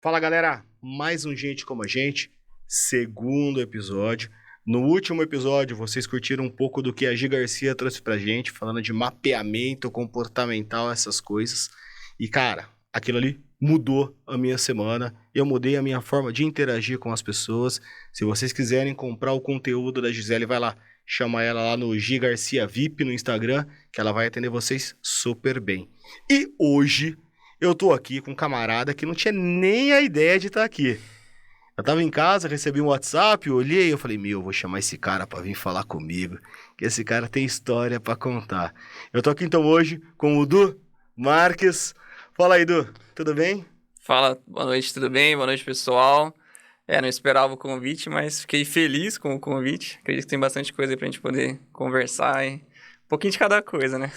Fala galera, mais um Gente Como a Gente, segundo episódio. No último episódio vocês curtiram um pouco do que a Gi Garcia trouxe pra gente, falando de mapeamento comportamental, essas coisas. E cara, aquilo ali mudou a minha semana, eu mudei a minha forma de interagir com as pessoas. Se vocês quiserem comprar o conteúdo da Gisele, vai lá, chama ela lá no Gi Garcia VIP no Instagram, que ela vai atender vocês super bem. E hoje eu tô aqui com um camarada que não tinha nem a ideia de estar aqui. Eu tava em casa, recebi um WhatsApp, olhei, eu falei, eu vou chamar esse cara pra vir falar comigo, que esse cara tem história pra contar. Eu tô aqui então hoje com o Du Marques. Fala aí, Du, tudo bem? Fala, boa noite, tudo bem? Boa noite, pessoal. Não esperava o convite, mas fiquei feliz com o convite. Acredito que tem bastante coisa aí pra gente poder conversar e um pouquinho de cada coisa, né?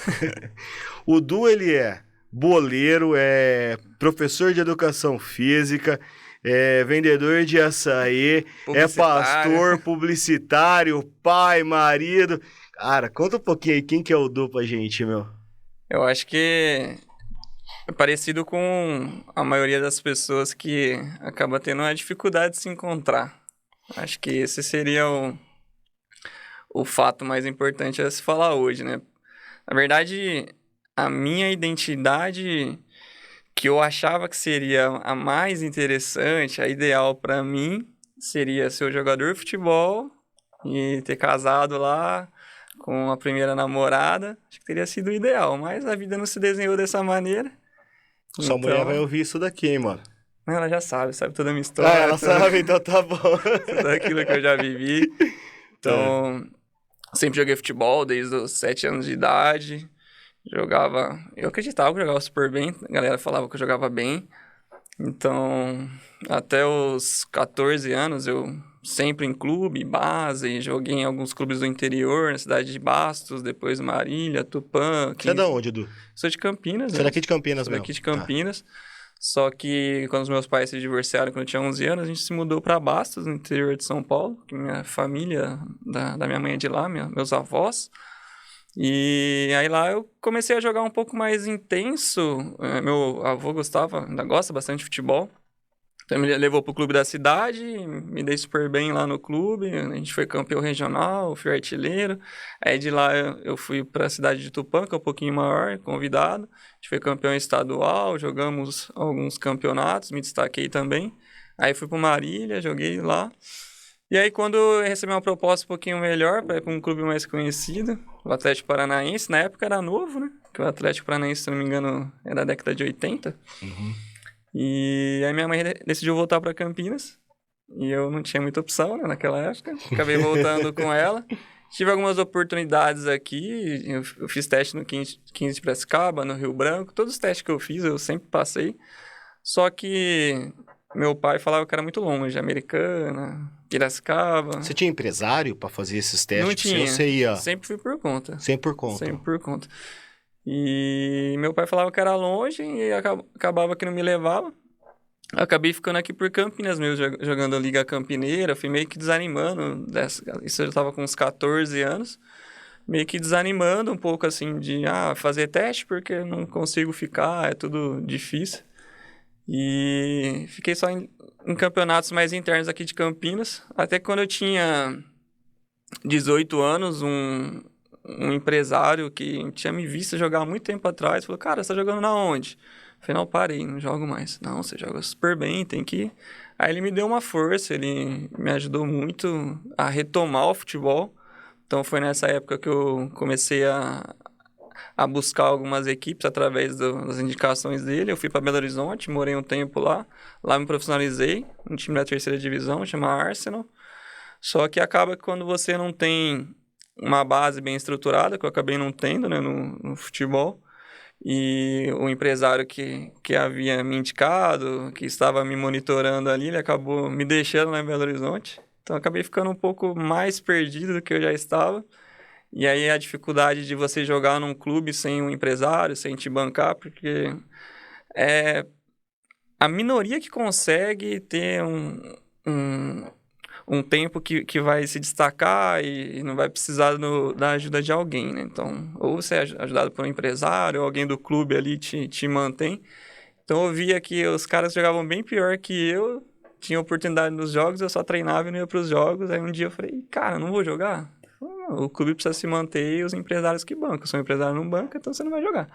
O Du, ele é boleiro, é professor de educação física, é vendedor de açaí, é pastor, publicitário, pai, marido. Cara, conta um pouquinho aí, quem que é o Du pra gente, meu? Eu acho que é parecido com a maioria das pessoas que acaba tendo uma dificuldade de se encontrar. Acho que esse seria o fato mais importante a se falar hoje, né? Na verdade, a minha identidade que eu achava que seria a mais interessante, a ideal para mim, seria ser o jogador de futebol e ter casado lá com a primeira namorada. Acho que teria sido o ideal, mas a vida não se desenhou dessa maneira. Sua mulher vai Então, ouvir isso daqui, hein, mano? ela já sabe toda a minha Ah, história, ela sabe, então tá bom. tudo aquilo que eu já vivi. É. Então, sempre joguei futebol desde os 7 anos de idade. Eu acreditava que eu jogava super bem, a galera falava que eu jogava bem. Então, até os 14 anos eu sempre em clube, base, joguei em alguns clubes do interior, na cidade de Bastos, depois Marília, Tupã, Você é da onde, Du? Sou de Campinas, Você é né? daqui de Campinas Sou mesmo? daqui de Tá. Campinas. Só que quando os meus pais se divorciaram, quando eu tinha 11 anos, a gente se mudou para Bastos, no interior de São Paulo, que minha família, da minha mãe é de lá, meus avós. E aí lá eu comecei a jogar um pouco mais intenso. Meu avô ainda gosta bastante de futebol. Então ele me levou pro clube da cidade, me dei super bem lá no clube. A gente foi campeão regional, fui artilheiro. Aí de lá eu fui para a cidade de Tupã, que é um pouquinho maior, convidado. A gente foi campeão estadual, jogamos alguns campeonatos, me destaquei também. Aí fui pro Marília, joguei lá. E aí, quando eu recebi uma proposta um pouquinho melhor para ir para um clube mais conhecido, o Atlético Paranaense, na época era novo, né? Que o Atlético Paranaense, se não me engano, é da década de 80. Uhum. E aí minha mãe decidiu voltar para Campinas. E eu não tinha muita opção, né, naquela época. Acabei voltando com ela. Tive algumas oportunidades aqui. Eu fiz teste no 15 de Piracicaba, no Rio Branco. Todos os testes que eu fiz, eu sempre passei. Só que meu pai falava que era muito longe. Americana, Piracicaba. Você tinha empresário pra fazer esses testes? Não Pra você, ou tinha. você ia Sempre fui por conta. sempre por conta? Sempre por conta. E meu pai falava que era longe e acabava que não me levava. Acabei ficando aqui por Campinas mesmo, jogando Liga Campineira. Fui meio que desanimando. Isso eu já tava com uns 14 anos. Meio que desanimando um pouco, assim, de fazer teste porque eu não consigo ficar, é tudo difícil. E fiquei só em campeonatos mais internos aqui de Campinas. Até que quando eu tinha 18 anos, um empresário que tinha me visto jogar há muito tempo atrás falou, cara, você tá jogando na onde? Eu falei, não, parei, não jogo mais. Não, você joga super bem, tem que ir. Aí ele me deu uma força, ele me ajudou muito a retomar o futebol. Então foi nessa época que eu comecei a buscar algumas equipes através das indicações dele. Eu fui para Belo Horizonte, morei um tempo lá. Lá me profissionalizei, um time da terceira divisão, chama Arsenal. Só que acaba que quando você não tem uma base bem estruturada, que eu acabei não tendo, né, no futebol, e o empresário que havia me indicado, que estava me monitorando ali, ele acabou me deixando lá em Belo Horizonte. Então, eu acabei ficando um pouco mais perdido do que eu já estava. E aí, a dificuldade de você jogar num clube sem um empresário, sem te bancar, porque é a minoria que consegue ter um tempo que vai se destacar e não vai precisar da ajuda de alguém, né? Então, ou você é ajudado por um empresário, ou alguém do clube ali te mantém. Então eu via que os caras jogavam bem pior que eu, tinha oportunidade nos jogos, eu só treinava e não ia pros jogos. Aí um dia eu falei, cara, não vou jogar? O clube precisa se manter e os empresários que bancam. Eu sou empresário não banca, então você não vai jogar.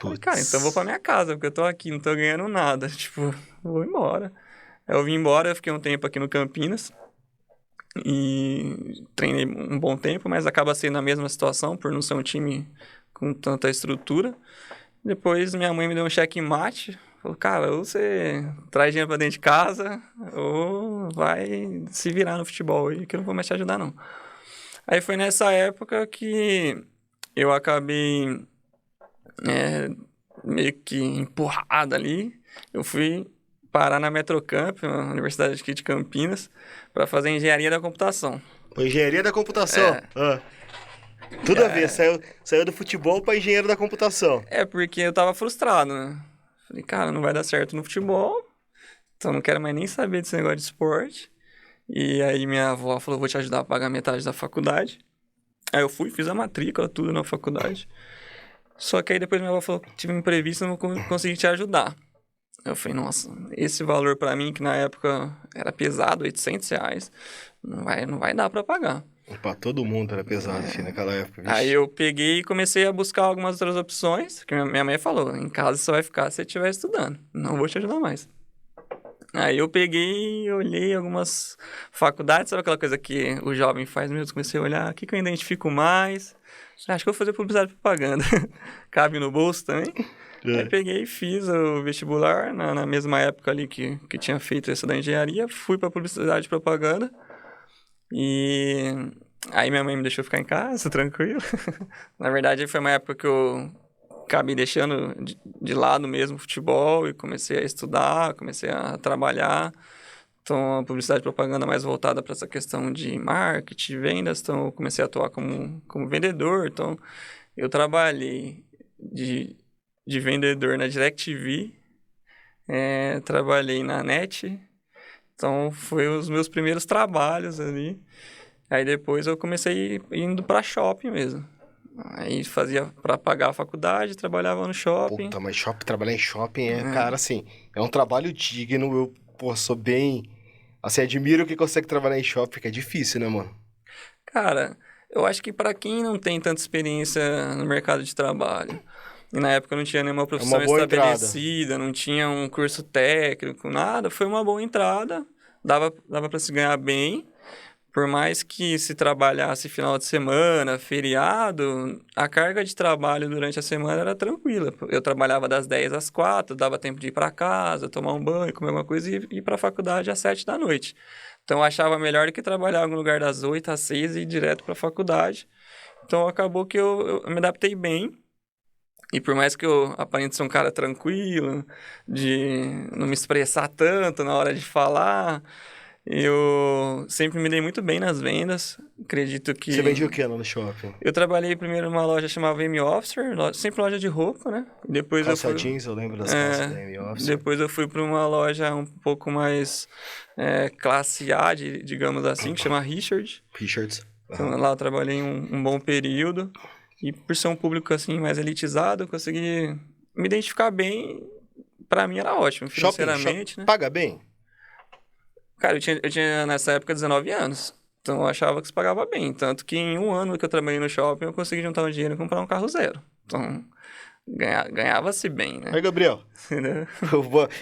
Falei, cara, então eu vou pra minha casa, porque eu tô aqui, não tô ganhando nada. Tipo, vou embora. Aí eu vim embora, eu fiquei um tempo aqui no Campinas. E treinei um bom tempo, mas acaba sendo a mesma situação, por não ser um time com tanta estrutura. Depois minha mãe me deu um checkmate. Falou, cara, ou você traz dinheiro pra dentro de casa, ou vai se virar no futebol aí, que eu não vou mais te ajudar, não. Aí foi nessa época que eu acabei meio que empurrado ali. Eu fui parar na Metrocamp, uma universidade aqui de Campinas, para fazer engenharia da computação. Engenharia da computação. Tudo a ver, saiu do futebol pra engenheiro da computação. Porque eu tava frustrado, né? Falei, cara, não vai dar certo no futebol, então não quero mais nem saber desse negócio de esporte. E aí minha avó falou, vou te ajudar a pagar metade da faculdade. Aí eu fui, fiz a matrícula, tudo na faculdade. Só que aí depois minha avó falou que tive um imprevisto e não vou conseguir te ajudar. Eu falei, nossa, esse valor pra mim, que na época era pesado, R$ 800, não vai dar pra pagar. Pra todo mundo era pesado, assim, naquela época. Vixe. Aí eu peguei e comecei a buscar algumas outras opções, que minha mãe falou, em casa você vai ficar se você estiver estudando, não vou te ajudar mais. Aí eu peguei e olhei algumas faculdades, sabe aquela coisa que o jovem faz mesmo? Comecei a olhar, o que eu identifico mais? Acho que eu vou fazer publicidade e propaganda. Cabe no bolso também. Aí peguei e fiz o vestibular, na mesma época ali que tinha feito essa da engenharia. Fui pra publicidade e propaganda. E aí minha mãe me deixou ficar em casa, tranquilo. Na verdade, foi uma época que eu acabei deixando de lado mesmo o futebol e comecei a estudar, comecei a trabalhar. Então, a publicidade e propaganda mais voltada para essa questão de marketing, vendas. Então, eu comecei a atuar como vendedor. Então, eu trabalhei de vendedor na DirecTV, trabalhei na NET. Então, foi os meus primeiros trabalhos ali. Aí, depois, eu comecei indo para shopping mesmo. Aí, fazia para pagar a faculdade, trabalhava no shopping. Puta, mas trabalhar em shopping cara, assim, é um trabalho digno. Eu, sou bem... Assim, admiro quem consegue trabalhar em shopping, que é difícil, né, mano? Cara, eu acho que para quem não tem tanta experiência no mercado de trabalho, e na época não tinha nenhuma profissão estabelecida, não tinha um curso técnico, nada, foi uma boa entrada, dava para se ganhar bem. Por mais que se trabalhasse final de semana, feriado, a carga de trabalho durante a semana era tranquila. Eu trabalhava das 10 às 4, dava tempo de ir para casa, tomar um banho, comer uma coisa e ir para a faculdade às 7 da noite. Então eu achava melhor do que trabalhar em algum lugar das 8 às 6 e ir direto para a faculdade. Então acabou que eu me adaptei bem. E por mais que eu aparente ser um cara tranquilo, de não me expressar tanto na hora de falar, eu sempre me dei muito bem nas vendas. Acredito que... Você vendia o que lá no shopping? Eu trabalhei primeiro numa loja chamada M Officer, sempre loja de roupa, né? Depois calça jeans, eu lembro das calças da M Officer. Depois eu fui para uma loja um pouco mais classe A, digamos assim, que chama Richard. Richards. Então lá eu trabalhei um bom período. E por ser um público assim mais elitizado, eu consegui me identificar bem. Pra mim era ótimo, financeiramente, né? Paga bem? Cara, eu tinha nessa época 19 anos. Então eu achava que se pagava bem. Tanto que em um ano que eu trabalhei no shopping, eu consegui juntar um dinheiro e comprar um carro zero. Então ganhava-se bem, né? Aí, Gabriel.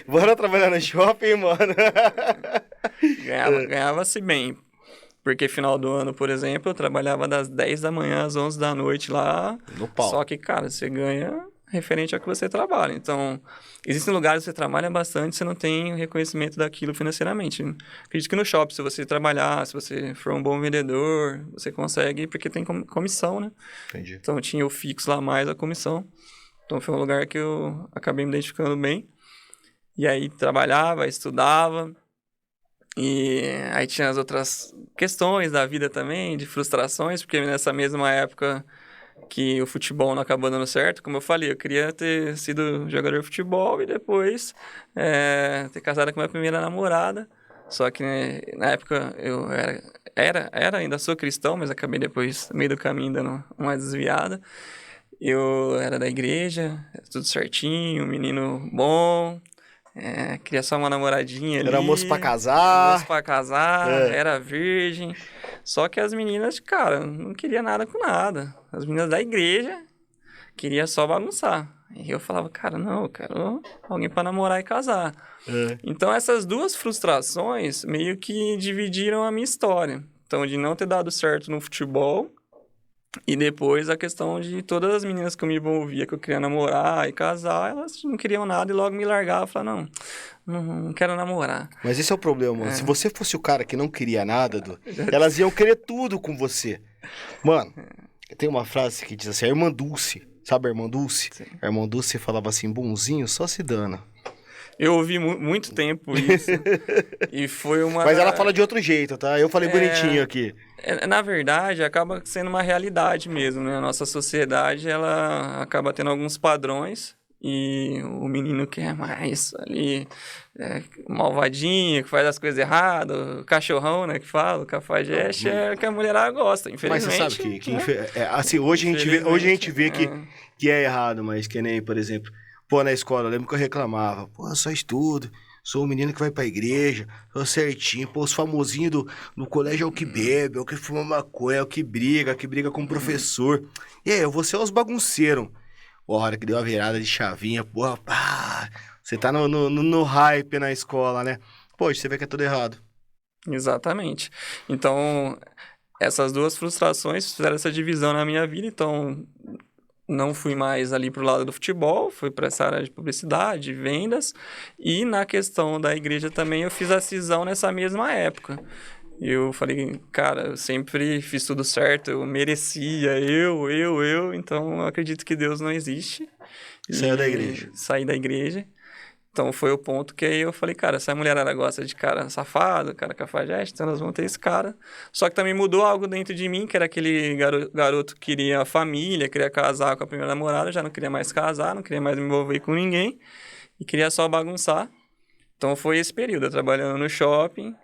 Bora trabalhar no shopping, mano. Ganhava-se bem. Porque final do ano, por exemplo, eu trabalhava das 10 da manhã às 11 da noite lá. No pau. Só que, cara, você ganha referente ao que você trabalha. Então, existem lugares que você trabalha bastante e você não tem reconhecimento daquilo financeiramente. Acredito que no shopping, se você trabalhar, se você for um bom vendedor, você consegue, porque tem comissão, né? Entendi. Então, tinha o fixo lá mais a comissão. Então, foi um lugar que eu acabei me identificando bem. E aí, trabalhava, estudava. E aí tinha as outras questões da vida também, de frustrações, porque nessa mesma época que o futebol não acabou dando certo, como eu falei, eu queria ter sido jogador de futebol e depois ter casado com a minha primeira namorada. Só que né, na época eu ainda sou cristão, mas acabei depois, no meio do caminho, dando uma desviada. Eu era da igreja, tudo certinho, menino bom, queria só uma namoradinha ali. Era moço pra Moço casar. pra casar, É. era virgem. Só que as meninas, cara, não queria nada com nada. As meninas da igreja queriam só bagunçar. E eu falava, cara, não, eu quero alguém pra namorar e casar. É. Então essas duas frustrações meio que dividiram a minha história. Então de não ter dado certo no futebol e depois a questão de todas as meninas que eu me envolvia, que eu queria namorar e casar, elas não queriam nada e logo me largavam. Falavam, não quero namorar. Mas esse é o problema, mano. Se você fosse o cara que não queria nada, elas iam querer tudo com você. Mano, tem uma frase que diz assim, a irmã Dulce, sabe a irmã Dulce? Sim. A irmã Dulce falava assim, bonzinho só se dana. Eu ouvi muito tempo isso e foi uma... Mas ela fala de outro jeito, tá? Eu falei bonitinho aqui. Na verdade, acaba sendo uma realidade mesmo, né? A nossa sociedade, ela acaba tendo alguns padrões e o menino que é mais ali, malvadinho, que faz as coisas erradas, o cachorrão, né, que fala, o cafajeste, é que a mulherada gosta, Mas infelizmente. você sabe que né? assim, hoje a gente vê que é errado, mas que nem, por exemplo, pô, na escola, eu lembro que eu reclamava, pô, eu só estudo, sou um menino que vai pra igreja, sou certinho, pô, os famosinhos do colégio é o que bebe, é o que fuma maconha, é o que briga com o professor. E aí, eu vou ser os bagunceiros. Pô, a hora que deu a virada de chavinha, porra, pá, você tá no hype na escola, né? Poxa, você vê que é tudo errado. Exatamente. Então, essas duas frustrações fizeram essa divisão na minha vida, então não fui mais ali pro lado do futebol, fui para essa área de publicidade, vendas, e na questão da igreja também eu fiz a cisão nessa mesma época. Eu falei, cara, eu sempre fiz tudo certo, eu merecia, então eu acredito que Deus não existe. Saiu da igreja. Saí da igreja. Então foi o ponto que aí eu falei, cara, se a mulherada gosta de cara safado, cara cafajeste, então elas vão ter esse cara. Só que também mudou algo dentro de mim, que era aquele garoto que queria família, queria casar com a primeira namorada, já não queria mais casar, não queria mais me envolver com ninguém e queria só bagunçar. Então foi esse período, eu trabalhando no shopping,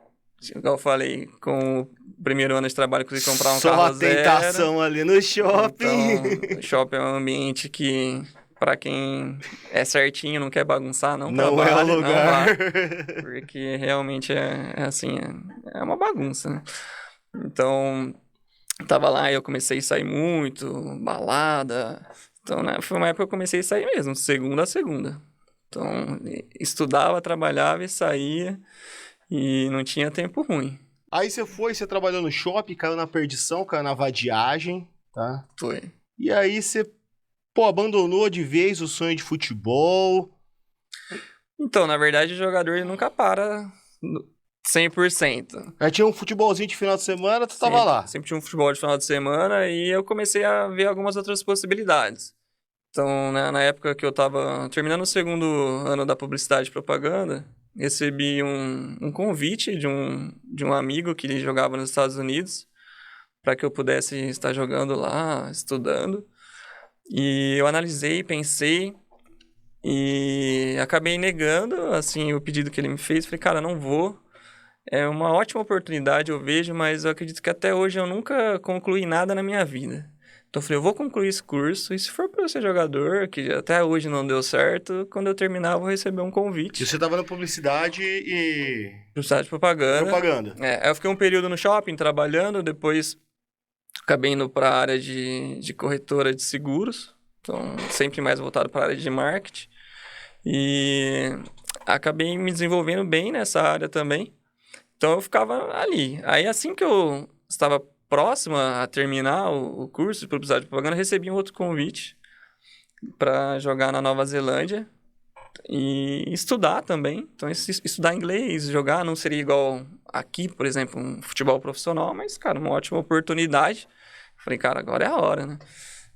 igual eu falei, com o primeiro ano de trabalho eu consegui comprar um Só carro a tentação zero. ali no shopping. Então, o shopping é um ambiente que, pra quem é certinho, não quer bagunçar, não Não trabalhe, é o não lugar. vá, porque realmente é assim, é uma bagunça, né? Então, tava lá e eu comecei a sair muito, balada. Então, né, foi uma época que eu comecei a sair mesmo, segunda a segunda. Então, estudava, trabalhava e saía e não tinha tempo ruim. Aí você trabalhou no shopping, caiu na perdição, caiu na vadiagem, tá? Foi. E aí você, pô, abandonou de vez o sonho de futebol. Então, na verdade, o jogador ele nunca para 100%. Aí tinha um futebolzinho de final de semana, tu tava lá. Sempre tinha um futebol de final de semana e eu comecei a ver algumas outras possibilidades. Então, né, na época que eu estava terminando o segundo ano da publicidade e propaganda, recebi um convite de um amigo que ele jogava nos Estados Unidos para que eu pudesse estar jogando lá, estudando. E eu analisei, pensei e acabei negando assim o pedido que ele me fez. Falei, cara, não vou. É uma ótima oportunidade, eu vejo, mas eu acredito que até hoje eu nunca concluí nada na minha vida. Então eu falei, eu vou concluir esse curso, e se for para eu ser jogador, que até hoje não deu certo, quando eu terminar eu vou receber um convite. E você tava na publicidade e... Publicidade de propaganda. propaganda. Aí eu fiquei um período no shopping trabalhando, depois acabei indo para a área de corretora de seguros, então sempre mais voltado para a área de marketing. E acabei me desenvolvendo bem nessa área também. Então eu ficava ali. Aí assim que eu estava próxima a terminar o curso de publicidade e propaganda, recebi um outro convite para jogar na Nova Zelândia e estudar também. Então estudar inglês, jogar não seria igual aqui, por exemplo, um futebol profissional, mas, cara, uma ótima oportunidade. Falei, cara, agora é a hora, né?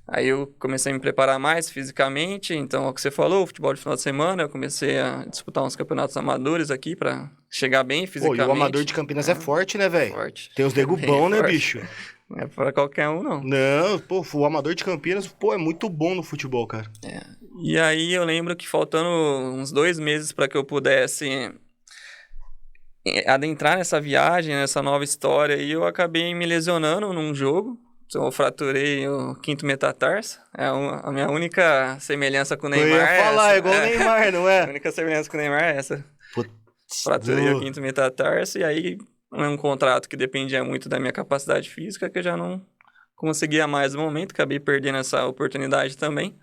Aí eu comecei a me preparar mais fisicamente, então, é o que você falou, futebol de final de semana, eu comecei a disputar uns campeonatos amadores aqui pra chegar bem fisicamente. Pô, e o amador de Campinas é forte, né, velho? Forte. Tem os nego bom, né, forte. bicho? Não é pra qualquer um, não. Não, pô, o amador de Campinas, pô, é muito bom no futebol, cara. E aí eu lembro que faltando uns 2 meses pra que eu pudesse adentrar nessa viagem, nessa nova história, e eu acabei me lesionando num jogo, Então, eu fraturei o quinto metatarso. A minha única semelhança com o Neymar Eu ia falar, é essa. é igual o Neymar, não é? A única semelhança com o Neymar é essa. Putz, Fraturei o quinto metatarso e aí é um contrato que dependia muito da minha capacidade física, que eu já não conseguia mais no momento, acabei perdendo essa oportunidade também.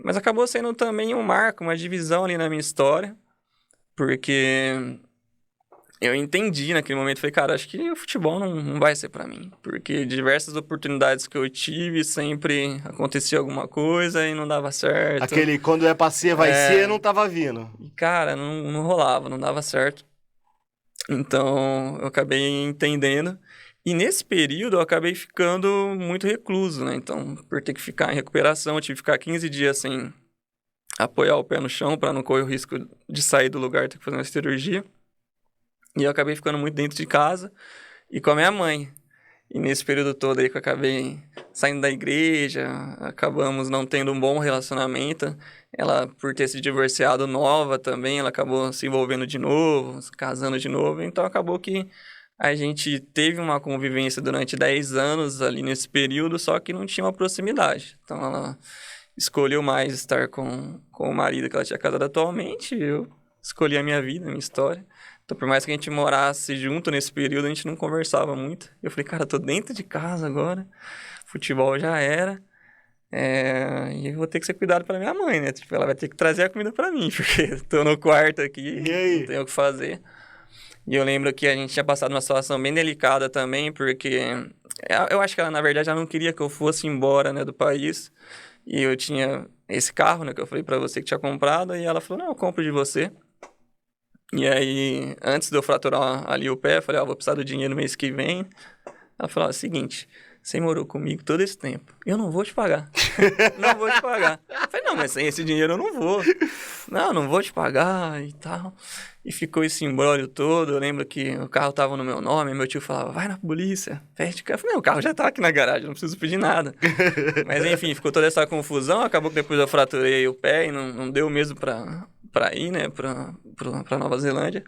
Mas acabou sendo também um marco, uma divisão ali na minha história, porque eu entendi naquele momento, falei, cara, acho que o futebol não vai ser pra mim, porque diversas oportunidades que eu tive, sempre acontecia alguma coisa e não dava certo. Aquele quando é pra ser, vai ser, não tava vindo. E, cara, não rolava, não dava certo. Então, eu acabei entendendo. E nesse período, eu acabei ficando muito recluso, né? Então, por ter que ficar em recuperação, eu tive que ficar 15 dias sem apoiar o pé no chão para não correr o risco de sair do lugar e ter que fazer uma cirurgia. E eu acabei ficando muito dentro de casa e com a minha mãe. E nesse período todo aí que eu acabei saindo da igreja, acabamos não tendo um bom relacionamento. Ela, por ter se divorciado nova também, ela acabou se envolvendo de novo, se casando de novo. Então, acabou que a gente teve uma convivência durante 10 anos ali nesse período, só que não tinha uma proximidade. Então, ela escolheu mais estar com o marido que ela tinha casado atualmente, e eu escolhi a minha vida, a minha história. Então, por mais que a gente morasse junto nesse período, a gente não conversava muito. Eu falei, cara, eu tô dentro de casa agora, futebol já era, e eu vou ter que ser cuidado pela minha mãe, né? Tipo, ela vai ter que trazer a comida pra mim, porque tô no quarto aqui, não tenho o que fazer. E eu lembro que a gente tinha passado uma situação bem delicada também, porque eu acho que ela, na verdade, ela não queria que eu fosse embora, né, do país. E eu tinha esse carro, né, que eu falei pra você que tinha comprado, e ela falou, não, eu compro de você. E aí, antes de eu fraturar ali o pé, eu falei, vou precisar do dinheiro no mês que vem. Ela falou, seguinte, você morou comigo todo esse tempo, eu não vou te pagar. Não vou te pagar. Eu falei, não, mas sem esse dinheiro eu não vou. Não vou te pagar e tal. E ficou esse imbróglio todo. Eu lembro que o carro tava no meu nome, meu tio falava, vai na polícia, pede carro. Eu falei, não, o carro já tá aqui na garagem, não preciso pedir nada. Mas enfim, ficou toda essa confusão, acabou que depois eu fraturei o pé e não deu mesmo pra ir, né, pra Nova Zelândia.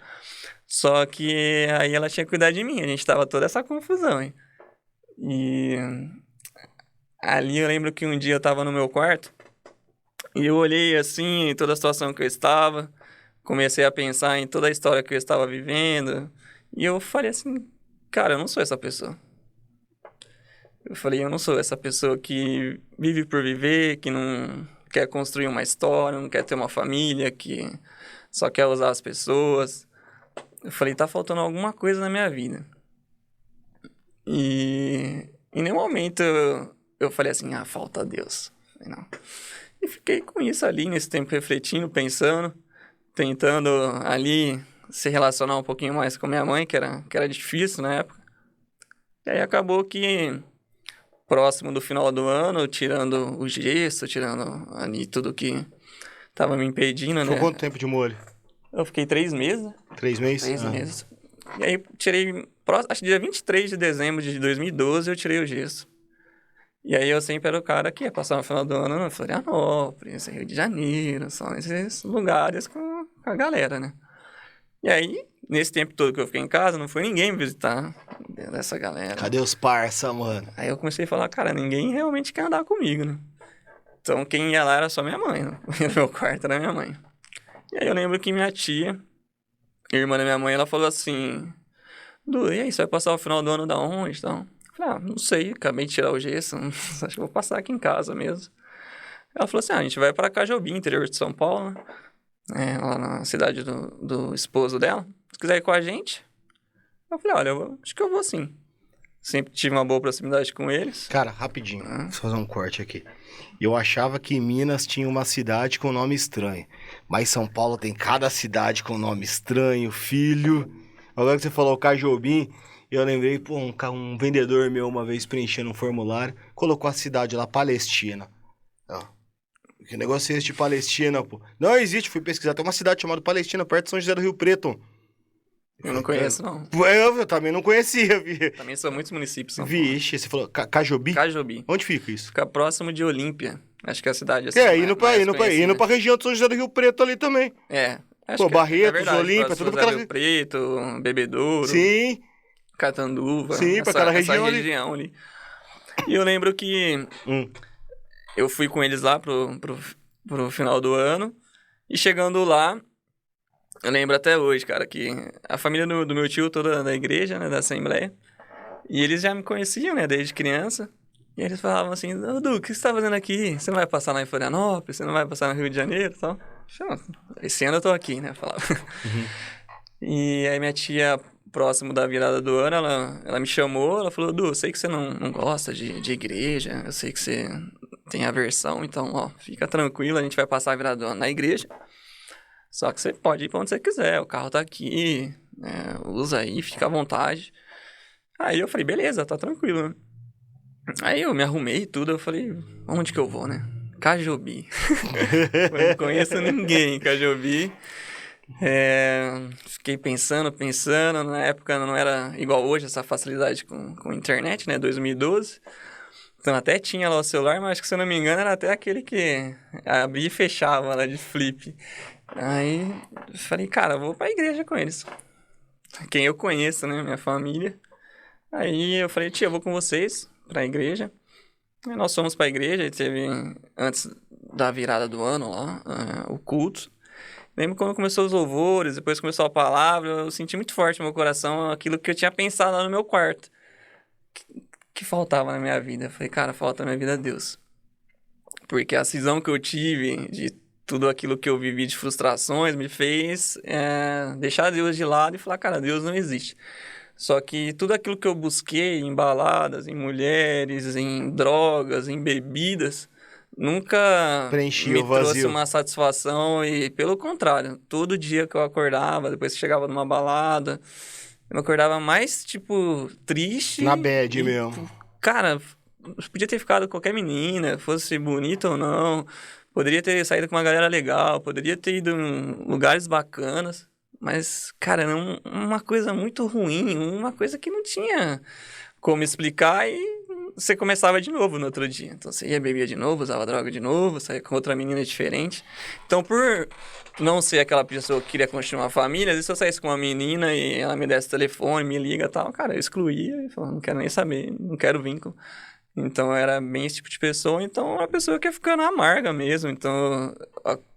Só que aí ela tinha que cuidar de mim, a gente tava toda essa confusão, hein. E ali eu lembro que um dia eu tava no meu quarto e eu olhei assim, toda a situação que eu estava, comecei a pensar em toda a história que eu estava vivendo e eu falei assim, cara, eu não sou essa pessoa. Eu falei, eu não sou essa pessoa que vive por viver, que não quer construir uma história, não quer ter uma família, que só quer usar as pessoas. Eu falei, tá faltando alguma coisa na minha vida. E em nenhum momento eu falei assim, falta Deus. Não. E fiquei com isso ali, nesse tempo, refletindo, pensando, tentando ali se relacionar um pouquinho mais com minha mãe, que era difícil na época. E aí acabou que, próximo do final do ano, tirando o gesso, tirando ali tudo que tava me impedindo, Ficou né? quanto tempo de molho? Eu fiquei 3 meses, né? 3 meses? 3 meses. E aí tirei, acho que dia 23 de dezembro de 2012 eu tirei o gesso. E aí eu sempre era o cara que ia passar no final do ano em Florianópolis, Rio de Janeiro, só nesses lugares com a galera, né? E aí, nesse tempo todo que eu fiquei em casa, não foi ninguém me visitar dessa galera. Cadê os parça, mano? Aí eu comecei a falar, cara, ninguém realmente quer andar comigo, né? Então quem ia lá era só minha mãe, né? No meu quarto era minha mãe. E aí eu lembro que minha tia, irmã da minha mãe, ela falou assim, Du, e aí, você vai passar o final do ano da onde, então? Eu falei, não sei, acabei de tirar o gesso, acho que vou passar aqui em casa mesmo. Ela falou assim, a gente vai para Cajobi, interior de São Paulo, né? Lá na cidade do esposo dela. Se quiser ir com a gente. Eu falei, olha, acho que eu vou sim. Sempre tive uma boa proximidade com eles. Cara, rapidinho, deixa eu fazer um corte aqui. Eu achava que Minas tinha uma cidade com nome estranho, mas São Paulo tem cada cidade com nome estranho, filho. Agora que você falou Cajobim, eu lembrei, pô, um vendedor meu uma vez preenchendo um formulário, colocou a cidade lá, Palestina. Ó, que negócio é esse de Palestina, pô? Não existe, fui pesquisar, tem uma cidade chamada Palestina, perto de São José do Rio Preto. Eu não conheço, não. Eu também não conhecia, vi. Também são muitos municípios, São Paulo. Vixe, você falou Cajobi? Cajobi. Onde fica isso? Fica próximo de Olímpia. Acho que é a cidade assim. Indo pra região de São José do Rio Preto ali também. Acho Pô, que Barretos, verdade, Olímpia, tudo São José do Rio Preto, Bebedouro. Sim. Catanduva, Sim, pra aquela região ali. ali. E eu lembro que eu fui com eles lá pro final do ano. E chegando lá, eu lembro até hoje, cara, que a família do meu tio, toda da igreja, né, da Assembleia, e eles já me conheciam, né, desde criança. E eles falavam assim, ô, Du, o que você tá fazendo aqui? Você não vai passar lá em Florianópolis? Você não vai passar no Rio de Janeiro e tal? Esse ano eu tô aqui, né, falava. E aí minha tia, próximo da virada do ano, ela me chamou, ela falou, Du, eu sei que você não gosta de igreja, eu sei que você tem aversão, então, ó, fica tranquilo, a gente vai passar a virada do ano na igreja. Só que você pode ir pra onde você quiser, o carro tá aqui, né, usa aí, fica à vontade. Aí eu falei, beleza, tá tranquilo, né? Aí eu me arrumei e tudo, eu falei, onde que eu vou, né? Cajobi. Eu não conheço ninguém em Cajobi. Fiquei pensando, na época não era igual hoje, essa facilidade com internet, né, 2012. Então até tinha lá o celular, mas acho que se eu não me engano era até aquele que abria e fechava lá de flip. Aí eu falei, cara, eu vou pra igreja com eles. Quem eu conheço, né, minha família. Aí eu falei, tia, eu vou com vocês pra igreja. Aí nós fomos pra igreja, e teve, antes da virada do ano lá, o culto. Lembro quando começou os louvores, depois começou a palavra, eu senti muito forte no meu coração aquilo que eu tinha pensado lá no meu quarto. Que faltava na minha vida. Eu falei, cara, falta na minha vida Deus. Porque a cisão que eu tive de tudo aquilo que eu vivi de frustrações me fez deixar Deus de lado e falar, cara, Deus não existe. Só que tudo aquilo que eu busquei em baladas, em mulheres, em drogas, em bebidas, nunca Preenchia me o vazio. trouxe uma satisfação e, pelo contrário, todo dia que eu acordava, depois que chegava numa balada, eu acordava mais, tipo, triste. Na bad mesmo. Cara, podia ter ficado com qualquer menina, fosse bonita ou não, poderia ter saído com uma galera legal, poderia ter ido em lugares bacanas. Mas, cara, era uma coisa muito ruim, uma coisa que não tinha como explicar e você começava de novo no outro dia. Então, você ia beber de novo, usava droga de novo, saía com outra menina diferente. Então, por não ser aquela pessoa que queria construir uma família, às vezes eu saísse com uma menina e ela me desse o telefone, me liga e tal, cara, eu excluía e falava, não quero nem saber, não quero vínculo. Então, eu era bem esse tipo de pessoa. Então, uma pessoa que ia ficando amarga mesmo. Então,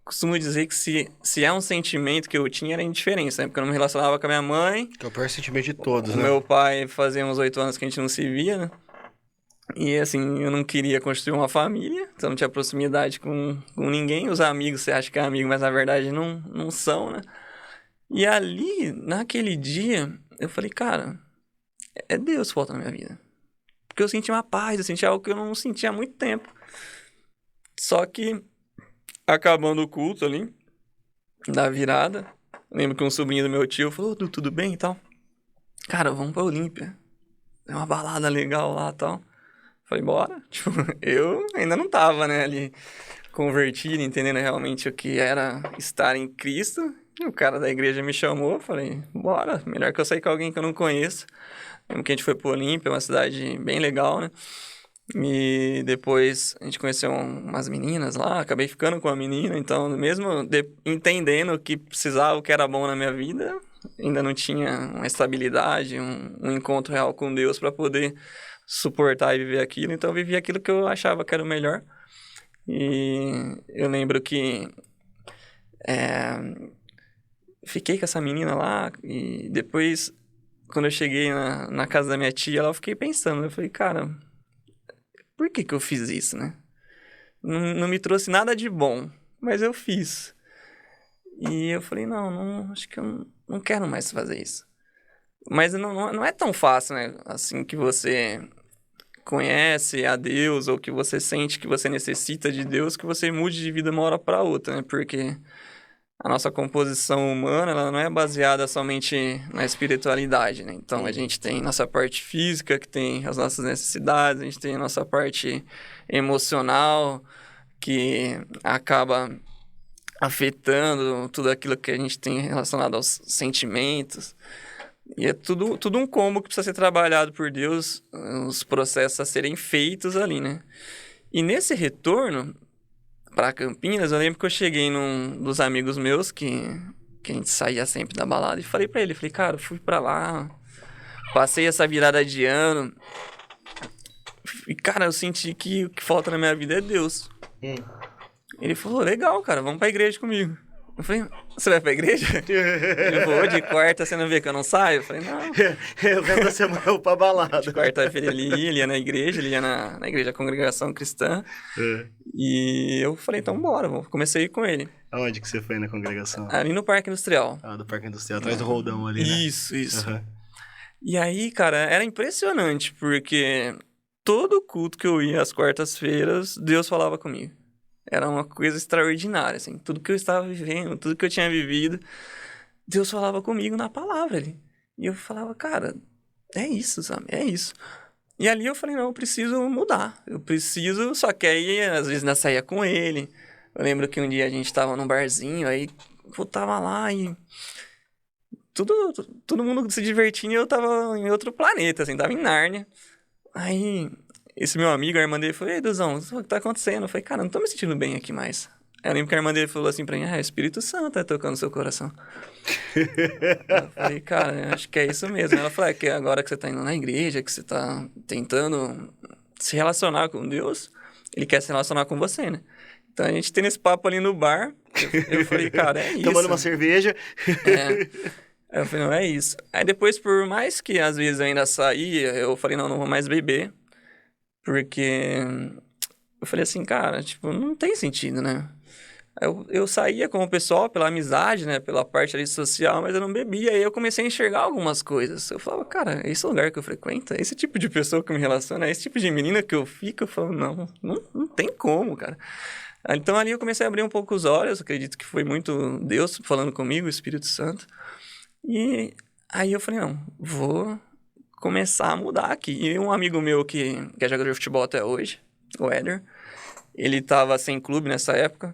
costumo dizer que se é um sentimento que eu tinha, era indiferença, né? Porque eu não me relacionava com a minha mãe. Que é o pior sentimento de todos, O né? meu pai fazia uns 8 anos que a gente não se via, né? E assim, eu não queria construir uma família, então não tinha proximidade com ninguém. Os amigos, você acha que é amigo, mas na verdade não são, né? E ali, naquele dia, eu falei, cara, é Deus que falta na minha vida. Porque eu senti uma paz, eu senti algo que eu não sentia há muito tempo. Só que, acabando o culto ali, da virada, lembro que um sobrinho do meu tio falou, tudo bem e tal? Cara, vamos pra Olímpia. É uma balada legal lá e tal. Falei, bora. Tipo, eu ainda não tava, né, ali convertido, entendendo realmente o que era estar em Cristo. E o cara da igreja me chamou, falei, bora. Melhor que eu sair com alguém que eu não conheço. Lembro que a gente foi pro Olímpia, uma cidade bem legal, né? E depois a gente conheceu umas meninas lá, acabei ficando com a menina, então mesmo entendendo o que precisava, o que era bom na minha vida, ainda não tinha uma estabilidade, um encontro real com Deus para poder suportar e viver aquilo, então eu vivi aquilo que eu achava que era o melhor. E eu lembro que fiquei com essa menina lá e depois, quando eu cheguei na casa da minha tia, eu fiquei pensando, eu falei, cara, por que eu fiz isso, né? Não me trouxe nada de bom, mas eu fiz. E eu falei, não acho que eu não quero mais fazer isso. Mas não é tão fácil, né? Assim que você conhece a Deus ou que você sente que você necessita de Deus, que você mude de vida uma hora para outra, né? Porque a nossa composição humana, ela não é baseada somente na espiritualidade, né? Então, a gente tem nossa parte física, que tem as nossas necessidades, a gente tem a nossa parte emocional, que acaba afetando tudo aquilo que a gente tem relacionado aos sentimentos. E é tudo um combo que precisa ser trabalhado por Deus, os processos a serem feitos ali, né? E nesse retorno para Campinas, eu lembro que eu cheguei num dos amigos meus que a gente saía sempre da balada e falei pra ele, cara, eu fui pra lá, Passei essa virada de ano. E, cara, eu senti que o que falta na minha vida é Deus. Ele falou, legal, cara, vamos pra igreja comigo. Eu falei, você vai pra igreja? Ele falou, de quarta você não vê que eu não saio? Eu falei, não. O resto da semana eu vou pra balada. De quarta-feira ele ia na igreja, ele ia na igreja da Congregação Cristã. E eu falei, então bora, comecei a ir com ele. Aonde que você foi na congregação? Ali no Parque Industrial. Ah, do Parque Industrial, atrás do Roldão ali, né? Isso. E aí, cara, era impressionante, porque todo culto que eu ia às quartas-feiras, Deus falava comigo. Era uma coisa extraordinária, assim. Tudo que eu estava vivendo, tudo que eu tinha vivido, Deus falava comigo na palavra ali. E eu falava, cara, é isso, sabe? É isso. E ali eu falei, não, eu preciso mudar. Eu preciso, só que aí, às vezes, ainda saía com ele. Eu lembro que um dia a gente tava num barzinho, aí eu tava lá e... Todo mundo se divertindo e eu tava em outro planeta, assim, tava em Nárnia. Aí, esse meu amigo, a irmã dele, falou, ei, Duzão, o que tá acontecendo? Eu falei, cara, não tô me sentindo bem aqui mais. Aí eu lembro que a irmã dele falou assim pra mim, o Espírito Santo tá tocando no seu coração. Eu falei, cara, acho que é isso mesmo. Ela falou, é que agora que você tá indo na igreja, que você tá tentando se relacionar com Deus, ele quer se relacionar com você, né? Então a gente tem esse papo ali no bar, eu falei, cara, é isso. Tomando uma cerveja. Aí eu falei, não, é isso. Aí depois, por mais que às vezes eu ainda saía, eu falei, não vou mais beber. Porque eu falei assim, cara, tipo, não tem sentido, né? Eu saía com o pessoal pela amizade, né? Pela parte ali social, mas eu não bebia. Aí eu comecei a enxergar algumas coisas. Eu falava, cara, esse lugar que eu frequento, esse tipo de pessoa que eu me relaciono, esse tipo de menina que eu fico, eu falo, não tem como, cara. Então ali eu comecei a abrir um pouco os olhos, acredito que foi muito Deus falando comigo, o Espírito Santo. E aí eu falei, não, vou começar a mudar aqui. E um amigo meu que é jogador de futebol até hoje, o Éder, ele tava sem clube nessa época.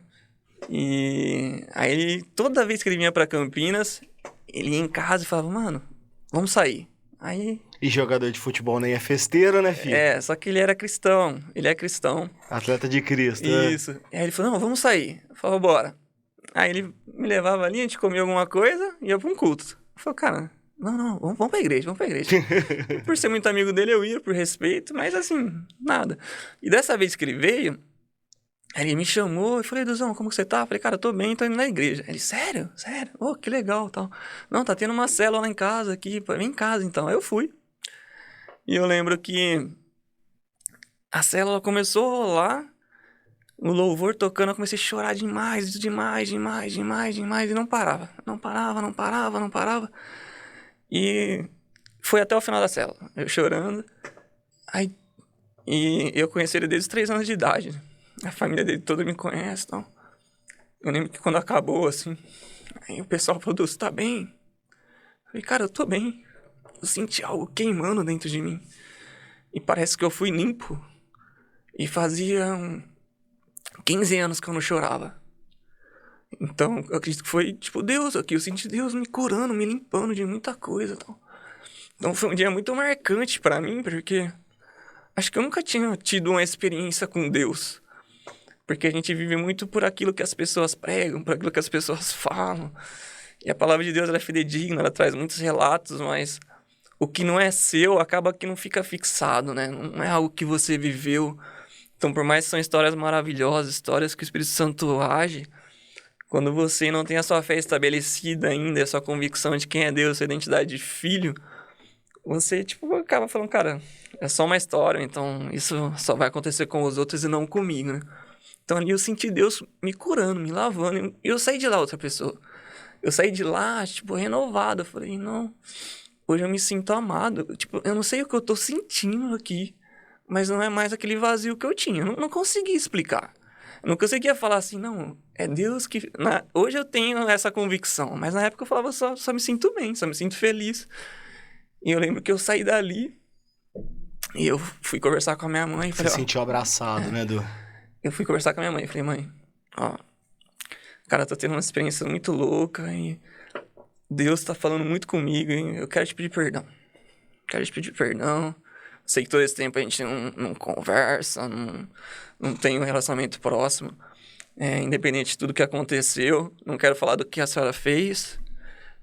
E aí ele, toda vez que ele vinha pra Campinas, ele ia em casa e falava, mano, vamos sair. Aí... E jogador de futebol nem é festeiro, né, filho? Só que ele era cristão, ele é cristão. Atleta de Cristo, Isso. né? E aí ele falou, não, vamos sair. Eu falei, bora. Aí ele me levava ali, a gente comia alguma coisa e ia pra um culto. Eu falei, cara, não, vamos pra igreja. E por ser muito amigo dele, eu ia por respeito, mas assim, nada. E dessa vez que ele veio, ele me chamou e falei, Duzão, como que você tá? Eu falei, cara, eu tô bem, tô indo na igreja. Ele, sério? Oh, que legal, tal. Não, tá tendo uma célula lá em casa aqui, vem em casa então. Aí eu fui. E eu lembro que a célula começou a rolar, o louvor tocando, eu comecei a chorar demais, e não parava. Não parava. E foi até o final da célula, eu chorando. Aí, e eu conheci ele desde os 3 anos de idade. A família dele toda me conhece, então. Eu lembro que quando acabou, assim, aí o pessoal falou, você tá bem? Eu falei, cara, eu tô bem. Eu senti algo queimando dentro de mim. E parece que eu fui limpo. E fazia 15 anos que eu não chorava. Então, eu acredito que foi, tipo, Deus aqui. Eu senti Deus me curando, me limpando de muita coisa. Então foi um dia muito marcante pra mim, porque acho que eu nunca tinha tido uma experiência com Deus. Porque a gente vive muito por aquilo que as pessoas pregam, por aquilo que as pessoas falam. E a palavra de Deus, ela é fidedigna, ela traz muitos relatos, mas o que não é seu acaba que não fica fixado, né? Não é algo que você viveu. Então, por mais que são histórias maravilhosas, histórias que o Espírito Santo age, quando você não tem a sua fé estabelecida ainda, a sua convicção de quem é Deus, sua identidade de filho, você, tipo, acaba falando, cara, é só uma história, então isso só vai acontecer com os outros e não comigo, né? Então ali eu senti Deus me curando, me lavando, e eu saí de lá outra pessoa. Eu saí de lá, tipo, renovado. Eu falei, não, hoje eu me sinto amado. Tipo, eu não sei o que eu tô sentindo aqui, mas não é mais aquele vazio que eu tinha. Eu não conseguia explicar. Eu não conseguia falar assim, não, é Deus que... Hoje eu tenho essa convicção, mas na época eu falava, só me sinto bem, só me sinto feliz. E eu lembro que eu saí dali e eu fui conversar com a minha mãe. Você se sentiu abraçado, né, Du? Eu fui conversar com a minha mãe. Falei, mãe, ó, cara, tô tendo uma experiência muito louca e Deus tá falando muito comigo e eu quero te pedir perdão. Sei que todo esse tempo a gente não conversa, não tem um relacionamento próximo. Independente de tudo que aconteceu, não quero falar do que a senhora fez,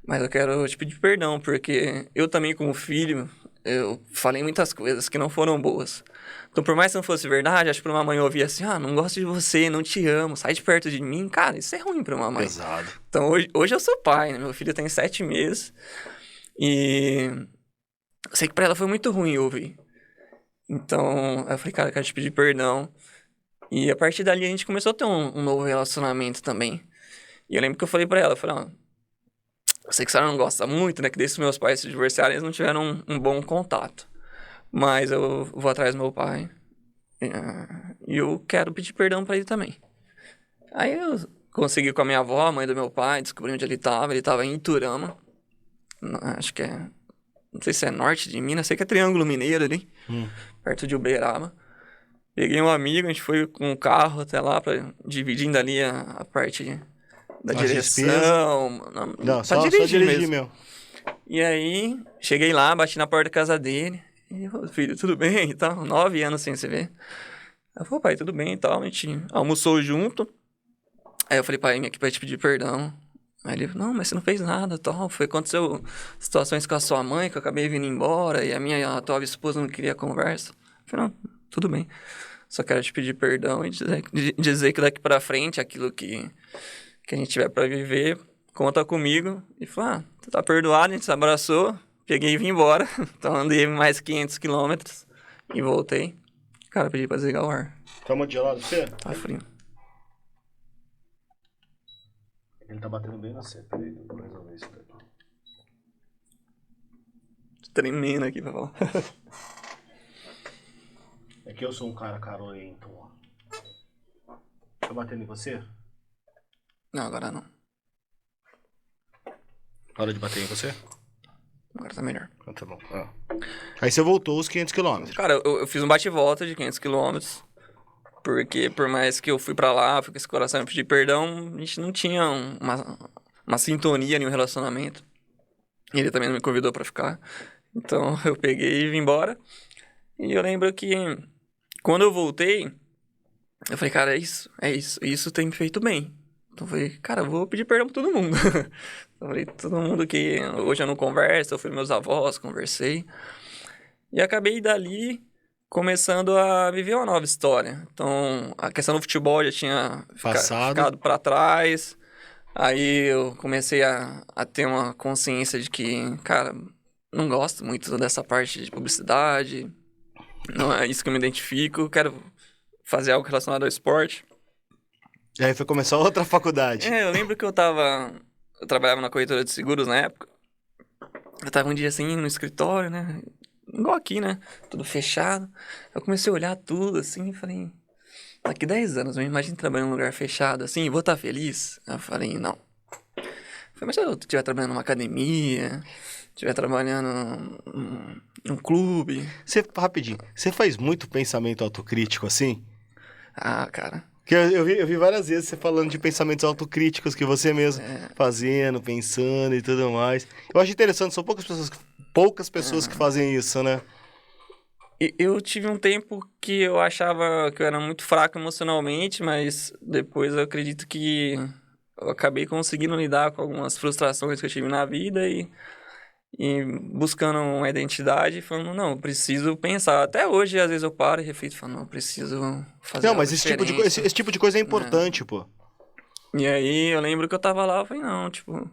mas eu quero te pedir perdão, porque eu também, como filho, eu falei muitas coisas que não foram boas. Então, por mais que não fosse verdade, acho que pra uma mãe ouvir assim, não gosto de você, não te amo, sai de perto de mim. Cara, isso é ruim pra uma mãe. Pesado. Então, hoje eu sou pai, né? Meu filho tem 7 meses. E eu sei que pra ela foi muito ruim ouvir. Então, eu falei, cara, eu quero te pedir perdão. E a partir dali a gente começou a ter um novo relacionamento também. E eu lembro que eu falei pra ela, eu falei, eu sei que a senhora não gosta muito, né? Que desde que meus pais se divorciaram, eles não tiveram um bom contato. Mas eu vou atrás do meu pai. E eu quero pedir perdão pra ele também. Aí eu consegui com a minha avó, a mãe do meu pai, descobri onde ele tava. Ele tava em Iturama. Acho que é... Não sei se é norte de Minas, sei que é Triângulo Mineiro ali. Perto de Uberaba. Peguei um amigo, a gente foi com o carro até lá, dividindo ali a parte da direção. Não, só dirigir mesmo. E aí, cheguei lá, bati na porta da casa dele. E eu falei, filho, tudo bem e tal? 9 anos sem se ver. Eu falei, pai, tudo bem e tal. A gente almoçou junto. Aí eu falei, pai, vim aqui pra te pedir perdão. Aí ele falou, não, mas você não fez nada e tal. Aconteceu situações com a sua mãe, que eu acabei vindo embora. E a minha atual esposa não queria conversa. Eu falei, não, tudo bem. Só quero te pedir perdão e dizer que daqui pra frente, aquilo que a gente tiver pra viver, conta comigo. E falou, tu tá perdoado, a gente se abraçou, peguei e vim embora. Então andei mais 500 quilômetros e voltei. Cara, pedi pra desligar o ar. Tá muito gelado você? Tá frio. Ele tá batendo bem na seta. Peraí, vou resolver isso daqui. Tô tremendo aqui pra falar. É que eu sou um cara carolento, ó. Tá batendo em você? Não, agora não. Hora de bater em você? Agora tá melhor. Ah, tá bom. Aí você voltou os 500 quilômetros. Cara, eu fiz um bate-volta de 500 quilômetros. Porque por mais que eu fui pra lá, fui com esse coração e pedi perdão, a gente não tinha uma sintonia em um relacionamento. E ele também não me convidou pra ficar. Então eu peguei e vim embora. E eu lembro que quando eu voltei, eu falei, cara, isso tem me feito bem. Então eu falei, cara, eu vou pedir perdão pra todo mundo. Eu falei, todo mundo que hoje eu não converso, eu fui meus avós, conversei. E acabei dali começando a viver uma nova história. Então, a questão do futebol já tinha ficado pra trás. Aí eu comecei a ter uma consciência de que, cara, não gosto muito dessa parte de publicidade. Não é isso que eu me identifico. Quero fazer algo relacionado ao esporte. E aí foi começar outra faculdade. Eu lembro que eu trabalhava na corretora de seguros na época. Eu tava um dia assim no escritório, né? Igual aqui, né? Tudo fechado. Eu comecei a olhar tudo assim e falei, daqui 10 anos, eu me imagino trabalhando num lugar fechado assim, vou estar feliz? Eu falei, não. Eu falei, mas se eu estiver trabalhando numa academia, estiver trabalhando num clube... Rapidinho, você faz muito pensamento autocrítico assim? Ah, cara... Que eu vi várias vezes você falando de pensamentos autocríticos que você mesmo fazendo, pensando e tudo mais. Eu acho interessante, são poucas pessoas que fazem isso, né? Eu tive um tempo que eu achava que eu era muito fraco emocionalmente, mas depois eu acredito que eu acabei conseguindo lidar com algumas frustrações que eu tive na vida e buscando uma identidade, falando, não, eu preciso pensar. Até hoje, às vezes, eu paro e reflito, falando, não, eu preciso fazer Não, mas esse tipo de coisa é importante, pô. E aí, eu lembro que eu tava lá, eu falei, não, tipo,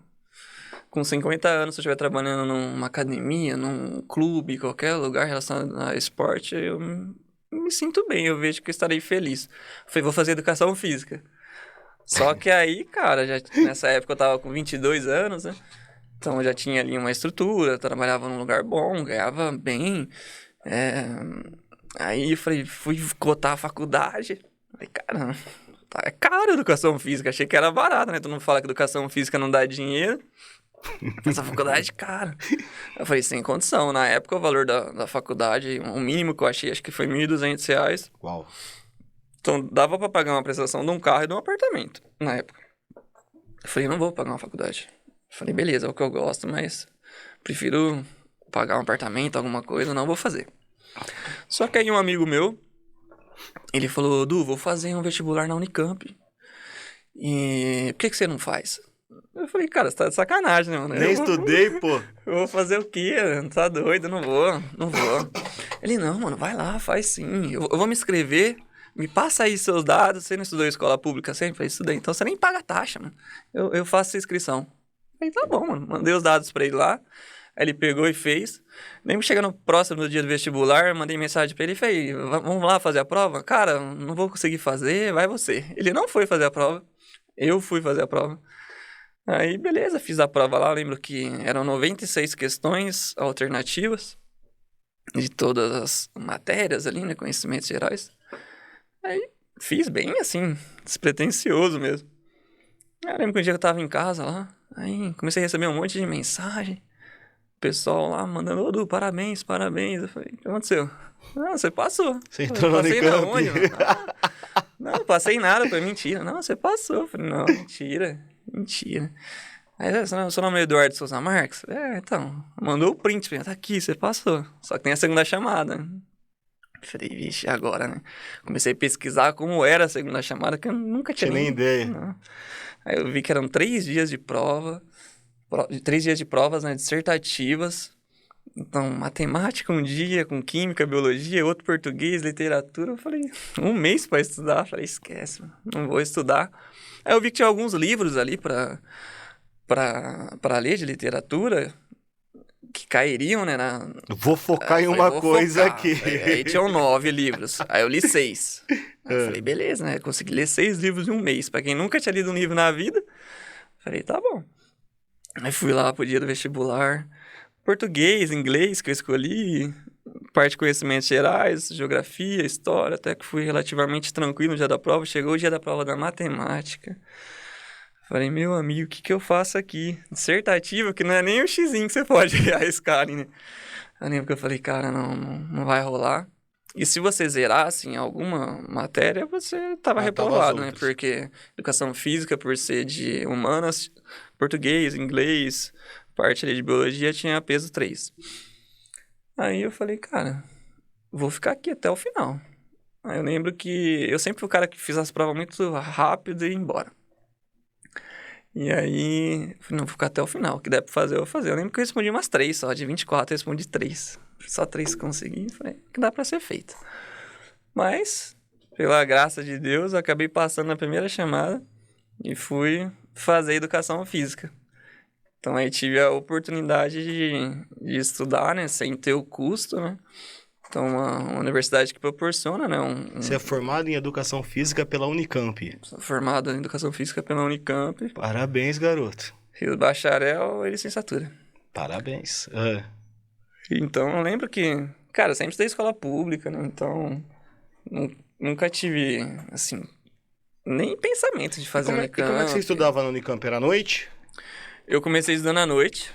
com 50 anos, se eu estiver trabalhando numa academia, num clube, qualquer lugar relacionado a esporte, eu me sinto bem, eu vejo que eu estarei feliz. Eu falei, vou fazer educação física. Só que aí, cara, nessa época eu tava com 22 anos, né? Então eu já tinha ali uma estrutura, trabalhava num lugar bom, ganhava bem. Aí eu falei, fui cotar a faculdade. Falei, cara, é caro a educação física. Achei que era barato, né? Tu não fala que educação física não dá dinheiro. Essa faculdade é cara. Eu falei, sem condição. Na época o valor da faculdade, o mínimo que eu achei, acho que foi R$1.200. Uau. Então dava pra pagar uma prestação de um carro e de um apartamento, na época. Eu falei, não vou pagar uma faculdade. Falei, beleza, é o que eu gosto, mas prefiro pagar um apartamento, alguma coisa, não vou fazer. Só que aí um amigo meu, ele falou, Du, vou fazer um vestibular na Unicamp. E por que você não faz? Eu falei, cara, você tá de sacanagem, né, mano? Nem estudei, pô. Eu vou fazer o quê? Tá doido? Não vou. Ele, não, mano, vai lá, faz sim. Eu vou me inscrever, me passa aí seus dados. Você não estudou em escola pública sempre? Eu falei, estudei. Então você nem paga taxa, mano. Eu faço essa inscrição. Eu falei, tá bom, mano. Mandei os dados pra ele lá. Aí ele pegou e fez. Nem chegando próximo do dia do vestibular, mandei mensagem pra ele e falei, vamos lá fazer a prova? Cara, não vou conseguir fazer, vai você. Ele não foi fazer a prova, eu fui fazer a prova. Aí, beleza, fiz a prova lá, eu lembro que eram 96 questões alternativas de todas as matérias ali, né, conhecimentos gerais. Aí, fiz bem, assim, despretensioso mesmo. Aí, eu lembro que um dia eu tava em casa lá, aí comecei a receber um monte de mensagem. O pessoal lá mandando, ô Du, parabéns. Eu falei, o que aconteceu? Não, você passou. Você entrou no Passei na Unicamp. onde, mano? Não, passei nada, foi mentira. Não, você passou. Eu falei, não, mentira. Aí, seu nome é Eduardo Souza Marques? Então, mandou o print, falei, tá aqui, você passou. Só que tem a segunda chamada. Eu falei, vixe, agora, né? Comecei a pesquisar como era a segunda chamada, que eu nunca tinha nem ideia. Não. Aí eu vi que eram 3 dias de prova, 3 dias de provas, né, dissertativas. Então, matemática um dia, com química, biologia, outro português, literatura. Eu falei, um mês pra estudar. Eu falei, esquece, mano, não vou estudar. Aí eu vi que tinha alguns livros ali pra ler de literatura que cairiam, né? Vou focar em uma coisa aqui. Aí tinham 9 livros. Aí eu li 6. Aí eu falei, beleza, né? Consegui ler 6 livros em um mês. Pra quem nunca tinha lido um livro na vida, falei, tá bom. Aí fui lá pro dia do vestibular. Português, inglês que eu escolhi, parte de conhecimentos gerais, geografia, história, até que fui relativamente tranquilo no dia da prova. Chegou o dia da prova da matemática. Falei, meu amigo, o que eu faço aqui? Dissertativa, que não é nem o xizinho que você pode arriscar, né? Eu lembro que eu falei, cara, não vai rolar. E se você zerasse em alguma matéria, você tava reprovado, né? Porque educação física, por ser de humanas, português, inglês, parte ali de biologia, tinha peso 3. Aí eu falei, cara, vou ficar aqui até o final. Aí eu lembro que eu sempre fui o cara que fiz as provas muito rápido e ia embora. E aí, falei, não, vou ficar até o final. O que der pra fazer, eu vou fazer. Eu lembro que eu respondi umas 3 só. De 24, eu respondi 3. Só 3 que consegui. Falei, que dá pra ser feito. Mas, pela graça de Deus, eu acabei passando na primeira chamada e fui fazer educação física. Então, aí tive a oportunidade de estudar, né? Sem ter o custo, né? Então, uma universidade que proporciona, né? Você é formado em Educação Física pela Unicamp. Sou formado em Educação Física pela Unicamp. Parabéns, garoto. Fiz bacharel e licenciatura. Parabéns. Então, eu lembro que... Cara, eu sempre estudei escola pública, né? Então, nunca tive, assim, nem pensamento de fazer Unicamp. E como é que você estudava na Unicamp? Era à noite? Eu comecei estudando à noite.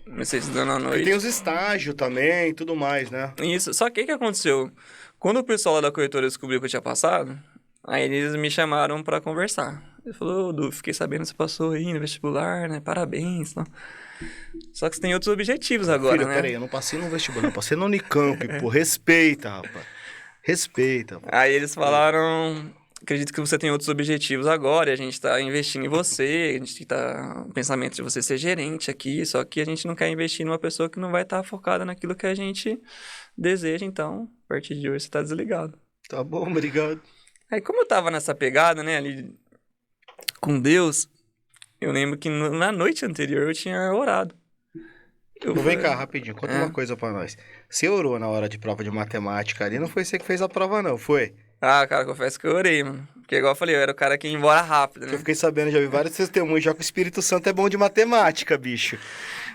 E tem os estágios também e tudo mais, né? Isso. Só que o que aconteceu? Quando o pessoal lá da corretora descobriu que eu tinha passado, aí eles me chamaram pra conversar. Ele falou, Du, fiquei sabendo que você passou aí no vestibular, né? Parabéns. Não. Só que você tem outros objetivos agora, Filho, né? Peraí, eu não passei no vestibular, eu passei na Unicamp, pô. Respeita, rapaz. Respeita, pô. Aí eles falaram... Acredito que você tem outros objetivos agora, e a gente tá investindo em você, a gente tá... O pensamento de você ser gerente aqui, só que a gente não quer investir numa pessoa que não vai estar focada naquilo que a gente deseja, então, a partir de hoje você tá desligado. Tá bom, obrigado. Aí, como eu tava nessa pegada, né, ali com Deus, eu lembro que na noite anterior eu tinha orado. Vem cá, rapidinho, conta uma coisa pra nós. Você orou na hora de prova de matemática ali, não foi você que fez a prova não, foi? Ah, cara, confesso que eu orei, mano. Porque igual eu falei, eu era o cara que ia embora rápido, né? Eu fiquei sabendo, já vi vários testemunhos, já que o Espírito Santo é bom de matemática, bicho.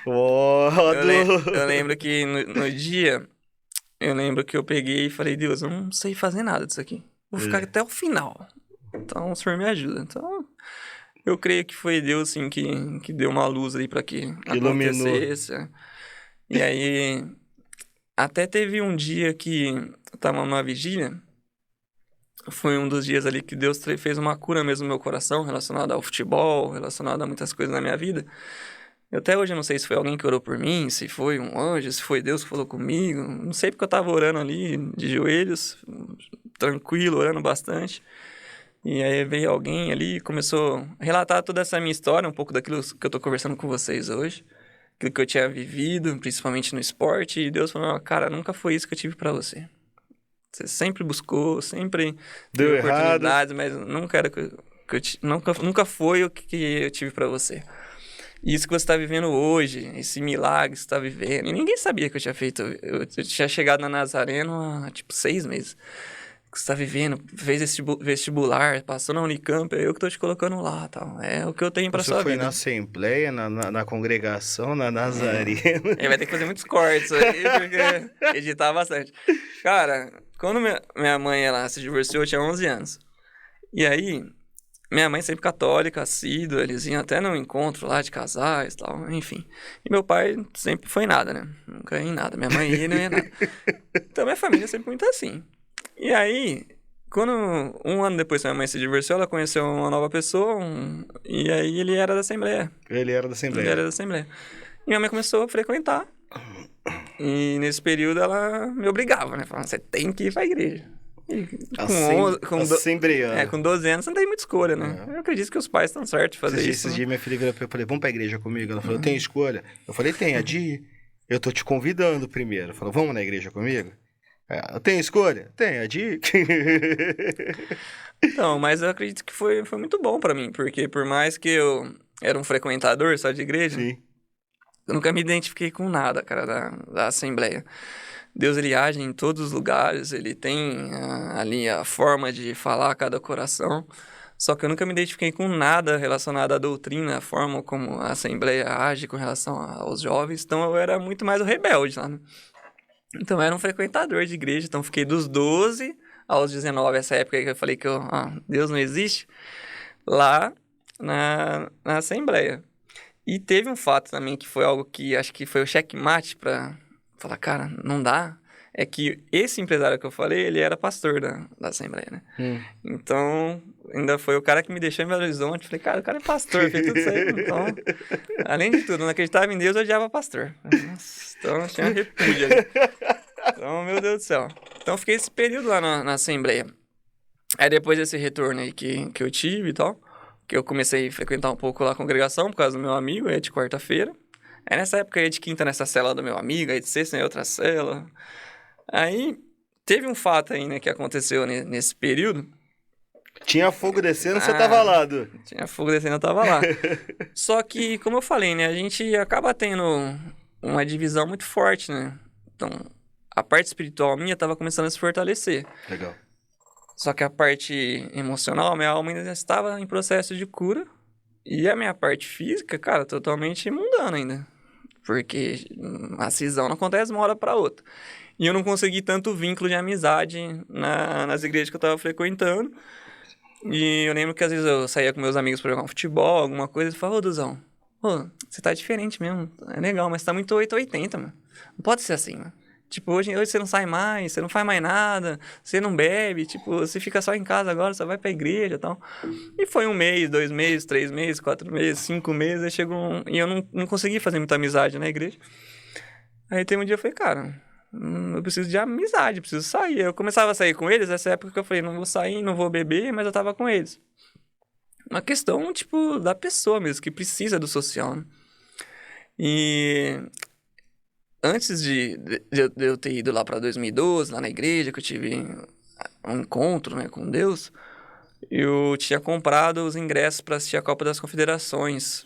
Eu lembro que no dia, eu lembro que eu peguei e falei, Deus, eu não sei fazer nada disso aqui. Vou ficar até o final. Então, o Senhor me ajuda. Então, eu creio que foi Deus, sim, que deu uma luz ali pra que acontecesse. Iluminou. E aí, até teve um dia que eu tava numa vigília. Foi um dos dias ali que Deus fez uma cura mesmo no meu coração, relacionada ao futebol, relacionada a muitas coisas na minha vida. Eu até hoje não sei se foi alguém que orou por mim, se foi um anjo, se foi Deus que falou comigo. Não sei porque eu tava orando ali, de joelhos, tranquilo, orando bastante. E aí veio alguém ali e começou a relatar toda essa minha história, um pouco daquilo que eu tô conversando com vocês hoje. Aquilo que eu tinha vivido, principalmente no esporte. E Deus falou, cara, nunca foi isso que eu tive pra você. Você sempre buscou, sempre teve Deu errado. oportunidades, mas nunca era nunca foi o que eu tive pra você. E isso que você tá vivendo hoje, esse milagre que você tá vivendo. E ninguém sabia que eu tinha feito. Eu tinha chegado na Nazareno há, 6 meses. Que você tá vivendo, fez esse vestibular, passou na Unicamp, é eu que tô te colocando lá, tal. É o que eu tenho pra Você sua foi vida. na assembleia, na congregação, na Nazareno. Ele vai ter que fazer muitos cortes aí, porque editar bastante. Cara, quando minha mãe ela se divorciou, eu tinha 11 anos. E aí, minha mãe sempre católica, assídua, eles iam até no encontro lá de casais e tal, enfim. E meu pai sempre foi nada, né? Nunca ia em nada. Minha mãe ia e não ia nada. Então minha família sempre muito assim. E aí, quando um ano depois que minha mãe se divorciou, ela conheceu uma nova pessoa, e aí ele era da Assembleia. Ele era da Ele Assembleia. era da Assembleia. E minha mãe começou a frequentar. E nesse período ela me obrigava, né? Falando, você tem que ir pra igreja. E Assembleiana. com 12 anos você não tem muita escolha, né? Eu acredito que os pais estão certos de fazer isso. Esses dias minha filha virou pra eu falei, vamos pra igreja comigo? Ela falou, tem escolha? Eu falei, tem, a de ir. Eu tô te convidando primeiro. Falou, vamos na igreja comigo? Eu tenho escolha? Tem, a de ir. Não, mas eu acredito que foi muito bom pra mim, porque por mais que eu era um frequentador só de igreja, Sim. eu nunca me identifiquei com nada, cara, da Assembleia. Deus, ele age em todos os lugares, ele tem ali a forma de falar a cada coração. Só que eu nunca me identifiquei com nada relacionado à doutrina, a forma como a Assembleia age com relação aos jovens. Então eu era muito mais o rebelde lá, né? Então eu era um frequentador de igreja, então fiquei dos 12 aos 19, essa época aí que eu falei que Deus não existe, lá na Assembleia. E teve um fato também que foi algo que acho que foi o checkmate pra falar, cara, não dá. É que esse empresário que eu falei, ele era pastor da Assembleia, né? Então, ainda foi o cara que me deixou em Belo Horizonte. Falei, cara, o cara é pastor, fez tudo isso aí. Então, além de tudo, não acreditava em Deus, eu odiava pastor. Nossa, então, tinha repúdio ali. Então, meu Deus do céu. Então, fiquei esse período lá na Assembleia. Aí, depois desse retorno aí que eu tive e tal, que eu comecei a frequentar um pouco lá a congregação, por causa do meu amigo, aí de quarta-feira. Aí, nessa época, eu ia de quinta nessa cela do meu amigo, aí de sexta em outra cela. Aí, teve um fato aí, né, que aconteceu nesse período. Tinha fogo descendo, você tava lá, Du. Tinha fogo descendo, eu tava lá. Só que, como eu falei, né, a gente acaba tendo uma divisão muito forte, né? Então, a parte espiritual minha tava começando a se fortalecer. Legal. Só que a parte emocional, minha alma ainda estava em processo de cura. E a minha parte física, cara, totalmente mundana ainda. Porque a cisão não acontece de uma hora pra outra. E eu não consegui tanto vínculo de amizade nas igrejas que eu tava frequentando. E eu lembro que às vezes eu saía com meus amigos pra jogar um futebol, alguma coisa, e falava, ô, Duzão, você tá diferente mesmo, é legal, mas tá muito 880, mano. Não pode ser assim, mano. Tipo, hoje você não sai mais, você não faz mais nada, você não bebe, tipo, você fica só em casa agora, só vai pra igreja e tal. E foi 1 mês, 2 meses, 3 meses, 4 meses, 5 meses, aí chegou e eu não consegui fazer muita amizade na igreja. Aí tem um dia eu falei, cara, eu preciso de amizade, preciso sair. Eu começava a sair com eles, nessa época que eu falei, não vou sair, não vou beber, mas eu tava com eles. Uma questão, tipo, da pessoa mesmo, que precisa do social, né? E antes de eu ter ido lá pra 2012, lá na igreja, que eu tive um encontro, né, com Deus, eu tinha comprado os ingressos pra assistir a Copa das Confederações.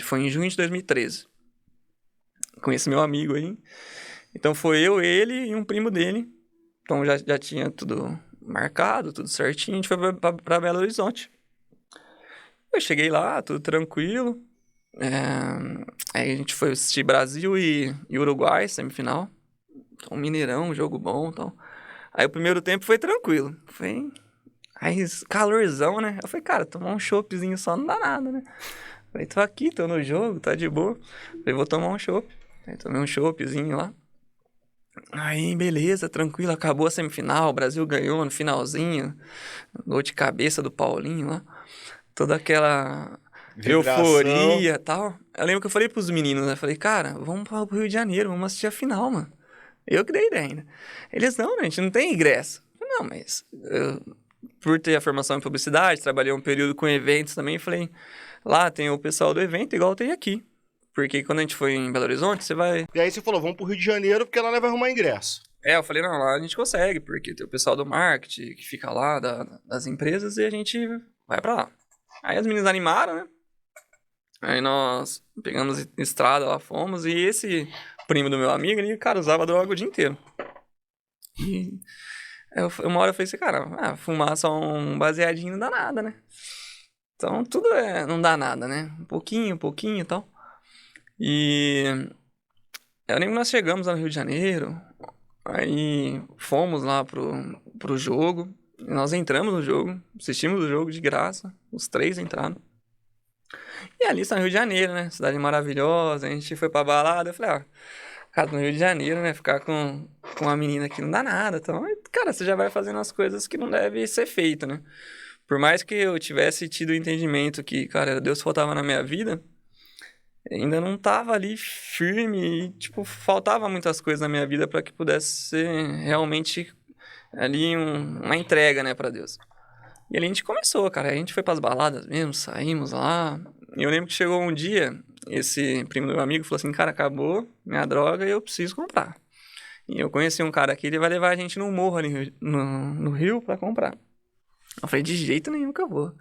Foi em junho de 2013. Com esse meu amigo aí. Então foi eu, ele e um primo dele. Então já tinha tudo marcado, tudo certinho. A gente foi pra Belo Horizonte. Eu cheguei lá, tudo tranquilo. Aí a gente foi assistir Brasil e Uruguai, semifinal. Então, Mineirão, jogo bom e tal. Aí o primeiro tempo foi tranquilo. Aí calorzão, né? Eu falei, cara, tomar um choppzinho só não dá nada, né? Falei, tô aqui, tô no jogo, tá de boa. Falei, vou tomar um chopp. Aí tomei um choppzinho lá. Aí, beleza, tranquilo, acabou a semifinal, o Brasil ganhou no finalzinho, gol de cabeça do Paulinho lá, toda aquela Vibração. euforia e tal. Eu lembro que eu falei pros meninos, né, falei, cara, vamos pro Rio de Janeiro, vamos assistir a final, mano. Eu que dei ideia ainda. Eles, não, a gente não tem ingresso. Eu falei, não, mas por ter a formação em publicidade, trabalhei um período com eventos também, falei, lá tem o pessoal do evento igual tem aqui. Porque quando a gente foi em Belo Horizonte, você vai... E aí você falou, vamos pro Rio de Janeiro, porque lá nós vai arrumar ingresso. Eu falei, não, lá a gente consegue, porque tem o pessoal do marketing que fica lá, das empresas, e a gente vai pra lá. Aí as meninas animaram, né? Aí nós pegamos estrada lá, fomos, e esse primo do meu amigo, ele, cara, usava droga o dia inteiro. E uma hora eu falei assim, cara, fumar só um baseadinho não dá nada, né? Então tudo não dá nada, né? Um pouquinho e tal. E eu lembro que nós chegamos lá no Rio de Janeiro, aí fomos lá pro jogo, nós entramos no jogo, assistimos o jogo de graça, os 3 entraram. E ali está no Rio de Janeiro, né? Cidade maravilhosa, a gente foi pra balada, eu falei, cara, no Rio de Janeiro, né? Ficar com uma menina aqui não dá nada, então, cara, você já vai fazendo as coisas que não deve ser feito, né? Por mais que eu tivesse tido o entendimento que, cara, Deus faltava na minha vida, ainda não tava ali firme e, tipo, faltava muitas coisas na minha vida para que pudesse ser realmente ali uma entrega, né, para Deus. E ali a gente começou, cara, a gente foi pras baladas mesmo, saímos lá. E eu lembro que chegou um dia, esse primo do meu amigo falou assim, cara, acabou minha droga e eu preciso comprar. E eu conheci um cara aqui, ele vai levar a gente no morro ali no Rio pra comprar. Eu falei, de jeito nenhum que eu vou.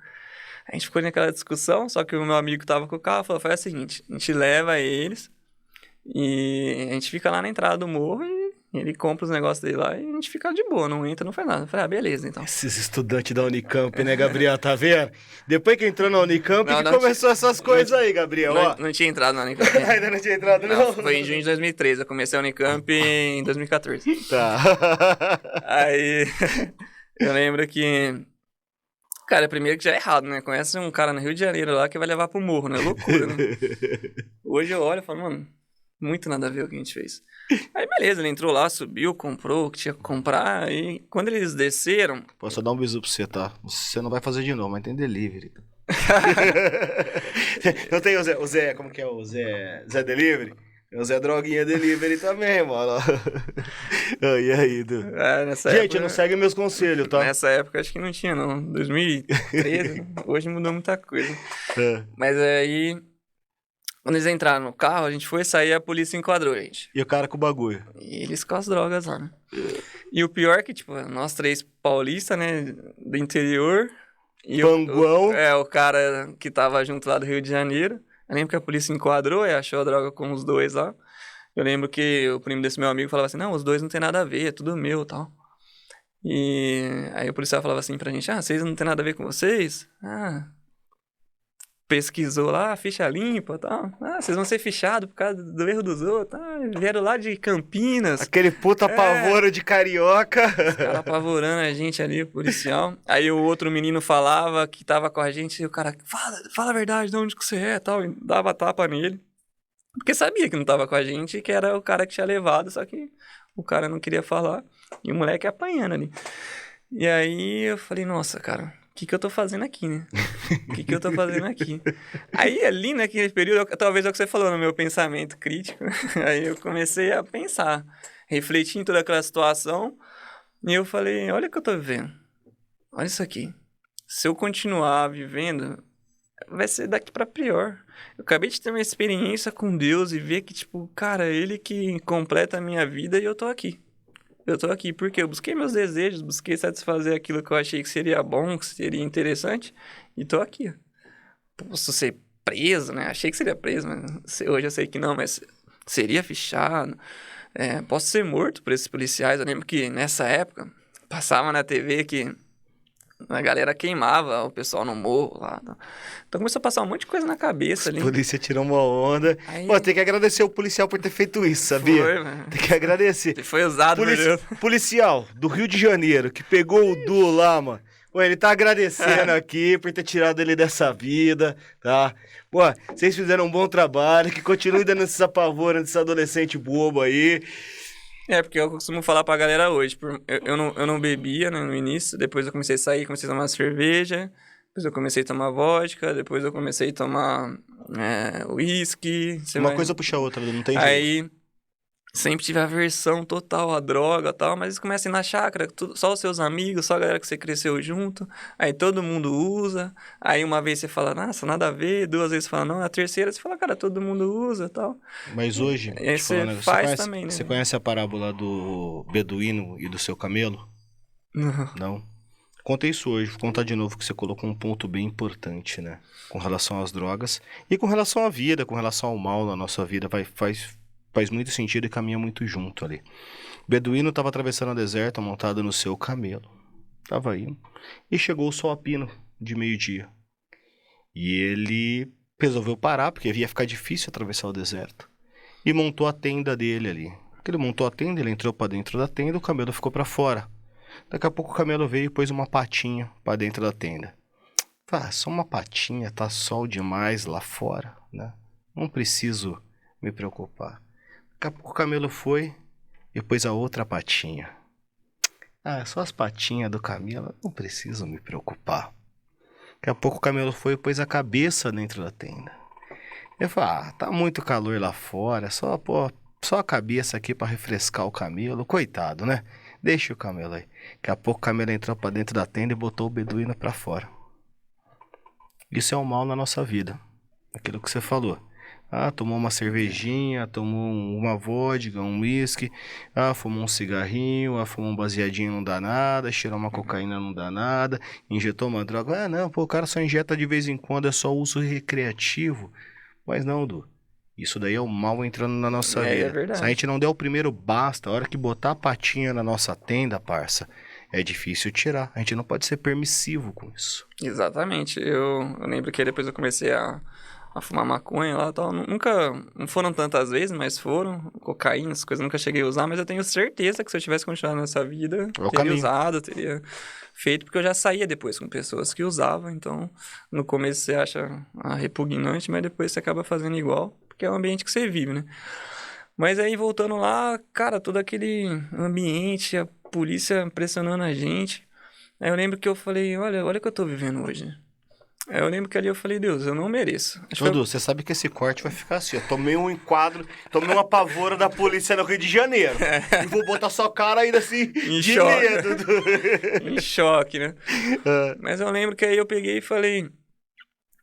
A gente ficou naquela discussão, só que o meu amigo tava com o carro, falou, faz o seguinte, a gente leva eles e a gente fica lá na entrada do morro e ele compra os negócios dele lá e a gente fica de boa, não entra, não faz nada. Eu falei, beleza, então. Esses estudantes da Unicamp, né, Gabriel? Tá vendo? Depois que entrou na Unicamp, Não, que começou essas coisas aí, Gabriel, ó. Não tinha entrado na Unicamp. Ainda não tinha entrado, não? Foi em junho de 2013, eu comecei a Unicamp em 2014. Tá. Aí, eu lembro que... Cara, primeiro que já é errado, né? Conhece um cara no Rio de Janeiro lá que vai levar pro morro, né? Loucura, né? Hoje eu olho e falo, mano, muito nada a ver o que a gente fez. Aí beleza, ele entrou lá, subiu, comprou o que tinha que comprar. E quando eles desceram... Posso dar um bisu pra você, tá? Você não vai fazer de novo, mas tem delivery. Não tem o Zé, como que é o Zé Delivery? O Zé Droguinha Delivery também, mano. E aí, Du? Nessa Gente, época, não segue meus conselhos, tá? Nessa época acho que não tinha, não. 2013, hoje mudou muita coisa. É. Mas aí, quando eles entraram no carro, a gente foi sair, a polícia enquadrou a gente. E o cara com o bagulho. E eles com as drogas lá, né? E o pior é que, tipo, nós 3 paulistas, né, do interior... E Panguão. o cara que tava junto lá do Rio de Janeiro. Eu lembro que a polícia enquadrou e achou a droga com os 2 lá. Eu lembro que o primo desse meu amigo falava assim, não, os 2 não tem nada a ver, é tudo meu e tal. E aí o policial falava assim pra gente, vocês não tem nada a ver com vocês? Pesquisou lá, ficha limpa e tal. Vocês vão ser fichados por causa do erro dos outros. Vieram lá de Campinas. Aquele puta apavoro de carioca. Os caras apavorando a gente ali, o policial. Aí o outro menino falava que tava com a gente e o cara, fala a verdade, de onde que você é e tal. E dava tapa nele. Porque sabia que não tava com a gente e que era o cara que tinha levado, só que o cara não queria falar. E o moleque apanhando ali. E aí eu falei, nossa, cara... O que eu tô fazendo aqui, né? O que eu tô fazendo aqui? Aí ali, naquele período, talvez é o que você falou no meu pensamento crítico, aí eu comecei a pensar, refletir em toda aquela situação, e eu falei, olha o que eu tô vivendo, olha isso aqui. Se eu continuar vivendo, vai ser daqui pra pior. Eu acabei de ter uma experiência com Deus e ver que, tipo, cara, Ele que completa a minha vida e eu tô aqui. Eu tô aqui porque eu busquei meus desejos, busquei satisfazer aquilo que eu achei que seria bom, que seria interessante, e tô aqui. Posso ser preso, né? Achei que seria preso, mas hoje eu sei que não, mas seria fichado. Posso ser morto por esses policiais. Eu lembro que nessa época passava na TV que a galera queimava o pessoal no morro lá. Então começou a passar um monte de coisa na cabeça ali. A polícia tirou uma onda. Aí... Pô, tem que agradecer o policial por ter feito isso, sabia? Foi, mano. Tem que agradecer. Ele foi usado, Policial do Rio de Janeiro, que pegou o Du lá, mano. Pô, ele tá agradecendo aqui por ter tirado ele dessa vida, tá? Pô, vocês fizeram um bom trabalho, que continue dando esses apavoros desse adolescente bobo aí. Porque eu costumo falar pra galera hoje. Eu não bebia, né, no início, depois eu comecei a sair, comecei a tomar cerveja, depois eu comecei a tomar vodka, depois eu comecei a tomar uísque. Uma coisa puxa a outra, não tem jeito. Aí Sempre tive aversão total à droga e tal, mas eles começam a ir na chácara, só os seus amigos, só a galera que você cresceu junto, aí todo mundo usa, aí uma vez você fala, nossa, nada a ver, duas vezes você fala, não, a terceira você fala, cara, todo mundo usa e tal. Mas hoje, E aí te falar um você negócio, faz também, você né? conhece a parábola do beduíno e do seu camelo? Não. Não? Contei isso hoje, vou contar de novo que você colocou um ponto bem importante, né? Com relação às drogas e com relação à vida, com relação ao mal na nossa vida, faz muito sentido e caminha muito junto ali. O beduíno estava atravessando o deserto montado no seu camelo. Tava indo. E chegou o sol a pino de meio-dia. E ele resolveu parar, porque ia ficar difícil atravessar o deserto. E montou a tenda dele ali. Ele montou a tenda, ele entrou para dentro da tenda, o camelo ficou para fora. Daqui a pouco o camelo veio e pôs uma patinha para dentro da tenda. Ah, só uma patinha, tá sol demais lá fora, né? Não preciso me preocupar. Daqui a pouco o camelo foi e pôs a outra patinha. Ah, só as patinhas do camelo, não preciso me preocupar. Daqui a pouco o camelo foi e pôs a cabeça dentro da tenda. Eu falei, ah, tá muito calor lá fora, só a cabeça aqui para refrescar o camelo. Coitado, né? Deixa o camelo aí. Daqui a pouco o camelo entrou para dentro da tenda e botou o beduíno para fora. Isso é o mal na nossa vida. Aquilo que você falou. Ah, tomou uma cervejinha, tomou uma vodka, um whisky, ah, fumou um cigarrinho, ah, fumou um baseadinho, não dá nada, cheirou uma cocaína, não dá nada, injetou uma droga. Ah, não, pô, o cara só injeta de vez em quando, é só uso recreativo. Mas não, Du. Isso daí é o mal entrando na nossa É vida. Se a verdade. gente não der o primeiro basta, a hora que botar a patinha na nossa tenda, parça, é difícil tirar. A gente não pode ser permissivo com isso. Exatamente. Eu lembro que depois eu comecei a fumar maconha lá e tal. Nunca, não foram tantas vezes, mas foram. Cocaína, essas coisas eu nunca cheguei a usar, mas eu tenho certeza que se eu tivesse continuado nessa vida, É o teria caminho. usado, teria feito, porque eu já saía depois com pessoas que usavam, então no começo você acha repugnante, mas depois você acaba fazendo igual, porque é o ambiente que você vive, né? Mas aí voltando lá, cara, todo aquele ambiente, a polícia pressionando a gente. Aí eu lembro que eu falei, olha o que eu tô vivendo hoje. Aí eu lembro que ali eu falei, Deus, eu não mereço. Acho que Ô, foi Du, você sabe que esse corte vai ficar assim, ó. Tomei um enquadro, tomei uma pavora da polícia no Rio de Janeiro. E vou botar sua cara ainda assim, em de choque, medo. em choque, né? Ah, Mas eu lembro que aí eu peguei e falei,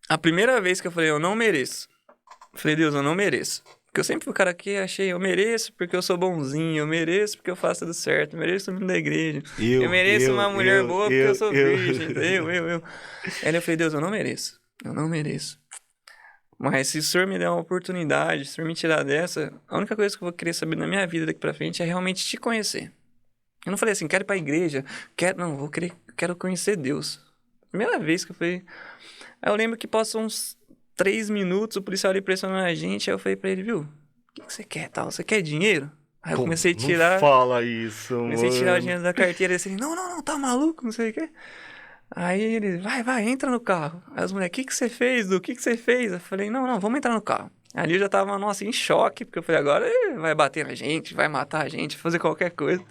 a primeira vez que eu falei, eu não mereço. Eu falei, Deus, eu não mereço. Porque eu sempre fui o cara que achei, eu mereço porque eu sou bonzinho, eu mereço porque eu faço tudo certo, eu mereço o mundo da igreja, eu mereço uma mulher boa porque eu sou virgem, eu. Aí eu falei, Deus, eu não mereço, eu não mereço. Mas se o senhor me der uma oportunidade, se o senhor me tirar dessa, a única coisa que eu vou querer saber na minha vida daqui pra frente é realmente te conhecer. Eu não falei assim, quero ir pra igreja, não, quero conhecer Deus. Primeira vez que eu falei. Aí eu lembro que passou uns 3 minutos, o policial ali pressionando a gente, aí eu falei pra ele, viu, o que você quer, tal? Você quer dinheiro? Aí eu Pô, não fala isso, comecei a tirar o mano. dinheiro da carteira, assim, não, tá maluco, não sei o quê. Aí ele, vai, entra no carro. Aí os moleques, o que você fez, Du? O que você fez? Eu falei, não, vamos entrar no carro. Ali eu já tava, nossa, em choque, porque eu falei, agora ele vai bater na gente, vai matar a gente, fazer qualquer coisa.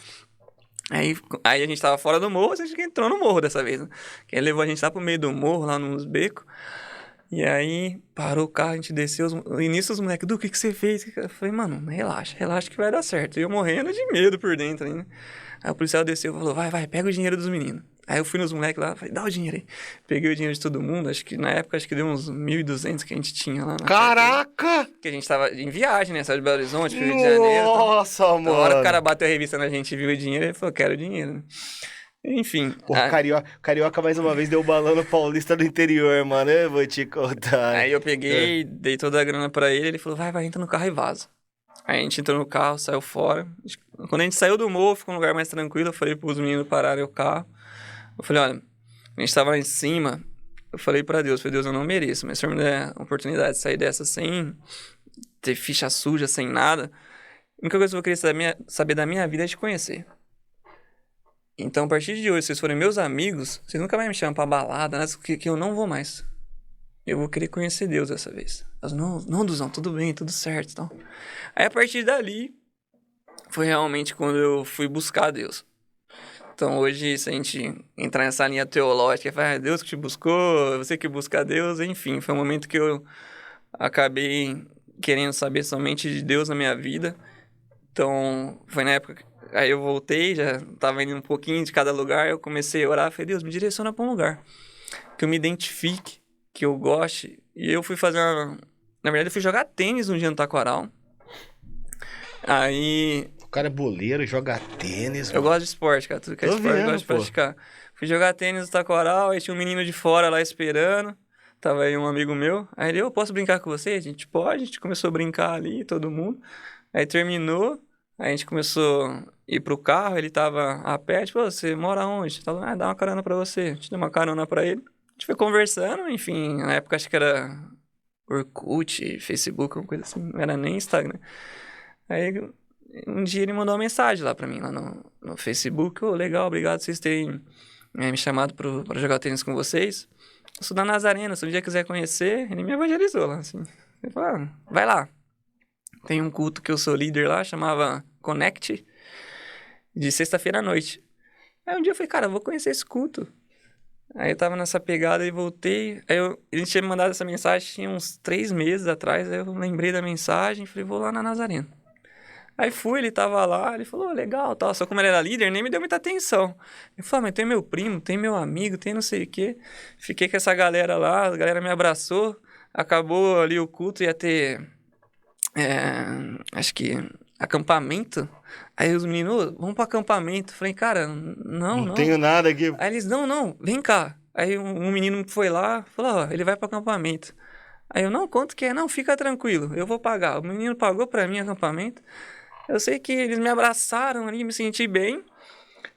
Aí a gente tava fora do morro, a gente entrou no morro dessa vez, né? Que ele levou a gente lá pro meio do morro, lá nos becos. E aí parou o carro, a gente desceu. No início os moleques, Du, o que você fez? Eu falei, mano, relaxa que vai dar certo. E eu morrendo de medo por dentro ainda. Aí o policial desceu e falou, vai, pega o dinheiro dos meninos. Aí eu fui nos moleques lá, falei, dá o dinheiro aí. Peguei o dinheiro de todo mundo, na época deu uns 1.200 que a gente tinha lá na carteira. Caraca! Que a gente tava em viagem, né? Saiu de Belo Horizonte, pro Rio de Janeiro. Nossa, Então, mano. na hora que o cara bateu a revista na gente e viu o dinheiro, ele falou, quero o dinheiro. Né? Enfim. Porra, carioca mais uma vez deu balão no paulista do interior, mano. Eu vou te contar. Aí eu peguei, dei toda a grana pra ele, ele falou, vai, entra no carro e vaza. Aí a gente entrou no carro, saiu fora. Quando a gente saiu do morro, ficou um lugar mais tranquilo, eu falei pros meninos pararem o carro. Eu falei, olha, a gente tava lá em cima, eu falei pra Deus, eu não mereço, mas se o senhor me der a oportunidade de sair dessa sem ter ficha suja, sem nada, a única coisa que eu vou querer saber da minha vida é te conhecer. Então, a partir de hoje, se vocês forem meus amigos, vocês nunca mais me chamam pra balada, nada, que eu não vou mais. Eu vou querer conhecer Deus dessa vez. Mas não, Duzão, tudo bem, tudo certo e tal. Aí, a partir dali, foi realmente quando eu fui buscar Deus. Então, hoje, se a gente entrar nessa linha teológica, falar, Deus que te buscou, você que busca Deus, enfim, foi um momento que eu acabei querendo saber somente de Deus na minha vida. Então, foi na época... Aí eu voltei, já tava indo um pouquinho de cada lugar, eu comecei a orar, falei, Deus, me direciona pra um lugar que eu me identifique, que eu goste. E eu fui fazer uma... Na verdade, eu fui jogar tênis um dia no Taquaral. Aí... O cara é boleiro, joga tênis, Eu gosto de esporte, cara. Tudo que é esporte eu gosto de praticar. Fui jogar tênis no Taquaral, aí tinha um menino de fora lá esperando. Tava aí um amigo meu. Aí ele, eu posso brincar com você? A gente pode. A gente começou a brincar ali, todo mundo. Aí terminou. Aí a gente começou a ir pro carro. Ele tava a pé. Tipo, você mora onde? Tava, dá uma carona pra você. A gente deu uma carona pra ele. A gente foi conversando, enfim. Na época acho que era Orkut, Facebook, uma coisa assim. Não era nem Instagram. Aí um dia ele mandou uma mensagem lá pra mim, lá no Facebook. Ô, legal, obrigado por vocês terem me chamado pra jogar tênis com vocês. Eu sou da Nazarena, se um dia quiser conhecer, ele me evangelizou lá, assim. Ele falou, vai lá. Tem um culto que eu sou líder lá, chamava Connect, de sexta-feira à noite. Aí um dia eu falei, cara, eu vou conhecer esse culto. Aí eu tava nessa pegada e voltei. Aí ele tinha me mandado essa mensagem, tinha uns 3 meses atrás, aí eu lembrei da mensagem e falei, vou lá na Nazarena. Aí fui, ele tava lá, ele falou, legal, tal. Só como ele era líder, nem me deu muita atenção. Eu falei, mas tem meu primo, tem meu amigo, tem não sei o quê. Fiquei com essa galera lá, a galera me abraçou. Acabou ali o culto, ia ter, acho que, acampamento. Aí os meninos, vamos pro acampamento. Eu falei, cara, não. Não tenho nada aqui. Aí eles, não, vem cá. Aí um menino foi lá, falou, ó, ele vai pro acampamento. Aí eu, não, quanto que é? Não, fica tranquilo, eu vou pagar. O menino pagou pra mim acampamento. Eu sei que eles me abraçaram ali, me senti bem.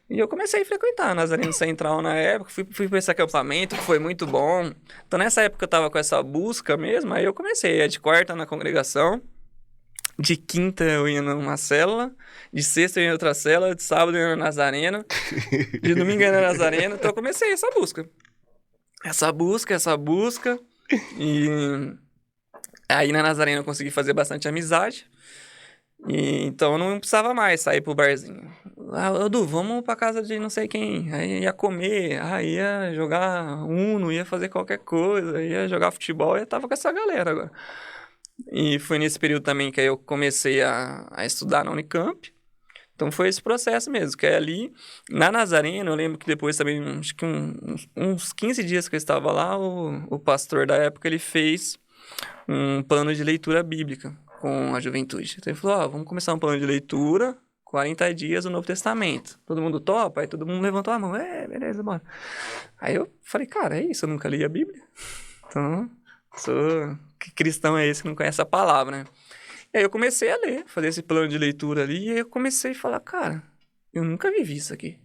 E eu comecei a frequentar a Nazareno Central na época. Fui pra esse acampamento, que foi muito bom. Então, nessa época, eu tava com essa busca mesmo. Aí eu comecei. De quarta na congregação. De quinta, eu ia numa célula. De sexta, eu ia em outra célula. De sábado, eu ia na Nazareno. De domingo, eu ia na Nazareno. Então, eu comecei essa busca. Essa busca. E aí, na Nazareno, eu consegui fazer bastante amizade. E, então eu não precisava mais sair pro barzinho. Du, vamos pra casa de não sei quem. Aí ia comer, aí ia jogar Uno, ia fazer qualquer coisa, ia jogar futebol, e eu tava com essa galera agora. E foi nesse período também que aí eu comecei a estudar na Unicamp. Então foi esse processo mesmo, que é ali, na Nazareno, eu lembro que depois também, acho que uns 15 dias que eu estava lá, o pastor da época, ele fez um plano de leitura bíblica com a juventude. Então ele falou, vamos começar um plano de leitura, 40 dias do Novo Testamento. Todo mundo topa? Aí todo mundo levantou a mão. Beleza, bora. Aí eu falei, cara, é isso, eu nunca li a Bíblia. Então, que cristão é esse que não conhece a palavra, né? E aí eu comecei a ler, fazer esse plano de leitura ali, e aí eu comecei a falar, cara, eu nunca vivi isso aqui.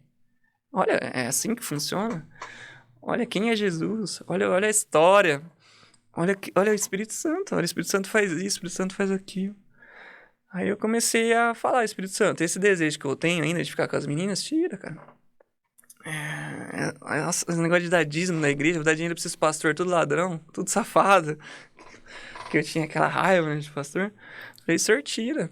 Olha, é assim que funciona? Olha quem é Jesus, olha a história. Olha o Espírito Santo, olha, o Espírito Santo faz isso, o Espírito Santo faz aquilo. Aí eu comecei a falar, Espírito Santo, esse desejo que eu tenho ainda de ficar com as meninas, tira, cara. Esse negócio de dar dízimo na igreja, vou dar dinheiro pra esses pastores, tudo ladrão, tudo safado. Que eu tinha aquela raiva, né, de pastor. Falei, senhor, tira.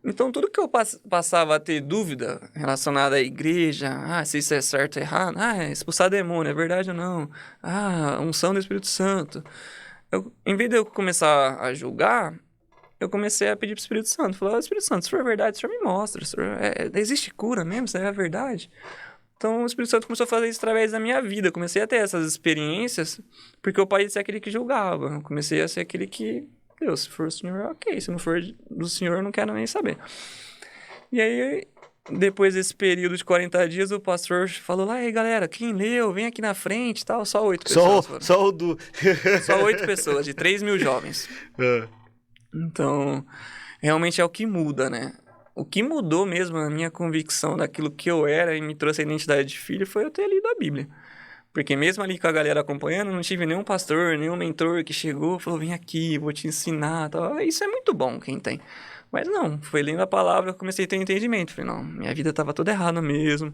Então, tudo que eu passava a ter dúvida relacionada à igreja, se isso é certo ou errado, expulsar demônio, é verdade ou não? Unção do Espírito Santo. Em vez de eu começar a julgar, eu comecei a pedir pro Espírito Santo. Falei, Espírito Santo, se for verdade, o senhor me mostra. Existe cura mesmo? Isso é verdade? Então, o Espírito Santo começou a fazer isso através da minha vida. Eu comecei a ter essas experiências, porque eu parei de ser aquele que julgava. Eu comecei a ser aquele que, Deus, se for o Senhor, ok. Se não for do Senhor, eu não quero nem saber. E aí, depois desse período de 40 dias, o pastor falou lá, ei, galera, quem leu, vem aqui na frente e tal. Só 8 pessoas. Só 8 pessoas, de 3.000 jovens. Então, realmente é o que muda, né? O que mudou mesmo a minha convicção daquilo que eu era e me trouxe a identidade de filho foi eu ter lido a Bíblia. Porque mesmo ali com a galera acompanhando, não tive nenhum pastor, nenhum mentor que chegou e falou, vem aqui, vou te ensinar, tal. Isso é muito bom, quem tem. Mas não, foi lendo a palavra que eu comecei a ter entendimento. Falei, não, minha vida estava toda errada mesmo.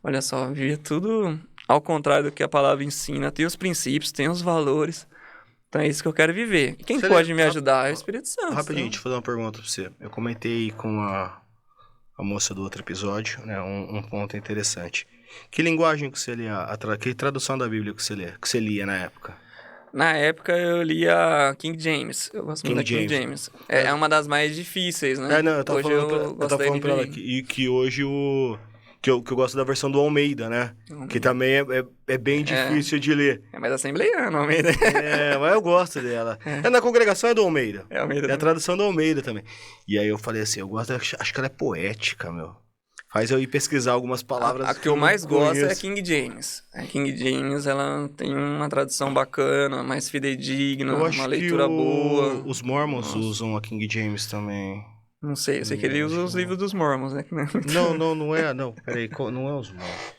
Olha só, vivia tudo ao contrário do que a palavra ensina. Tem os princípios, tem os valores. Então é isso que eu quero viver. E quem pode me ajudar é o Espírito Santo. Rapidinho, deixa eu fazer uma pergunta pra você. Eu comentei com a moça do outro episódio, né, um ponto interessante. Que linguagem que você lia, que tradução da Bíblia que você lia na época? Na época eu lia King James. Eu gosto muito da King James. É uma das mais difíceis, né? Não, eu tava Hoje falando pra ela que hoje que eu gosto da versão do Almeida, né? Que também é bem difícil de ler. É mais assembleiano, Almeida. Mas eu gosto dela. Na congregação é do Almeida. É Almeida. É a tradução do Almeida também. E aí eu falei assim, eu gosto, acho que ela é poética, meu. Faz eu ir pesquisar algumas palavras. A que eu mais gosto é a King James. A King James, ela tem uma tradução bacana, mais fidedigna, uma leitura boa. Os Mormons usam a King James também. Não sei, eu sei que ele usa os livros dos Mormons, né? Não é, não. Peraí, não é os Mormons.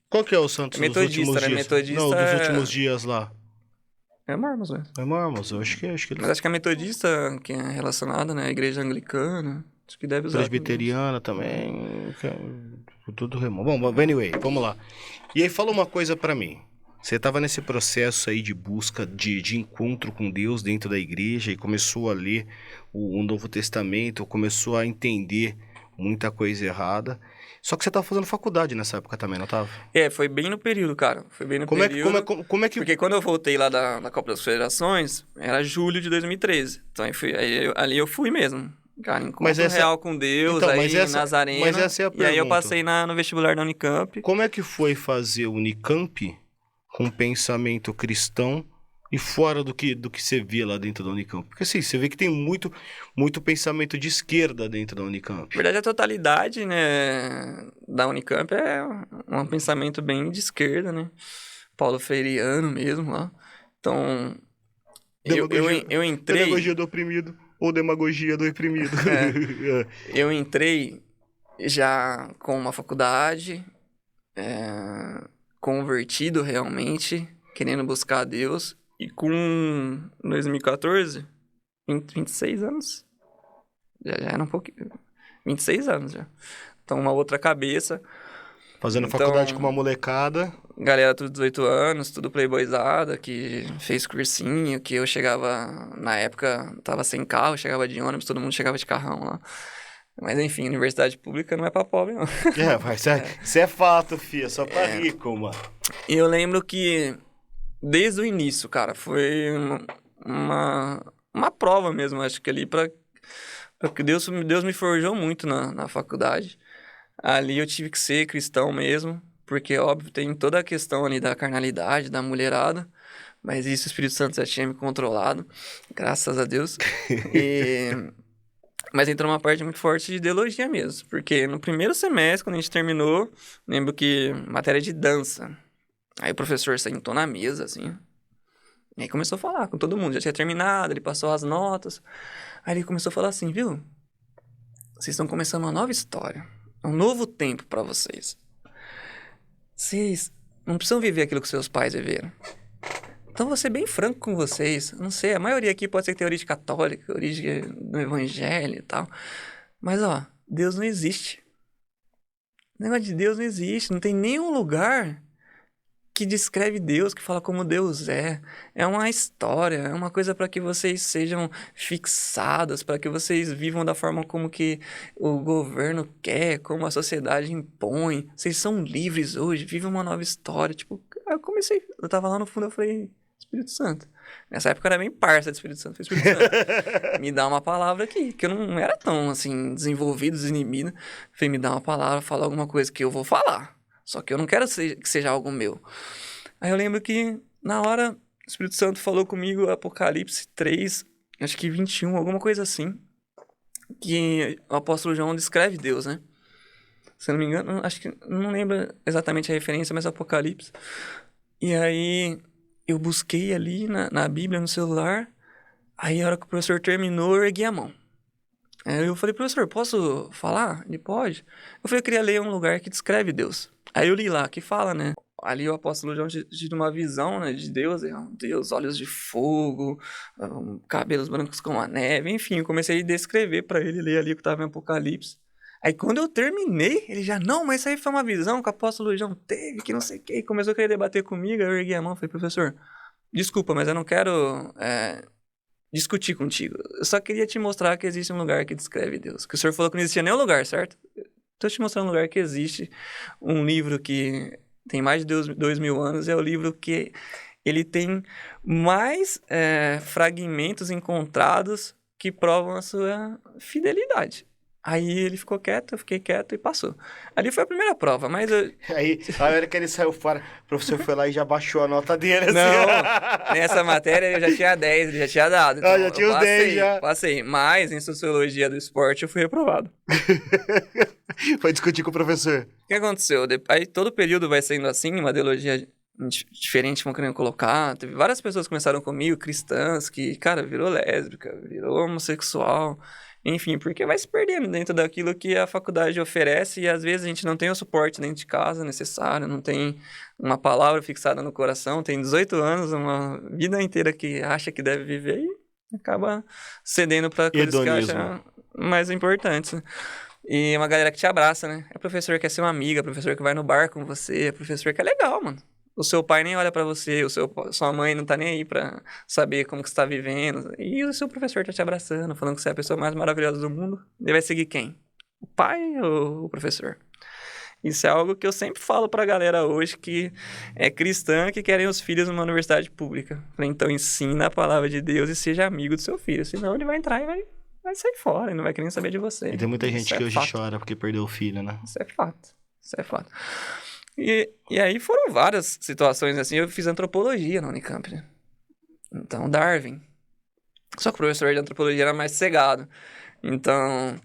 Qual que é o santo dos últimos dias? Metodista Não, dos últimos dias lá. É Mormons, né? É Mormons, eu acho que Mas acho que a metodista, que é relacionada, né? A igreja anglicana, acho que deve usar. Presbiteriana também. Tudo remoto. Bom, anyway, vamos lá. E aí, fala uma coisa pra mim. Você tava nesse processo aí de busca, de encontro com Deus dentro da igreja e começou a ler o Novo Testamento, começou a entender muita coisa errada. Só que você tava fazendo faculdade nessa época também, não tava? Foi bem no período, cara. Foi bem no período. Como é que... Porque quando eu voltei lá da Copa das Federações, era julho de 2013. Então ali eu fui mesmo. Cara, encontro real com Deus, então, Nazareno. Mas essa é a pergunta. E aí eu passei no vestibular da Unicamp. Como é que foi fazer o Unicamp com pensamento cristão e fora do que você via lá dentro da Unicamp? Porque assim, você vê que tem muito pensamento de esquerda dentro da Unicamp. Na verdade, a totalidade, né, da Unicamp é um pensamento bem de esquerda, né? Paulo Freireano mesmo lá. Então, eu entrei... Demagogia do oprimido ou demagogia do oprimido. Eu entrei já com uma faculdade, convertido realmente, querendo buscar a Deus. E com 2014, 26 anos. Já era um pouquinho. 26 anos já. Então, uma outra cabeça. Fazendo faculdade com uma molecada. Galera, tudo 18 anos, tudo playboyzada, que fez cursinho, que eu chegava, na época, tava sem carro, chegava de ônibus, todo mundo chegava de carrão lá. Mas enfim, universidade pública não é pra pobre, não. Mas isso é fato, filha, só pra rico, mano. E eu lembro que, desde o início, cara, foi uma prova mesmo, acho que ali, porque Deus me forjou muito na faculdade. Ali eu tive que ser cristão mesmo, porque, óbvio, tem toda a questão ali da carnalidade, da mulherada, mas isso o Espírito Santo já tinha me controlado, graças a Deus. Mas entrou uma parte muito forte de ideologia mesmo, porque no primeiro semestre, quando a gente terminou, lembro que matéria de dança. Aí o professor sentou na mesa, assim, e aí começou a falar com todo mundo, já tinha terminado, ele passou as notas, aí ele começou a falar assim, viu? Vocês estão começando uma nova história, um novo tempo pra vocês. Vocês não precisam viver aquilo que seus pais viveram. Então, vou ser bem franco com vocês. Não sei, a maioria aqui pode ser que tenha origem católica, origem do evangelho e tal. Mas, ó, Deus não existe. O negócio de Deus não existe. Não tem nenhum lugar que descreve Deus, que fala como Deus é. É uma história, é uma coisa para que vocês sejam fixados, para que vocês vivam da forma como que o governo quer, como a sociedade impõe. Vocês são livres hoje, vivem uma nova história. Tipo, eu tava lá no fundo, eu falei, Espírito Santo. Nessa época eu era bem parça de Espírito Santo. Espírito Santo, me dá uma palavra aqui, que eu não era tão, assim, desenvolvido, desinibido. Falei, me dá uma palavra, fala alguma coisa que eu vou falar. Só que eu não quero que seja algo meu. Aí eu lembro que, na hora, o Espírito Santo falou comigo, Apocalipse 3, acho que 21, alguma coisa assim, que o apóstolo João descreve Deus, né? Se eu não me engano, acho que não lembro exatamente a referência, mas Apocalipse. E aí eu busquei ali na Bíblia, no celular. Aí a hora que o professor terminou, eu ergui a mão. Aí eu falei, professor, posso falar? Ele pode. Eu falei, eu queria ler um lugar que descreve Deus. Aí eu li lá, que fala, né? Ali o apóstolo João tinha uma visão, né, de Deus, Deus, olhos de fogo, cabelos brancos como a neve, enfim, eu comecei a descrever pra ele, ler ali o que tava em Apocalipse. Aí quando eu terminei, ele já, não, mas isso aí foi uma visão que o apóstolo João teve, que não sei o que, e começou a querer debater comigo, aí eu ergui a mão, falei, professor, desculpa, mas eu não quero discutir contigo, eu só queria te mostrar que existe um lugar que descreve Deus, que o senhor falou que não existia nenhum lugar, certo? Tô te mostrando um lugar que existe, um livro que tem mais de 2.000 anos, é o livro que ele tem mais fragmentos encontrados que provam a sua fidelidade. Aí ele ficou quieto, eu fiquei quieto e passou. Ali foi a primeira prova, mas Aí, a hora que ele saiu fora, o professor foi lá e já baixou a nota dele, assim. Não, nessa matéria eu já tinha 10, ele já tinha dado. Então já tinha os 10 já. Passei, mas em Sociologia do Esporte eu fui reprovado. Foi discutir com o professor. O que aconteceu? Aí todo período vai sendo assim, uma ideologia diferente vão querendo colocar. Teve várias pessoas que começaram comigo, cristãs, que, cara, virou lésbica, virou homossexual. Enfim, porque vai se perdendo dentro daquilo que a faculdade oferece e às vezes a gente não tem o suporte dentro de casa necessário, não tem uma palavra fixada no coração, tem 18 anos, uma vida inteira que acha que deve viver e acaba cedendo para coisas que acha mais importantes, né? E uma galera que te abraça, né? É professor que quer ser uma amiga, é professor que vai no bar com você, é professor que é legal, mano. O seu pai nem olha pra você, sua mãe não tá nem aí pra saber como que você tá vivendo. E o seu professor tá te abraçando, falando que você é a pessoa mais maravilhosa do mundo. Ele vai seguir quem? O pai ou o professor? Isso é algo que eu sempre falo pra galera hoje que é cristã, que querem os filhos numa universidade pública. Falei, então ensina a palavra de Deus e seja amigo do seu filho. Senão ele vai entrar e vai sair fora, e não vai querer saber de você. E tem muita gente que hoje chora porque perdeu o filho, né? Isso é fato. Isso é fato. E aí foram várias situações assim. Eu fiz antropologia na Unicamp, né? Então, Darwin. Só que o professor de antropologia era mais cegado. Então,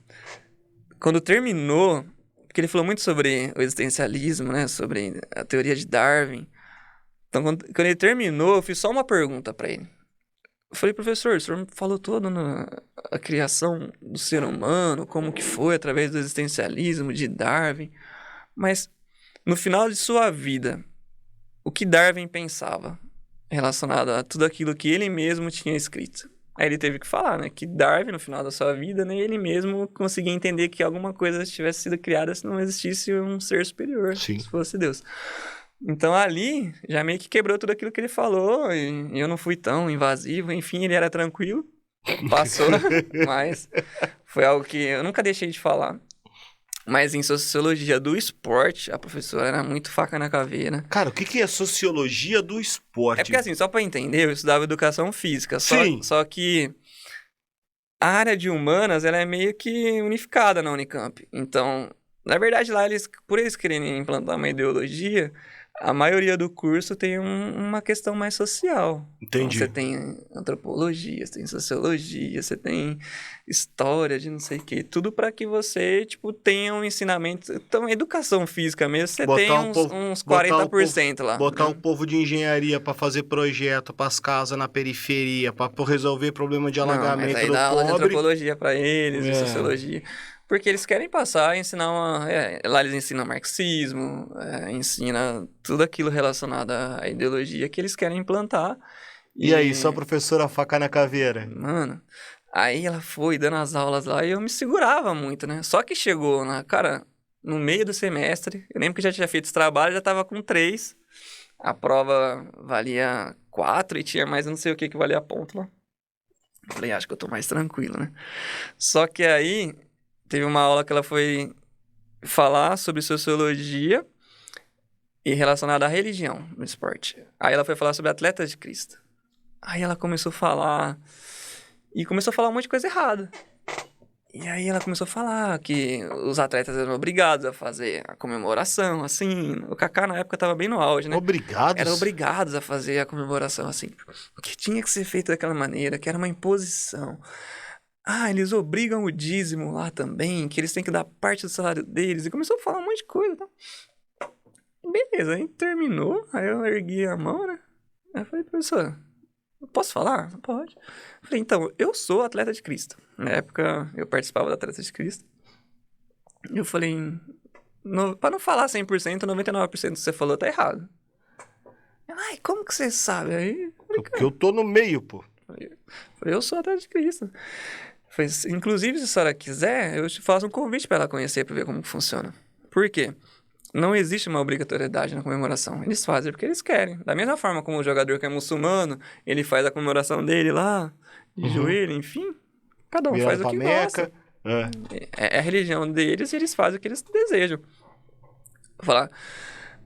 quando terminou, porque ele falou muito sobre o existencialismo, né? Sobre a teoria de Darwin. Então, quando ele terminou, eu fiz só uma pergunta pra ele. Eu falei, professor, o senhor me falou toda a criação do ser humano, como que foi através do existencialismo de Darwin, mas no final de sua vida, o que Darwin pensava relacionado a tudo aquilo que ele mesmo tinha escrito? Aí ele teve que falar, né, que Darwin, no final da sua vida, nem ele mesmo conseguia entender que alguma coisa tivesse sido criada se não existisse um ser superior, Sim. se fosse Deus. Então ali, já meio que quebrou tudo aquilo que ele falou, e eu não fui tão invasivo, enfim, ele era tranquilo, passou, mas foi algo que eu nunca deixei de falar. Mas em Sociologia do Esporte, a professora era muito faca na caveira. Cara, o que é Sociologia do Esporte? É porque assim, só pra entender, eu estudava Educação Física, Sim. Só que a área de Humanas, ela é meio que unificada na Unicamp. Então, na verdade, lá, por eles quererem implantar uma ideologia, a maioria do curso tem uma questão mais social. Entendi. Então, você tem antropologia, você tem sociologia, você tem história de não sei o quê. Tudo para que você, tipo, tenha um ensinamento... Então, educação física mesmo, você tem uns 40% lá. Botar o povo de engenharia para fazer projeto para as casas na periferia, para resolver problema de alagamento mas aí do dá aula de pobre. antropologia para eles, de sociologia... Porque eles querem passar e ensinar lá eles ensinam marxismo, ensina tudo aquilo relacionado à ideologia que eles querem implantar. E aí, só professora faca na caveira? Mano, aí ela foi dando as aulas lá e eu me segurava muito, né? Só que chegou, cara, no meio do semestre, eu lembro que já tinha feito esse trabalho, já tava com 3. A prova valia 4 e tinha mais não sei o que valia ponto lá. Falei, acho que eu tô mais tranquilo, né? Só que aí... Teve uma aula que ela foi falar sobre sociologia e relacionada à religião no esporte. Aí ela foi falar sobre atletas de Cristo. Aí ela começou a falar... E começou a falar um monte de coisa errada. E aí ela começou a falar que os atletas eram obrigados a fazer a comemoração, assim. O Kaká na época tava bem no auge, né? Obrigados? Eram obrigados a fazer a comemoração, assim. Que tinha que ser feito daquela maneira, que era uma imposição. Eles obrigam o dízimo lá também, que eles têm que dar parte do salário deles. E começou a falar um monte de coisa, tá? Beleza, aí terminou, aí eu ergui a mão, né? Aí eu falei, professor, posso falar? Pode. Eu falei, então, eu sou atleta de Cristo. Na época, eu participava da Atleta de Cristo. E eu falei, pra não falar 100%, 99% que você falou tá errado. Ai, como que você sabe? Aí, porque eu tô no meio, pô. Eu sou atleta de Cristo. Inclusive, se a senhora quiser, eu te faço um convite para ela conhecer, para ver como funciona. Por quê? Não existe uma obrigatoriedade na comemoração. Eles fazem porque eles querem. Da mesma forma como o jogador que é muçulmano, ele faz a comemoração dele lá, de joelho, enfim. Cada um faz o que gosta. É a religião deles e eles fazem o que eles desejam. Vou falar,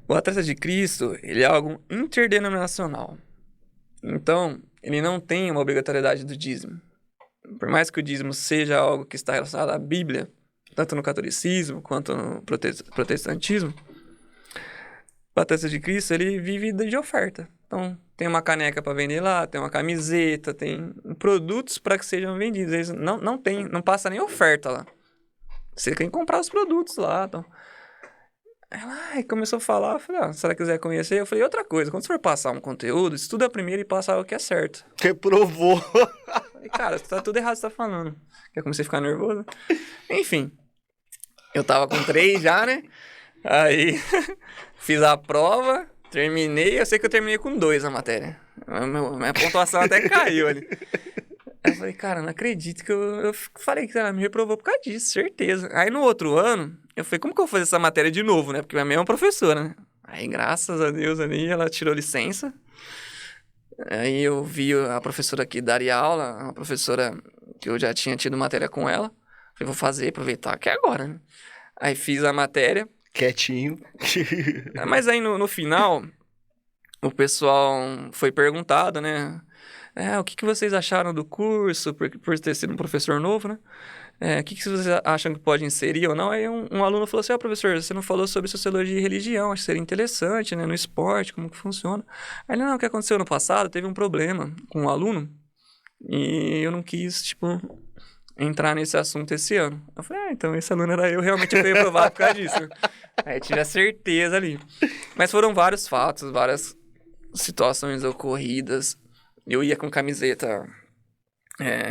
o atleta de Cristo, ele é algo interdenominacional. Então, ele não tem uma obrigatoriedade do dízimo. Por mais que o dízimo seja algo que está relacionado à Bíblia, tanto no catolicismo quanto no protestantismo, o Batista de Cristo, ele vive de oferta. Então, tem uma caneca para vender lá, tem uma camiseta, tem produtos para que sejam vendidos. Eles não passa nem oferta lá. Você tem que comprar os produtos lá. Então. Ela começou a falar, eu falei, se ela quiser conhecer, eu falei, outra coisa, quando você for passar um conteúdo, estuda primeiro e passa o que é certo. Reprovou. Falei, cara, tá tudo errado que você tá falando. Eu comecei a ficar nervoso. Enfim, eu tava com 3 já, né? Aí, fiz a prova, terminei, eu sei que eu terminei com 2 na matéria. Minha pontuação até caiu ali. Aí eu falei, cara, não acredito que eu falei que ela me reprovou por causa disso, certeza. Aí no outro ano, eu falei, como que eu vou fazer essa matéria de novo, né? Porque a mesma professora, né? Aí, graças a Deus, ali, ela tirou licença. Aí eu vi a professora que daria aula, uma professora que eu já tinha tido matéria com ela. Falei, vou fazer, aproveitar que é agora, né? Aí fiz a matéria. Quietinho. Mas aí no final, o pessoal foi perguntado, né? O que vocês acharam do curso, por ter sido um professor novo, né? O que vocês acham que pode inserir ou não? Aí um aluno falou assim, professor, você não falou sobre sociologia e religião, acho que seria interessante, né? No esporte, como que funciona. Aí ele, não, o que aconteceu no passado, teve um problema com um aluno e eu não quis, tipo, entrar nesse assunto esse ano. Eu falei, então esse aluno era eu, realmente eu fui reprovado por causa disso. Aí eu tive a certeza ali. Mas foram vários fatos, várias situações ocorridas. Eu ia com camiseta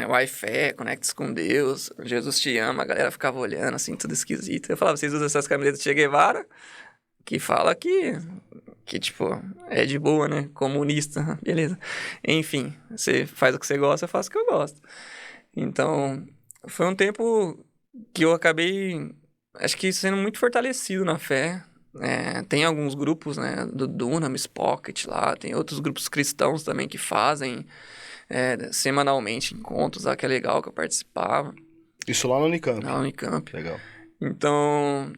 Wi-Fi, conecte-se com Deus, Jesus te ama, a galera ficava olhando assim, tudo esquisito. Eu falava, vocês usam essas camisetas Che Guevara, que fala que tipo, é de boa, né? Comunista, beleza. Enfim, você faz o que você gosta, eu faço o que eu gosto. Então, foi um tempo que eu acabei, acho que sendo muito fortalecido na fé. Tem alguns grupos, né, do Dunamis Pocket lá, tem outros grupos cristãos também que fazem semanalmente encontros lá, que é legal, que eu participava. Isso lá no Unicamp? Na Unicamp. Legal. Então,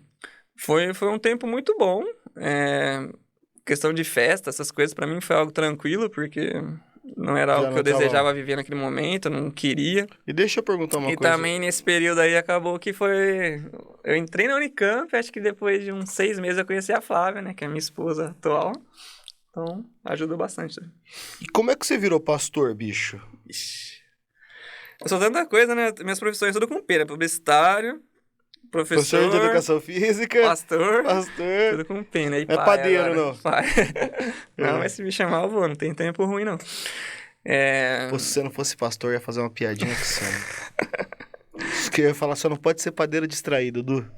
foi um tempo muito bom. Questão de festa, essas coisas, pra mim foi algo tranquilo, porque não era algo que eu desejava viver naquele momento, eu não queria. E deixa eu perguntar uma coisa. E também nesse período aí acabou que foi... Eu entrei na Unicamp, acho que depois de uns 6 meses eu conheci a Flávia, né, que é a minha esposa atual. Então, ajudou bastante. E como é que você virou pastor, bicho? Ixi. Eu sou tanta coisa, né? Minhas profissões tudo com P, né? Publicitário, professor de educação física, pastor, tudo tudo com P, né? E não é pai padeiro, agora, não. Pai. Não, mas se me chamar eu vou, não tem tempo ruim, não. Pô, se você não fosse pastor, eu ia fazer uma piadinha com você. Isso que eu ia falar, só não pode ser padeiro distraído, Du.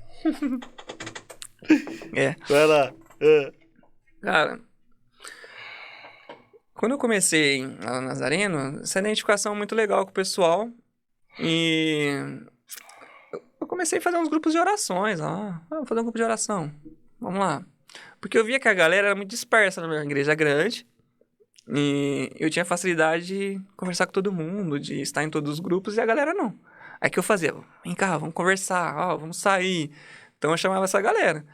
Vai lá. Cara, quando eu comecei lá no Nazareno, essa identificação muito legal com o pessoal. E eu comecei a fazer uns grupos de orações lá. Vou fazer um grupo de oração. Vamos lá. Porque eu via que a galera era muito dispersa na minha igreja grande. E eu tinha facilidade de conversar com todo mundo, de estar em todos os grupos, e a galera não. Aí que eu fazia, vem cá, vamos conversar, vamos sair. Então eu chamava essa galera.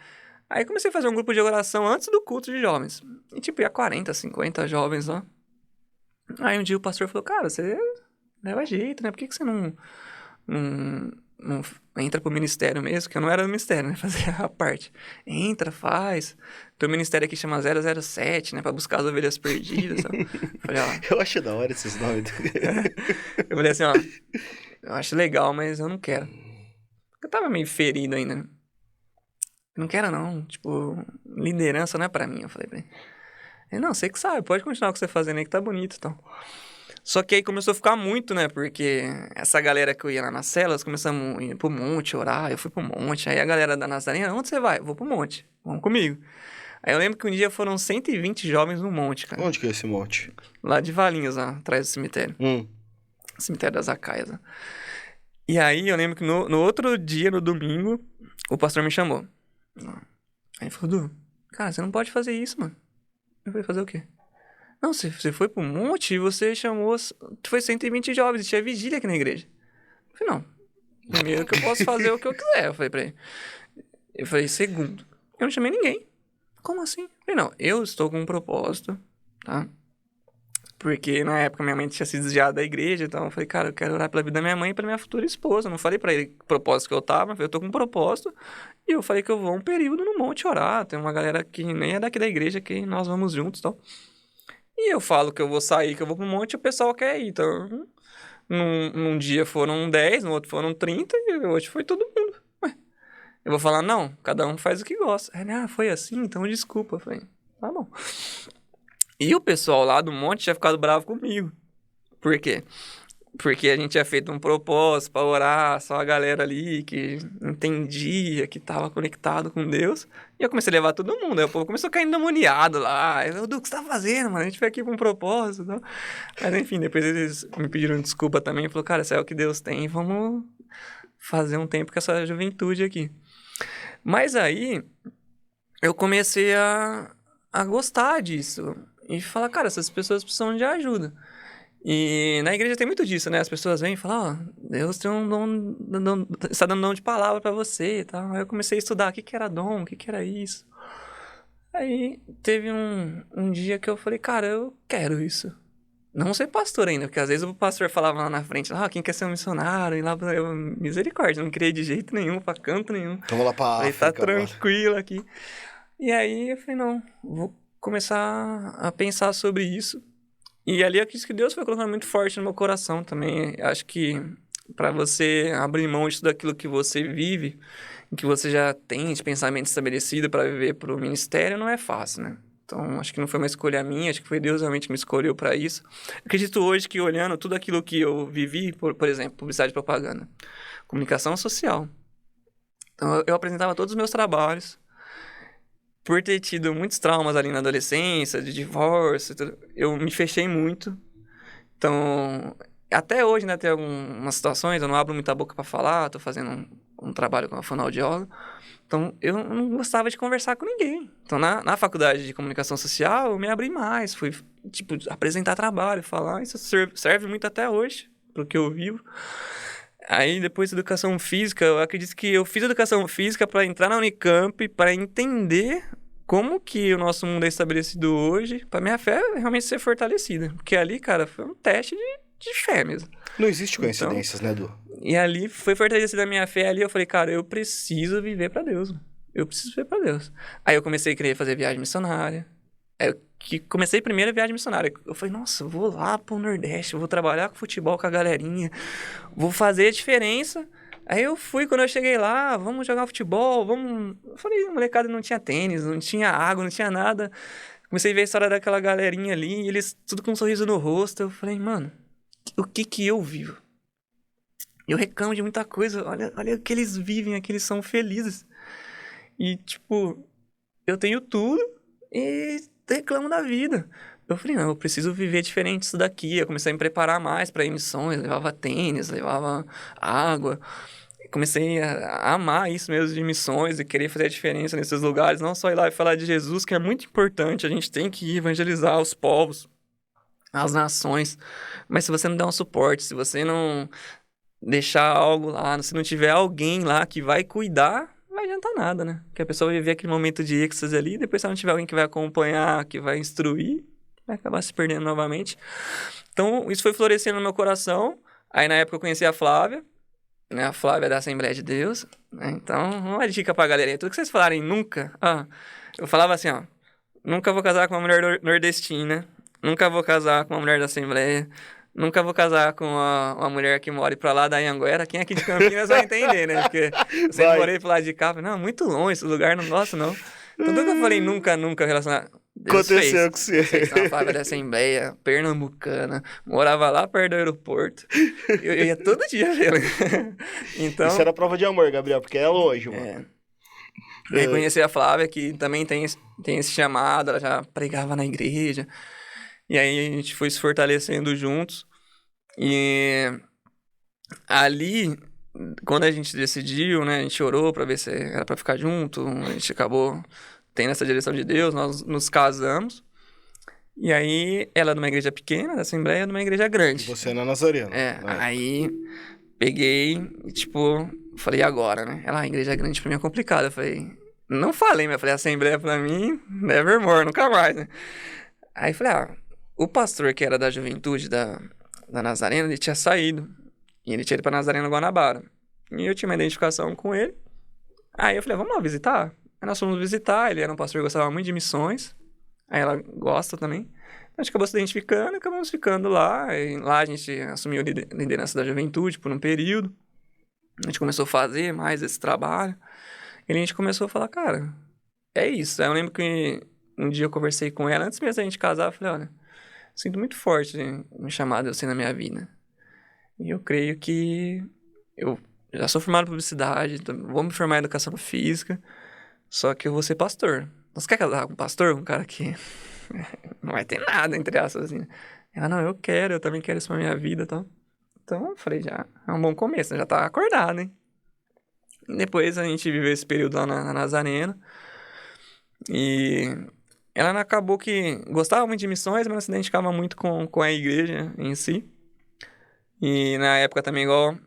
Aí comecei a fazer um grupo de oração antes do culto de jovens. E tipo, ia 40, 50 jovens lá. Aí um dia o pastor falou, cara, você leva jeito, né? Por que você não entra pro ministério mesmo? Que eu não era do ministério, né? Fazia a parte. Entra, faz. Teu ministério aqui chama 007, né? Pra buscar as ovelhas perdidas, sabe? Falei, Eu acho da hora esses nomes. Eu falei assim, eu acho legal, mas eu não quero. Eu tava meio ferido ainda, né? Eu não quero, não. Tipo, liderança não é pra mim, eu falei pra ele. Não, você que sabe, pode continuar o que você fazendo aí que tá bonito e então. tal. Só que aí começou a ficar muito, né? Porque essa galera que eu ia lá nas celas, começamos a ir pro monte, orar, eu fui pro monte. Aí a galera da Nazarena, onde você vai? Eu vou pro monte, vamos comigo. Aí eu lembro que um dia foram 120 jovens no monte, cara. Onde que é esse monte? Lá de Valinhos, lá, atrás do cemitério. Cemitério das Acaias, né? E aí eu lembro que no outro dia, no domingo, o pastor me chamou. Aí ele falou, Du, cara, você não pode fazer isso, mano. Eu falei, fazer o quê? Não, você foi pro monte e você chamou... Foi 120 jovens, e tinha vigília aqui na igreja. Eu falei, não. Primeiro que eu posso fazer o que eu quiser, eu falei pra ele. Eu falei, segundo, eu não chamei ninguém. Como assim? Eu falei, não, eu estou com um propósito, tá? Porque na época minha mãe tinha se desviado da igreja, então eu falei, cara, eu quero orar pela vida da minha mãe e pela minha futura esposa. Eu não falei pra ele que propósito que eu tava, eu tô com um propósito. E eu falei que eu vou um período no monte orar. Tem uma galera que nem é daqui da igreja, que nós vamos juntos e tal. E eu falo que eu vou sair, que eu vou pro monte, e o pessoal quer ir. Então, num dia foram 10, no outro foram 30, e hoje foi todo mundo. Ué, eu vou falar, não, cada um faz o que gosta. Ele, foi assim? Então desculpa. Eu falei, tá bom. E o pessoal lá do monte tinha ficado bravo comigo. Por quê? Porque a gente tinha feito um propósito pra orar, só a galera ali que entendia, que tava conectado com Deus. E eu comecei a levar todo mundo. Aí o povo começou a cair endemoniado lá. Eu, o que você tá fazendo, mano? A gente veio aqui com um propósito. Não? Mas enfim, depois eles me pediram desculpa também. Falaram, cara, isso é o que Deus tem. Vamos fazer um tempo com essa juventude aqui. Mas aí, eu comecei a gostar disso. E falar, cara, essas pessoas precisam de ajuda. E na igreja tem muito disso, né? As pessoas vêm e falam, Deus tem um dom, está dando dom de palavra pra você e tal. Aí eu comecei a estudar o que era dom, o que era isso. Aí teve um dia que eu falei, cara, eu quero isso. Não ser pastor ainda, porque às vezes o pastor falava lá na frente, quem quer ser um missionário? E lá eu, misericórdia, não queria de jeito nenhum, pra canto nenhum. Vamos lá pra África. Falei, tá tranquilo agora. aqui. E aí eu falei, não, vou começar a pensar sobre isso. E ali eu acredito que Deus foi colocando muito forte no meu coração também. Acho que para você abrir mão de tudo aquilo que você vive, que você já tem de pensamento estabelecido para viver para o ministério, não é fácil, né? Então, acho que não foi uma escolha minha, acho que foi Deus realmente que me escolheu para isso. Acredito hoje que olhando tudo aquilo que eu vivi, por exemplo, publicidade e propaganda, comunicação social. Então, eu apresentava todos os meus trabalhos. Por ter tido muitos traumas ali na adolescência, de divórcio, eu me fechei muito. Então, até hoje, né, tem algumas situações, eu não abro muita boca pra falar, tô fazendo um trabalho com a fonoaudióloga. Então, eu não gostava de conversar com ninguém. Então, na faculdade de comunicação social, eu me abri mais, fui, apresentar trabalho, falar. Isso serve muito até hoje, pro que eu vivo. Aí, depois, educação física, eu acredito que eu fiz educação física para entrar na Unicamp, para entender como que o nosso mundo é estabelecido hoje, para minha fé realmente ser fortalecida. Porque ali, cara, foi um teste de fé mesmo. Não existe coincidências, né, Edu? E ali foi fortalecida a minha fé, ali eu falei, cara, eu preciso viver para Deus. Eu preciso viver para Deus. Aí eu comecei a querer fazer viagem missionária. Comecei primeiro a viagem missionária. Eu falei, nossa, eu vou lá pro Nordeste, eu vou trabalhar com futebol com a galerinha, vou fazer a diferença. Aí eu fui, quando eu cheguei lá, vamos jogar futebol, vamos... Eu falei, a molecada não tinha tênis, não tinha água, não tinha nada. Comecei a ver a história daquela galerinha ali, e eles tudo com um sorriso no rosto. Eu falei, mano, o que eu vivo? Eu reclamo de muita coisa, olha o que eles vivem, o que eles são felizes. E, eu tenho tudo e reclamo da vida. Eu falei, não, eu preciso viver diferente disso daqui. Eu comecei a me preparar mais para ir em missões, levava tênis, levava água. Comecei a amar isso mesmo de missões e querer fazer a diferença nesses lugares. Não só ir lá e falar de Jesus, que é muito importante. A gente tem que evangelizar os povos, as nações. Mas se você não der um suporte, se você não deixar algo lá, se não tiver alguém lá que vai cuidar, não vai adiantar nada, né? Porque a pessoa vai viver aquele momento de êxtase ali, depois se não tiver alguém que vai acompanhar, que vai instruir, vai acabar se perdendo novamente. Então, isso foi florescendo no meu coração. Aí, na época, eu conheci a Flávia, né? A Flávia é da Assembleia de Deus. Né? Então, uma dica pra galera. Tudo que vocês falarem nunca... eu falava assim, nunca vou casar com uma mulher nordestina, nunca vou casar com uma mulher da Assembleia, nunca vou casar com uma mulher que mora pra lá da Anhanguera. Quem é aqui de Campinas vai entender, né? Porque eu sempre morei pro lado de cá. Não, muito longe esse lugar, não gosto, não. Então, tudo que eu falei nunca relacionado... Aconteceu com você. Uma Flávia da Assembleia, pernambucana, morava lá perto do aeroporto. Eu ia todo dia ver. Então, isso era prova de amor, Gabriel, porque é longe, mano. Aí conheci a Flávia, que também tem esse chamado, ela já pregava na igreja. E aí a gente foi se fortalecendo juntos. E ali, quando a gente decidiu, né, a gente orou pra ver se era pra ficar junto, a gente acabou tendo essa direção de Deus, nós nos casamos. E aí, ela é de uma igreja pequena, da Assembleia, de uma igreja grande. E você na Nazareno. Aí peguei e, falei, agora, né? Ela, a igreja grande pra mim é complicada. Eu falei, não falei, mas eu falei, Assembleia pra mim, nevermore, nunca mais, né? Aí falei, o pastor que era da juventude da Nazareno, ele tinha saído. E ele tinha ido pra Nazareno Guanabara. E eu tinha uma identificação com ele. Aí eu falei, vamos lá visitar? Aí nós fomos visitar, ele era um pastor que gostava muito de missões. Aí ela gosta também. A gente acabou se identificando e acabamos ficando lá. E lá a gente assumiu a liderança da juventude por um período. A gente começou a fazer mais esse trabalho. E a gente começou a falar, cara, é isso. Aí eu lembro que um dia eu conversei com ela, antes mesmo da gente casar, eu falei, olha, sinto muito forte um chamado eu sei na minha vida. E eu creio que eu já sou formado em publicidade, vou me formar em educação física, só que eu vou ser pastor. Você quer casar com um pastor? Um cara que não vai ter nada, entre aspas, assim. Ela, não, eu também quero isso pra minha vida e tal. Então, eu falei, já é um bom começo, né? Já tá acordado, hein? E depois a gente viveu esse período lá na Nazareno. E ela acabou que gostava muito de missões, mas não se identificava muito com a igreja em si. E na época também, igual,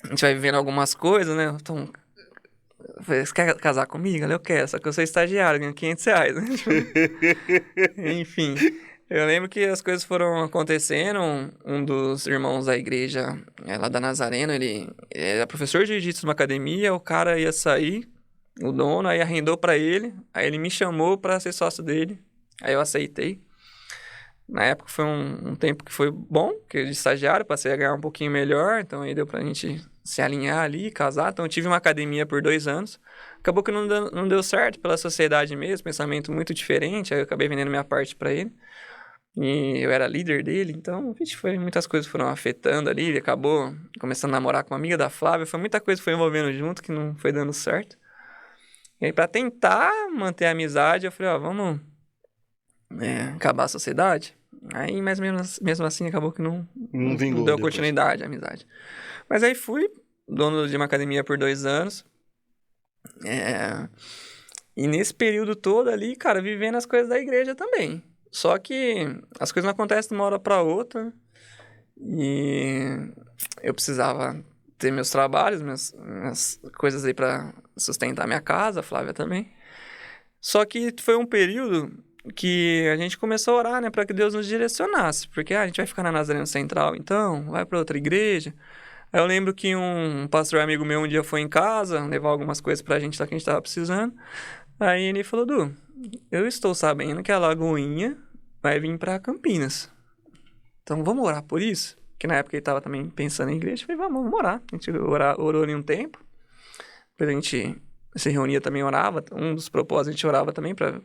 a gente vai vivendo algumas coisas, né? Então, você quer casar comigo? Eu quero, só que eu sou estagiário, ganho R$500, né? Enfim, eu lembro que as coisas foram acontecendo. Um dos irmãos da igreja, lá da Nazareno, ele era professor de jiu-jitsu numa academia, o cara ia sair, o dono, aí arrendou pra ele, aí ele me chamou pra ser sócio dele, aí eu aceitei. Na época foi um tempo que foi bom, que de estagiário, passei a ganhar um pouquinho melhor, então aí deu pra gente se alinhar ali, casar. Então eu tive uma academia por 2 anos. Acabou que não deu certo pela sociedade mesmo, pensamento muito diferente, aí eu acabei vendendo minha parte pra ele. E eu era líder dele, então, muitas coisas foram afetando ali, ele acabou começando a namorar com uma amiga da Flávia, foi muita coisa que foi envolvendo junto que não foi dando certo. E aí pra tentar manter a amizade, eu falei, ó, vamos acabar a sociedade? Aí, mas mesmo assim, acabou que não vingou deu depois. continuidade à amizade. Mas aí fui dono de uma academia por 2 anos. E nesse período todo ali, cara, vivendo as coisas da igreja também. Só que as coisas não acontecem de uma hora pra outra. E eu precisava ter meus trabalhos, minhas coisas aí pra sustentar minha casa, a Flávia também. Só que foi um período que a gente começou a orar, né, para que Deus nos direcionasse, porque a gente vai ficar na Nazareno Central, então, vai para outra igreja. Aí eu lembro que um pastor amigo meu um dia foi em casa, levar algumas coisas pra gente lá que a gente tava precisando. Aí ele falou, Du, eu estou sabendo que a Lagoinha vai vir pra Campinas. Então vamos orar por isso? Que na época ele tava também pensando em igreja. Eu falei, vamos orar. A gente orou ali um tempo. Depois a gente se reunia também, orava. Um dos propósitos, a gente orava também para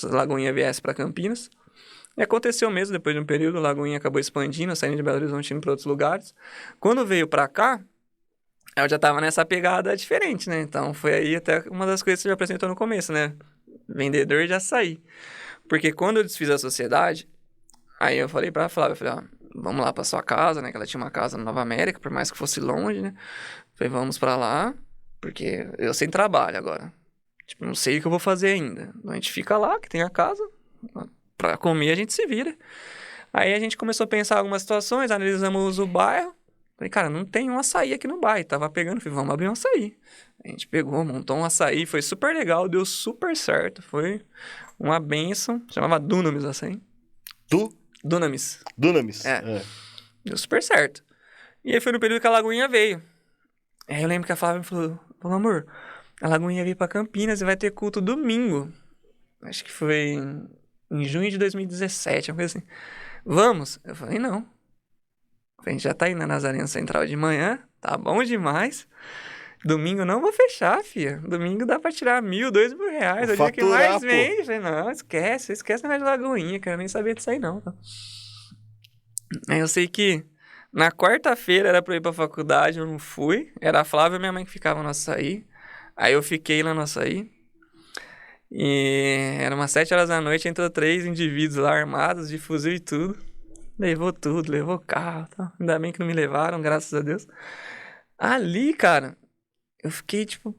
Lagoinha viesse para Campinas. E aconteceu mesmo, depois de um período, a Lagoinha acabou expandindo, saindo de Belo Horizonte, indo para outros lugares. Quando veio para cá, eu já tava nessa pegada diferente, né? Então foi aí até uma das coisas que você já apresentou no começo, né? Vendedor de açaí. Porque quando eu desfiz a sociedade, aí eu falei pra Flávia, eu falei, ó, vamos lá pra sua casa, né? Que ela tinha uma casa na Nova América, por mais que fosse longe, né? Falei, vamos pra lá, porque eu sem trabalho agora. Tipo, não sei o que eu vou fazer ainda. Então a gente fica lá, que tem a casa, pra comer a gente se vira. Aí a gente começou a pensar algumas situações, analisamos o bairro. Falei, cara, não tem um açaí aqui no bairro. Tava pegando, falei, vamos abrir um açaí. A gente pegou, montou um açaí, foi super legal, deu super certo. Foi uma bênção. Chamava Dunamis açaí. Dunamis. Dunamis. Deu super certo. E aí foi no período que a Lagoinha veio. Aí eu lembro que a Flávia me falou, amor, a Lagoinha veio pra Campinas e vai ter culto domingo. Acho que foi em junho de 2017, uma coisa assim. Vamos? Eu falei, não. A gente já tá indo na Nazareno Central de manhã, tá bom demais. Domingo não vou fechar, filha. Domingo dá pra tirar 1.000, 2.000 reais. É o dia que mais vende. Eu falei, não, esquece o negócio de Lagoinha, quero nem saber disso aí não. Tá? Aí eu sei que na quarta-feira era pra eu ir pra faculdade, eu não fui. Era a Flávia e minha mãe que ficavam no açaí. Aí eu fiquei lá no açaí. E era umas 7 horas da noite, entrou 3 indivíduos lá armados, de fuzil e tudo. Levou tudo, levou carro, tá? Ainda bem que não me levaram, graças a Deus. Ali, cara, eu fiquei, tipo,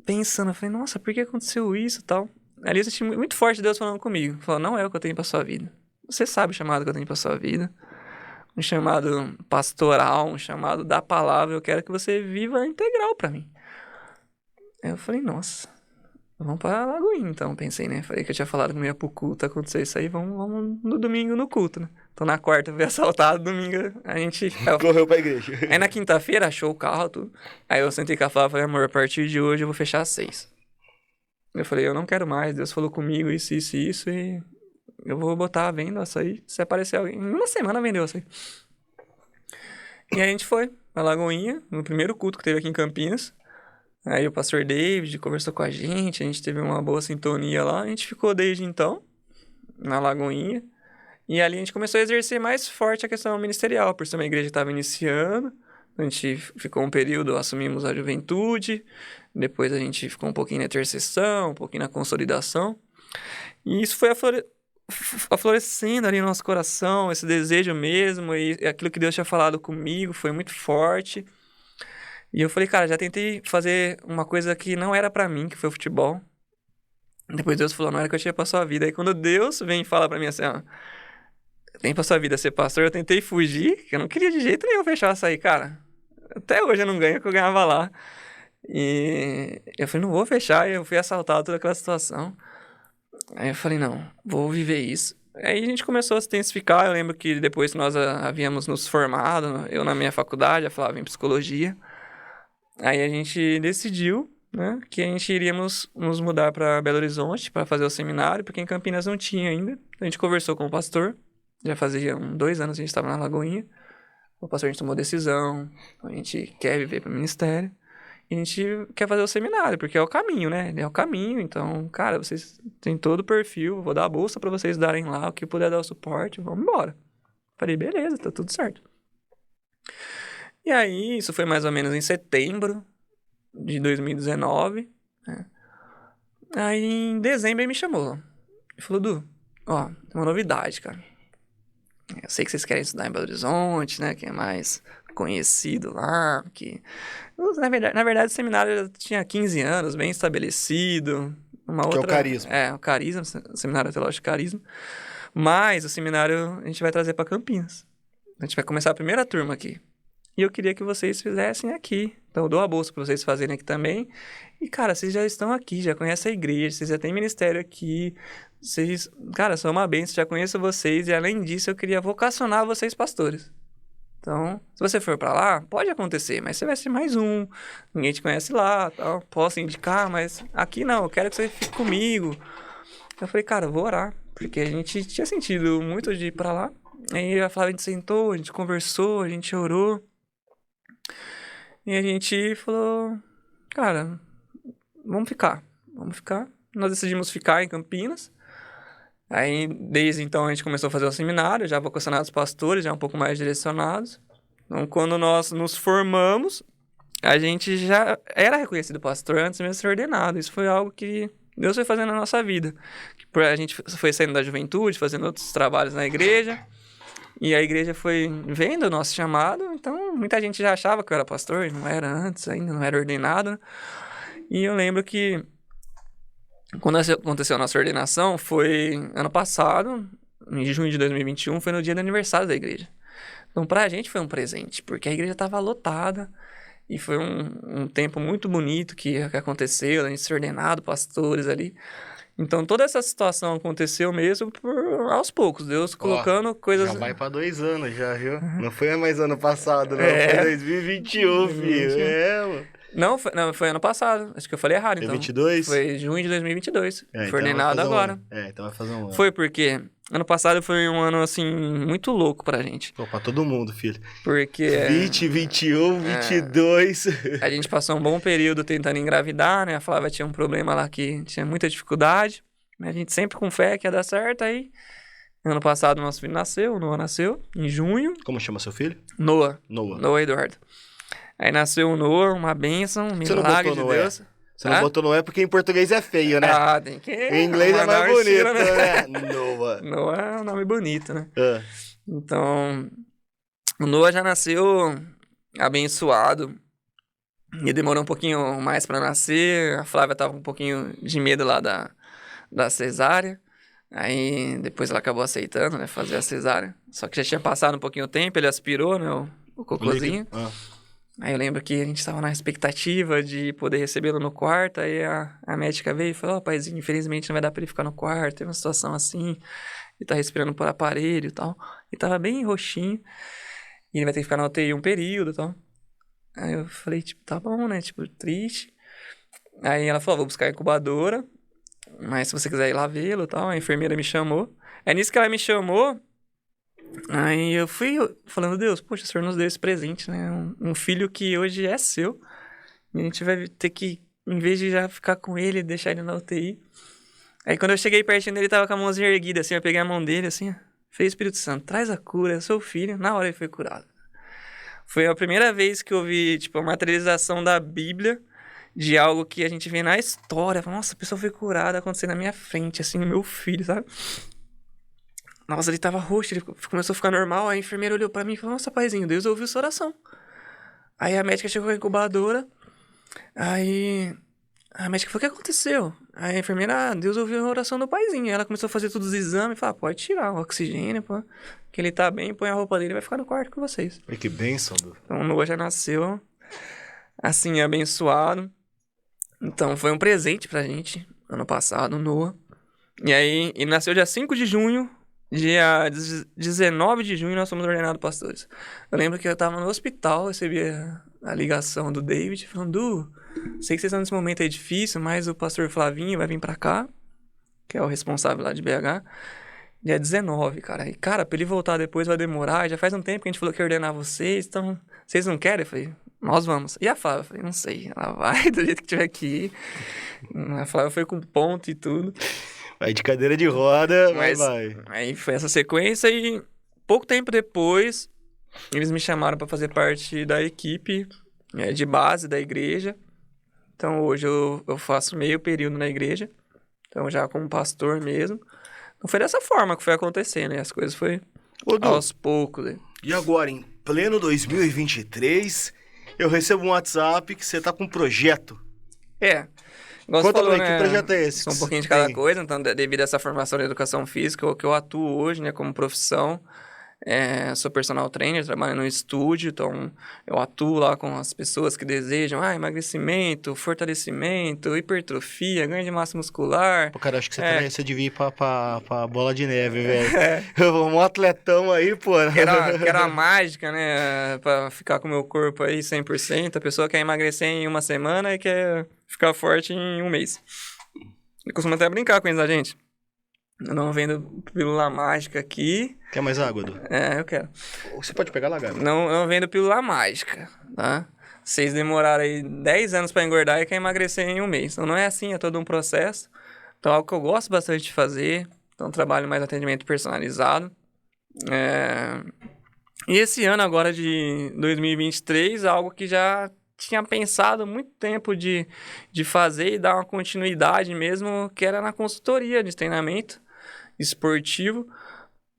pensando, eu falei, nossa, por que aconteceu isso e tal? Ali eu senti muito forte Deus falando comigo. Falou, não é o que eu tenho pra sua vida. Você sabe o chamado que eu tenho pra sua vida. Um chamado pastoral, um chamado da palavra. Eu quero que você viva integral pra mim. Aí eu falei, nossa. Vamos pra Lagoinha, então, pensei, né? Falei que eu tinha falado que não ia pro culto, aconteceu isso aí, vamos no domingo no culto, né? Então na quarta eu fui assaltado, domingo a gente... Correu pra igreja. Aí na quinta-feira achou o carro, tudo. Aí eu sentei com a Flávia e falei, amor, a partir de hoje eu vou fechar às 6. Eu falei, eu não quero mais, Deus falou comigo isso, e eu vou botar a venda açaí, se aparecer alguém. Em uma semana vendeu açaí. E aí a gente foi pra Lagoinha, no primeiro culto que teve aqui em Campinas. Aí o pastor David conversou com a gente teve uma boa sintonia lá. A gente ficou desde então, na Lagoinha. E ali a gente começou a exercer mais forte a questão ministerial, por ser uma igreja que estava iniciando. A gente ficou um período, assumimos a juventude. Depois a gente ficou um pouquinho na intercessão, um pouquinho na consolidação. E isso foi aflorescendo ali no nosso coração, esse desejo mesmo. E aquilo que Deus tinha falado comigo foi muito forte. E eu falei, cara, já tentei fazer uma coisa que não era pra mim, que foi o futebol. Depois Deus falou, não era que eu tinha pra sua vida. Aí quando Deus vem e fala pra mim assim, ó, tem pra sua vida ser pastor, eu tentei fugir, que eu não queria de jeito nenhum fechar essa aí, cara. Até hoje eu não ganho o que eu ganhava lá. E eu falei, não vou fechar, e eu fui assaltado toda aquela situação. Aí eu falei, não, vou viver isso. Aí a gente começou a se intensificar, eu lembro que depois que nós havíamos nos formado, eu na minha faculdade, a Flávia em psicologia. Aí a gente decidiu, né, que a gente iríamos nos mudar para Belo Horizonte para fazer o seminário, porque em Campinas não tinha ainda. A gente conversou com o pastor, já fazia 2 anos que a gente estava na Lagoinha. O pastor, a gente tomou decisão, a gente quer viver para o ministério, e a gente quer fazer o seminário, porque é o caminho, né? É o caminho, então, cara, vocês têm todo o perfil, vou dar a bolsa para vocês darem lá, o que puder dar o suporte, vamos embora. Falei, beleza, tá tudo certo. E aí, isso foi mais ou menos em setembro de 2019, né? Aí, em dezembro, ele me chamou. Ele falou, Du, ó, tem uma novidade, cara. Eu sei que vocês querem estudar em Belo Horizonte, né, que é mais conhecido lá, que... Na verdade, o seminário já tinha 15 anos, bem estabelecido. Que é o Carisma. O Carisma, o Seminário Teológico Carisma. Mas o seminário a gente vai trazer pra Campinas. A gente vai começar a primeira turma aqui. E eu queria que vocês fizessem aqui. Então, eu dou a bolsa pra vocês fazerem aqui também. E, cara, vocês já estão aqui, já conhecem a igreja, vocês já têm ministério aqui. Vocês, cara, são uma bênção, já conheço vocês. E, além disso, eu queria vocacionar vocês pastores. Então, se você for pra lá, pode acontecer, mas você vai ser mais um. Ninguém te conhece lá, tal. Posso indicar, mas aqui não, eu quero que você fique comigo. Eu falei, cara, eu vou orar. Porque a gente tinha sentido muito de ir pra lá. Aí a Flávia, a gente sentou, a gente conversou, a gente orou. E a gente falou, cara, vamos ficar. Nós decidimos ficar em Campinas. Aí, desde então, a gente começou a fazer o seminário, já vocacionados pastores, já um pouco mais direcionados. Então, quando nós nos formamos, a gente já era reconhecido pastor antes mesmo de ser ordenado. Isso foi algo que Deus foi fazendo na nossa vida. A gente foi saindo da juventude, fazendo outros trabalhos na igreja. E a igreja foi vendo o nosso chamado, então muita gente já achava que eu era pastor, não era antes ainda, não era ordenado, né? E eu lembro que quando aconteceu a nossa ordenação, foi ano passado, em junho de 2021, foi no dia do aniversário da igreja. Então pra gente foi um presente, porque a igreja estava lotada, e foi um tempo muito bonito que aconteceu, a gente ser ordenado, pastores ali. Então, toda essa situação aconteceu mesmo aos poucos. Deus colocando coisas... Já vai pra 2 anos já, viu? Não foi mais ano passado, não. Foi 2021, filho. Mano. Não, foi ano passado. Acho que eu falei errado, então. 2022? Foi junho de 2022. Foi então ordenado agora. Então vai fazer um ano. Foi porque ano passado foi um ano, assim, muito louco pra gente. Pô, pra todo mundo, filho. Porque... 20, 21, 22... A gente passou um bom período tentando engravidar, né? A Flávia tinha um problema lá que tinha muita dificuldade. A gente sempre com fé que ia dar certo, aí... Ano passado, nosso filho nasceu, o Noah nasceu, em junho. Como chama seu filho? Noah Eduardo. Aí nasceu o Noah, uma bênção, um milagre de Deus. Você não botou Noé porque em português é feio, né? Ah, tem que... Em inglês é mais bonito, né? Noah. Noah é um nome bonito, né? Então, o Noah já nasceu abençoado. E demorou um pouquinho mais pra nascer. A Flávia tava com um pouquinho de medo lá da cesárea. Aí, depois ela acabou aceitando, né? Fazer a cesárea. Só que já tinha passado um pouquinho o tempo, ele aspirou, né? O cocôzinho. Aí eu lembro que a gente tava na expectativa de poder recebê-lo no quarto, aí a médica veio e falou, paizinho, infelizmente não vai dar pra ele ficar no quarto, tem uma situação assim, ele tá respirando por aparelho e tal. Ele tava bem roxinho, e ele vai ter que ficar na UTI um período e tal. Aí eu falei, tipo, tá bom, né, tipo, triste. Aí ela falou, vou buscar a incubadora, mas se você quiser ir lá vê-lo e tal, a enfermeira me chamou. É nisso que ela me chamou, aí eu fui falando, Deus, poxa, o Senhor nos deu esse presente, né? Um filho que hoje é seu. E a gente vai ter que, em vez de já ficar com ele, deixar ele na UTI. Aí quando eu cheguei pertinho dele, ele tava com a mãozinha erguida, assim, eu peguei a mão dele, assim, ó. Falei, Espírito Santo, traz a cura, eu sou o filho. Na hora ele foi curado. Foi a primeira vez que eu vi, tipo, a materialização da Bíblia de algo que a gente vê na história. Nossa, a pessoa foi curada, acontecendo na minha frente, assim, meu filho, sabe? Nossa, ele tava roxo, ele começou a ficar normal, a enfermeira olhou pra mim e falou, nossa, paizinho, Deus ouviu sua oração. Aí a médica chegou com a incubadora, aí a médica falou, o que aconteceu? Aí a enfermeira, Deus ouviu a oração do paizinho. Aí ela começou a fazer todos os exames, falou, pode tirar o oxigênio, pô, que ele tá bem, põe a roupa dele e vai ficar no quarto com vocês. E que bênção, Du. Então o Noah já nasceu, assim, abençoado. Então foi um presente pra gente, ano passado, o Noah. E aí, ele nasceu dia 5 de junho, dia 19 de junho nós fomos ordenados pastores. Eu lembro que eu tava no hospital, recebi a ligação do David, falando, Du, sei que vocês estão nesse momento aí difícil, mas o pastor Flavinho vai vir pra cá, que é o responsável lá de BH, dia 19, cara. E, cara, pra ele voltar depois vai demorar, já faz um tempo que a gente falou que ia ordenar vocês, então, vocês não querem? Eu falei, nós vamos. E a Flávia? Eu falei, não sei, ela vai do jeito que tiver que ir. A Flávia foi com ponto e tudo. Vai de cadeira de roda, mas Mas vai. aí foi essa sequência e pouco tempo depois eles me chamaram para fazer parte da equipe de base da igreja. Então hoje eu faço meio período na igreja, então já como pastor mesmo. Não foi dessa forma que foi acontecendo, né? As coisas foi Ô, Du, aos poucos. Né? e agora, em pleno 2023, eu recebo um WhatsApp que você tá com um projeto. Igual você Conta falou, pra mim, que projeto é esse? São um que pouquinho de você cada tem? coisa, então devido a essa formação de educação física, que eu atuo hoje, né, como profissão, sou personal trainer, trabalho no estúdio, então eu atuo lá com as pessoas que desejam emagrecimento, fortalecimento, hipertrofia, ganho de massa muscular. Pô, cara, acho que você devia ir pra Bola de Neve, velho. Um atletão aí, pô. Quero a mágica, né, pra ficar com o meu corpo aí 100%. A pessoa quer emagrecer em uma semana e quer ficar forte em um mês. Eu costumo até brincar com eles, a gente. Eu não vendo pílula mágica aqui. Quer mais água, Du? Eu quero. Você pode pegar lá, Gabi. Não vendo pílula mágica, tá? Vocês demoraram aí 10 anos pra engordar e quer emagrecer em um mês. Então não é assim, é todo um processo. Então é algo que eu gosto bastante de fazer. Então trabalho mais atendimento personalizado. E esse ano agora de 2023, algo que já tinha pensado há muito tempo de fazer e dar uma continuidade mesmo, que era na consultoria de treinamento esportivo,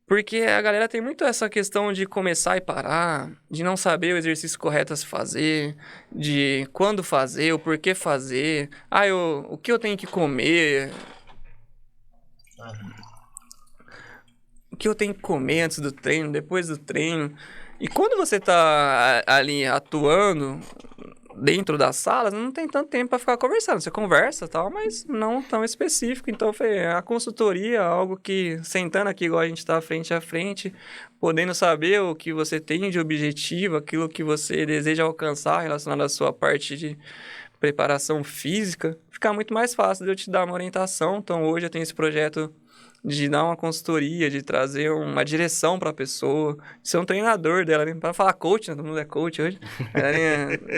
porque a galera tem muito essa questão de começar e parar, de não saber o exercício correto a se fazer, de quando fazer, o porquê fazer, o que eu tenho que comer, o que eu tenho que comer antes do treino, depois do treino. E quando você tá ali atuando dentro das salas, não tem tanto tempo para ficar conversando. Você conversa e tal, mas não tão específico. Então, foi a consultoria, algo que, sentando aqui igual a gente tá frente a frente, podendo saber o que você tem de objetivo, aquilo que você deseja alcançar relacionado à sua parte de preparação física, fica muito mais fácil de eu te dar uma orientação. Então, hoje eu tenho esse projeto de dar uma consultoria, de trazer uma direção para a pessoa, de ser um treinador dela, né? Para falar coach, né? Todo mundo é coach hoje.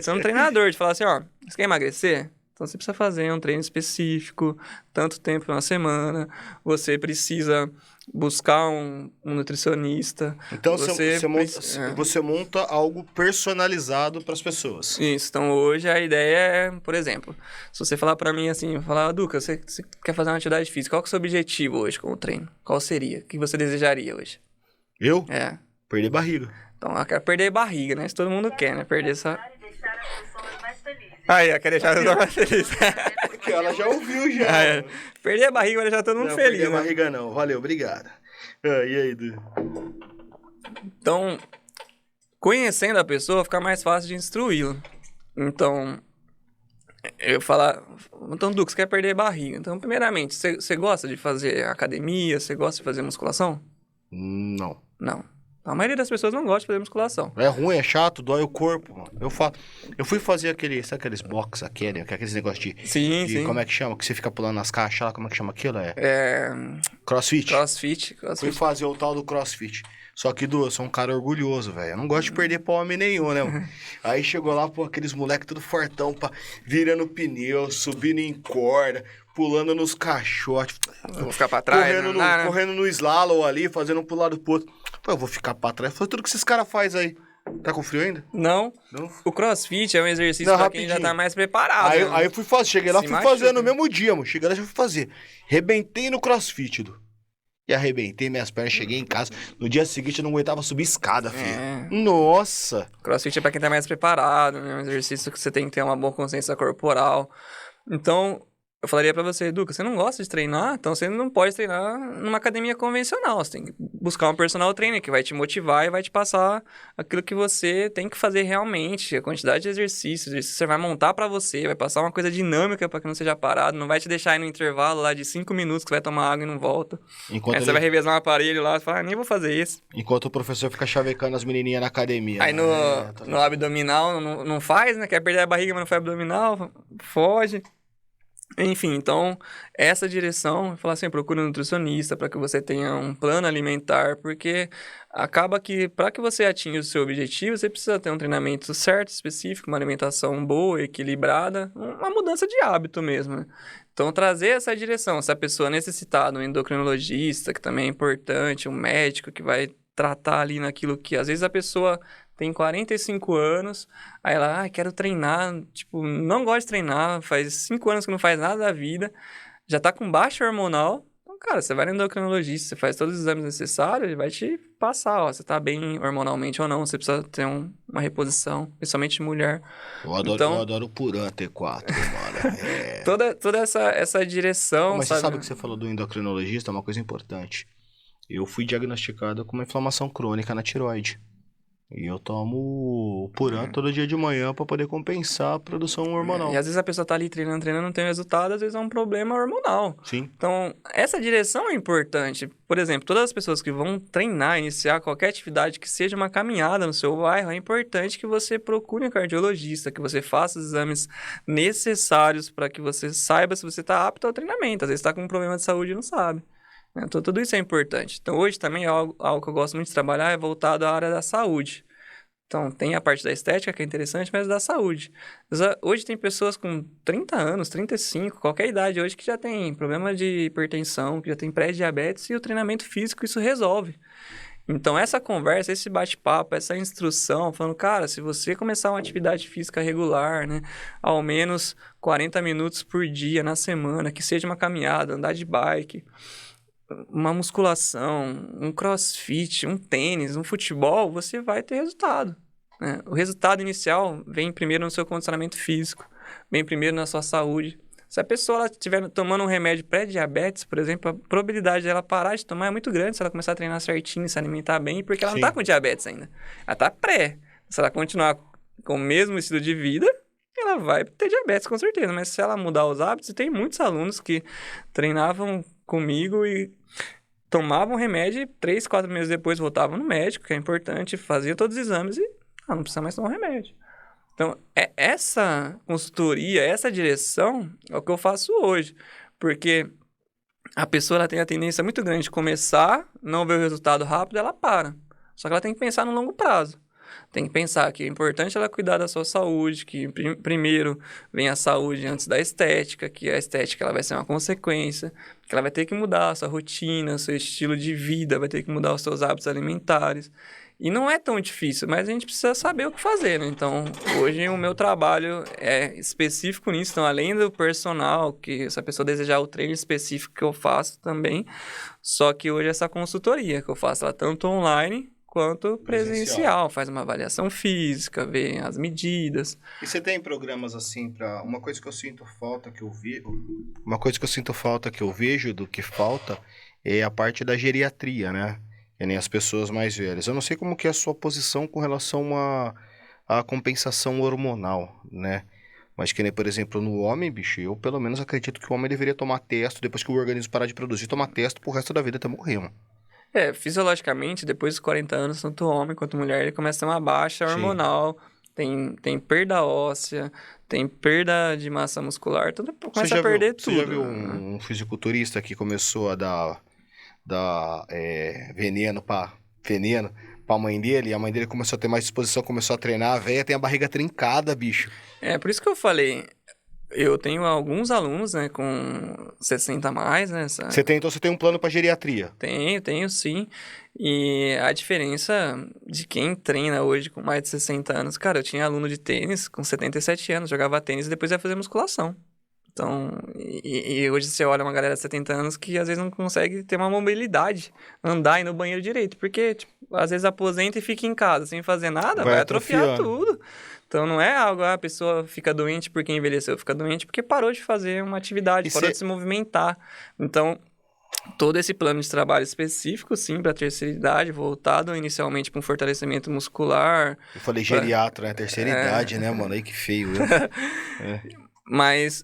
Ser um treinador, de falar assim, ó, você quer emagrecer? Então você precisa fazer um treino específico, tanto tempo na semana, você precisa buscar um nutricionista. Então você monta algo personalizado para as pessoas. Isso, então hoje a ideia é, por exemplo, se você falar para mim assim, falar, Duca, você quer fazer uma atividade física, qual que é o seu objetivo hoje com o treino? Qual seria? O que você desejaria hoje? Eu? Perder barriga. Então, eu quero perder barriga, né? Isso todo mundo quer, né? Perder essa... Aí, quer deixar as pessoas mais felizes. Porque ela já ouviu, já. Perder a barriga, vai deixar todo mundo feliz, perder a barriga não. Valeu, obrigado. E aí, Du? Então, conhecendo a pessoa, fica mais fácil de instruí-la. Então, eu falar... Então, Duque, você quer perder barriga. Então, primeiramente, você gosta de fazer academia? Você gosta de fazer musculação? Não. Não. A maioria das pessoas não gosta de fazer musculação. É ruim, é chato, dói o corpo, mano. Eu fui fazer sabe aqueles box, aqueles negócios Sim. como é que chama? Que você fica pulando nas caixas lá, como é que chama aquilo? Crossfit. Crossfit. Fui fazer o tal do crossfit. Só que, eu sou um cara orgulhoso, velho. Eu não gosto de perder pra homem nenhum, né, mano? Aí chegou lá, pô, aqueles moleques tudo fortão, virando pneu, subindo em corda, pulando nos caixotes. Vou ficar pra trás, correndo no slalom ali, fazendo um pro lado pro outro. Pô, eu vou ficar pra trás. Foi tudo que esses caras fazem aí. Tá com frio ainda? Não. O crossfit é um exercício pra quem já tá mais preparado. Aí eu fui fazer, cheguei lá, fui fazer no mesmo dia, mano. Cheguei lá, já fui fazer. Rebentei no crossfit, E arrebentei minhas pernas, cheguei em casa. No dia seguinte eu não aguentava subir escada, filho. Nossa! Crossfit é pra quem tá mais preparado, né? É um exercício que você tem que ter uma boa consciência corporal. Então, eu falaria pra você, Duca, você não gosta de treinar? Então você não pode treinar numa academia convencional. Você tem que buscar um personal trainer que vai te motivar e vai te passar aquilo que você tem que fazer realmente. A quantidade de exercícios você vai montar pra você, vai passar uma coisa dinâmica pra que não seja parado. Não vai te deixar aí no intervalo lá de 5 minutos que vai tomar água e não volta. Aí você vai revezar um aparelho lá e fala, nem vou fazer isso. Enquanto o professor fica chavecando as menininhas na academia. Aí no abdominal não faz, né? Quer perder a barriga, mas não faz abdominal, foge. Enfim, então, essa direção, falar assim, procura um nutricionista para que você tenha um plano alimentar, porque acaba que, para que você atinja o seu objetivo, você precisa ter um treinamento certo, específico, uma alimentação boa, equilibrada, uma mudança de hábito mesmo, né? Então, trazer essa direção, se a pessoa necessitar de um endocrinologista, que também é importante, um médico que vai tratar ali naquilo que, às vezes, a pessoa tem 45 anos, aí ela, quero treinar, tipo, não gosta de treinar, faz 5 anos que não faz nada da vida, já tá com baixa hormonal, então, cara, você vai no endocrinologista, você faz todos os exames necessários, ele vai te passar, ó, você tá bem hormonalmente ou não, você precisa ter uma reposição, principalmente mulher. Eu adoro o Puran T4, mano. Toda essa direção, mas sabe? Você sabe o que você falou do endocrinologista? É uma coisa importante. Eu fui diagnosticado com uma inflamação crônica na tireoide. E eu tomo Puran todo dia de manhã pra poder compensar a produção hormonal. E às vezes a pessoa tá ali treinando, não tem resultado, às vezes é um problema hormonal. Sim. Então, essa direção é importante. Por exemplo, todas as pessoas que vão treinar, iniciar qualquer atividade que seja uma caminhada no seu bairro, é importante que você procure um cardiologista, que você faça os exames necessários para que você saiba se você tá apto ao treinamento. Às vezes tá com um problema de saúde e não sabe. Então, tudo isso é importante. Então, hoje também algo que eu gosto muito de trabalhar é voltado à área da saúde. Então, tem a parte da estética, que é interessante, mas da saúde. Hoje tem pessoas com 30 anos, 35, qualquer idade hoje, que já tem problema de hipertensão, que já tem pré-diabetes, e o treinamento físico isso resolve. Então, essa conversa, esse bate-papo, essa instrução, falando, cara, se você começar uma atividade física regular, né, ao menos 40 minutos por dia na semana, que seja uma caminhada, andar de bike, uma musculação, um crossfit, um tênis, um futebol, você vai ter resultado, né? O resultado inicial vem primeiro no seu condicionamento físico, vem primeiro na sua saúde. Se a pessoa estiver tomando um remédio pré-diabetes, por exemplo, a probabilidade dela parar de tomar é muito grande se ela começar a treinar certinho, se alimentar bem, porque ela não está com diabetes ainda. Ela está pré. Se ela continuar com o mesmo estilo de vida, ela vai ter diabetes, com certeza. Mas se ela mudar os hábitos, tem muitos alunos que treinavam comigo e tomavam remédio e 3, 4 meses depois voltavam no médico, que é importante, faziam todos os exames e não precisa mais tomar remédio. Então, essa consultoria, essa direção é o que eu faço hoje. Porque a pessoa ela tem a tendência muito grande de começar, não ver o resultado rápido, ela para. Só que ela tem que pensar no longo prazo. Tem que pensar que é importante ela cuidar da sua saúde, que primeiro vem a saúde antes da estética, que a estética ela vai ser uma consequência, que ela vai ter que mudar a sua rotina, o seu estilo de vida, vai ter que mudar os seus hábitos alimentares. E não é tão difícil, mas a gente precisa saber o que fazer, né? Então, hoje o meu trabalho é específico nisso. Então, além do personal, que se a pessoa desejar o treino específico que eu faço também, só que hoje essa consultoria que eu faço, ela tanto online quanto presencial. Faz uma avaliação física, vê as medidas. E você tem programas assim para uma coisa que eu sinto falta que eu vejo do que falta é a parte da geriatria, né? e nem as pessoas mais velhas. Eu não sei como que é a sua posição com relação à compensação hormonal, né? Mas que nem, por exemplo, no homem, bicho, eu pelo menos acredito que o homem deveria tomar testo depois que o organismo parar de produzir, tomar testo pro resto da vida até morrer, mano. Fisiologicamente, depois dos 40 anos, tanto homem quanto mulher, ele começa a ter uma baixa Sim. hormonal, tem perda óssea, tem perda de massa muscular, tudo começa a perder Você já tudo. viu um fisiculturista que começou a dar veneno pra mãe dele, e a mãe dele começou a ter mais disposição, começou a treinar, a véia tem a barriga trincada, bicho. É por isso que eu falei, eu tenho alguns alunos, né, com 60 a mais, né, Então você tem um plano pra geriatria. Tenho sim. E a diferença de quem treina hoje com mais de 60 anos, cara, eu tinha aluno de tênis com 77 anos, jogava tênis e depois ia fazer musculação. Então, e hoje você olha uma galera de 70 anos que às vezes não consegue ter uma mobilidade, andar e ir no banheiro direito, porque, tipo, às vezes aposenta e fica em casa sem fazer nada, vai atrofiar atrofiando. tudo. Então não é algo, a pessoa fica doente porque envelheceu, fica doente porque parou de fazer uma atividade, parou de se movimentar. Então, todo esse plano de trabalho específico, sim, para a terceira idade, voltado inicialmente para um fortalecimento muscular. Eu falei geriatra, né? Terceira idade, né, mano? Aí que feio. Mas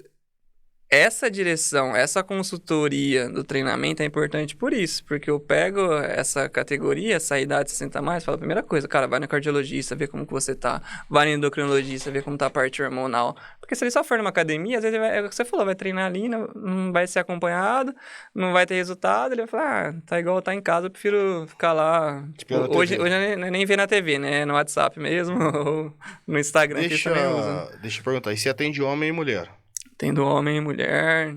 essa direção, essa consultoria do treinamento é importante por isso, porque eu pego essa categoria, essa idade 60 a mais, falo a primeira coisa, cara, vai no cardiologista, vê como que você tá, vai no endocrinologista, vê como tá a parte hormonal, porque se ele só for numa academia, às vezes é o que você falou, vai treinar ali, não vai ser acompanhado, não vai ter resultado, ele vai falar, tá igual tá em casa, eu prefiro ficar lá, tipo, hoje eu nem vê na TV, né, no WhatsApp mesmo, ou no Instagram, que eles também usam. Deixa eu perguntar, e você atende homem e mulher? Tendo homem e mulher,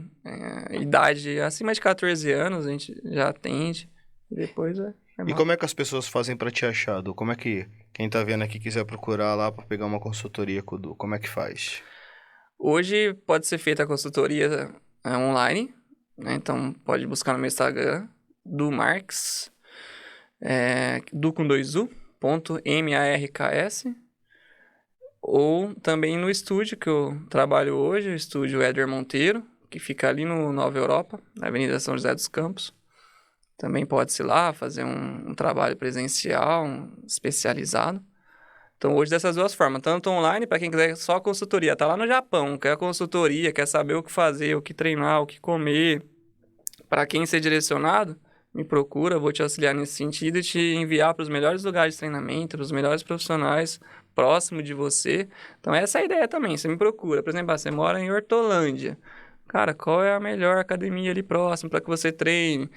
idade acima de 14 anos, a gente já atende. E depois E como é que as pessoas fazem pra te achar, Du? Como é que quem tá vendo aqui quiser procurar lá pra pegar uma consultoria com o Du, como é que faz? Hoje pode ser feita a consultoria online, né? Então pode buscar no meu Instagram, Du Marques, Du com 2U, .marks. Ou também no estúdio que eu trabalho hoje, o estúdio Éder Monteiro, que fica ali no Nova Europa, na Avenida São José dos Campos. Também pode-se ir lá fazer um trabalho presencial, especializado. Então, hoje dessas duas formas, tanto online, para quem quiser só consultoria, tá lá no Japão, quer consultoria, quer saber o que fazer, o que treinar, o que comer. Para quem ser direcionado, me procura, vou te auxiliar nesse sentido e te enviar para os melhores lugares de treinamento, para os melhores profissionais próximo de você. Então, essa é a ideia também. Você me procura. Por exemplo, você mora em Hortolândia. Cara, qual é a melhor academia ali próximo para que você treine?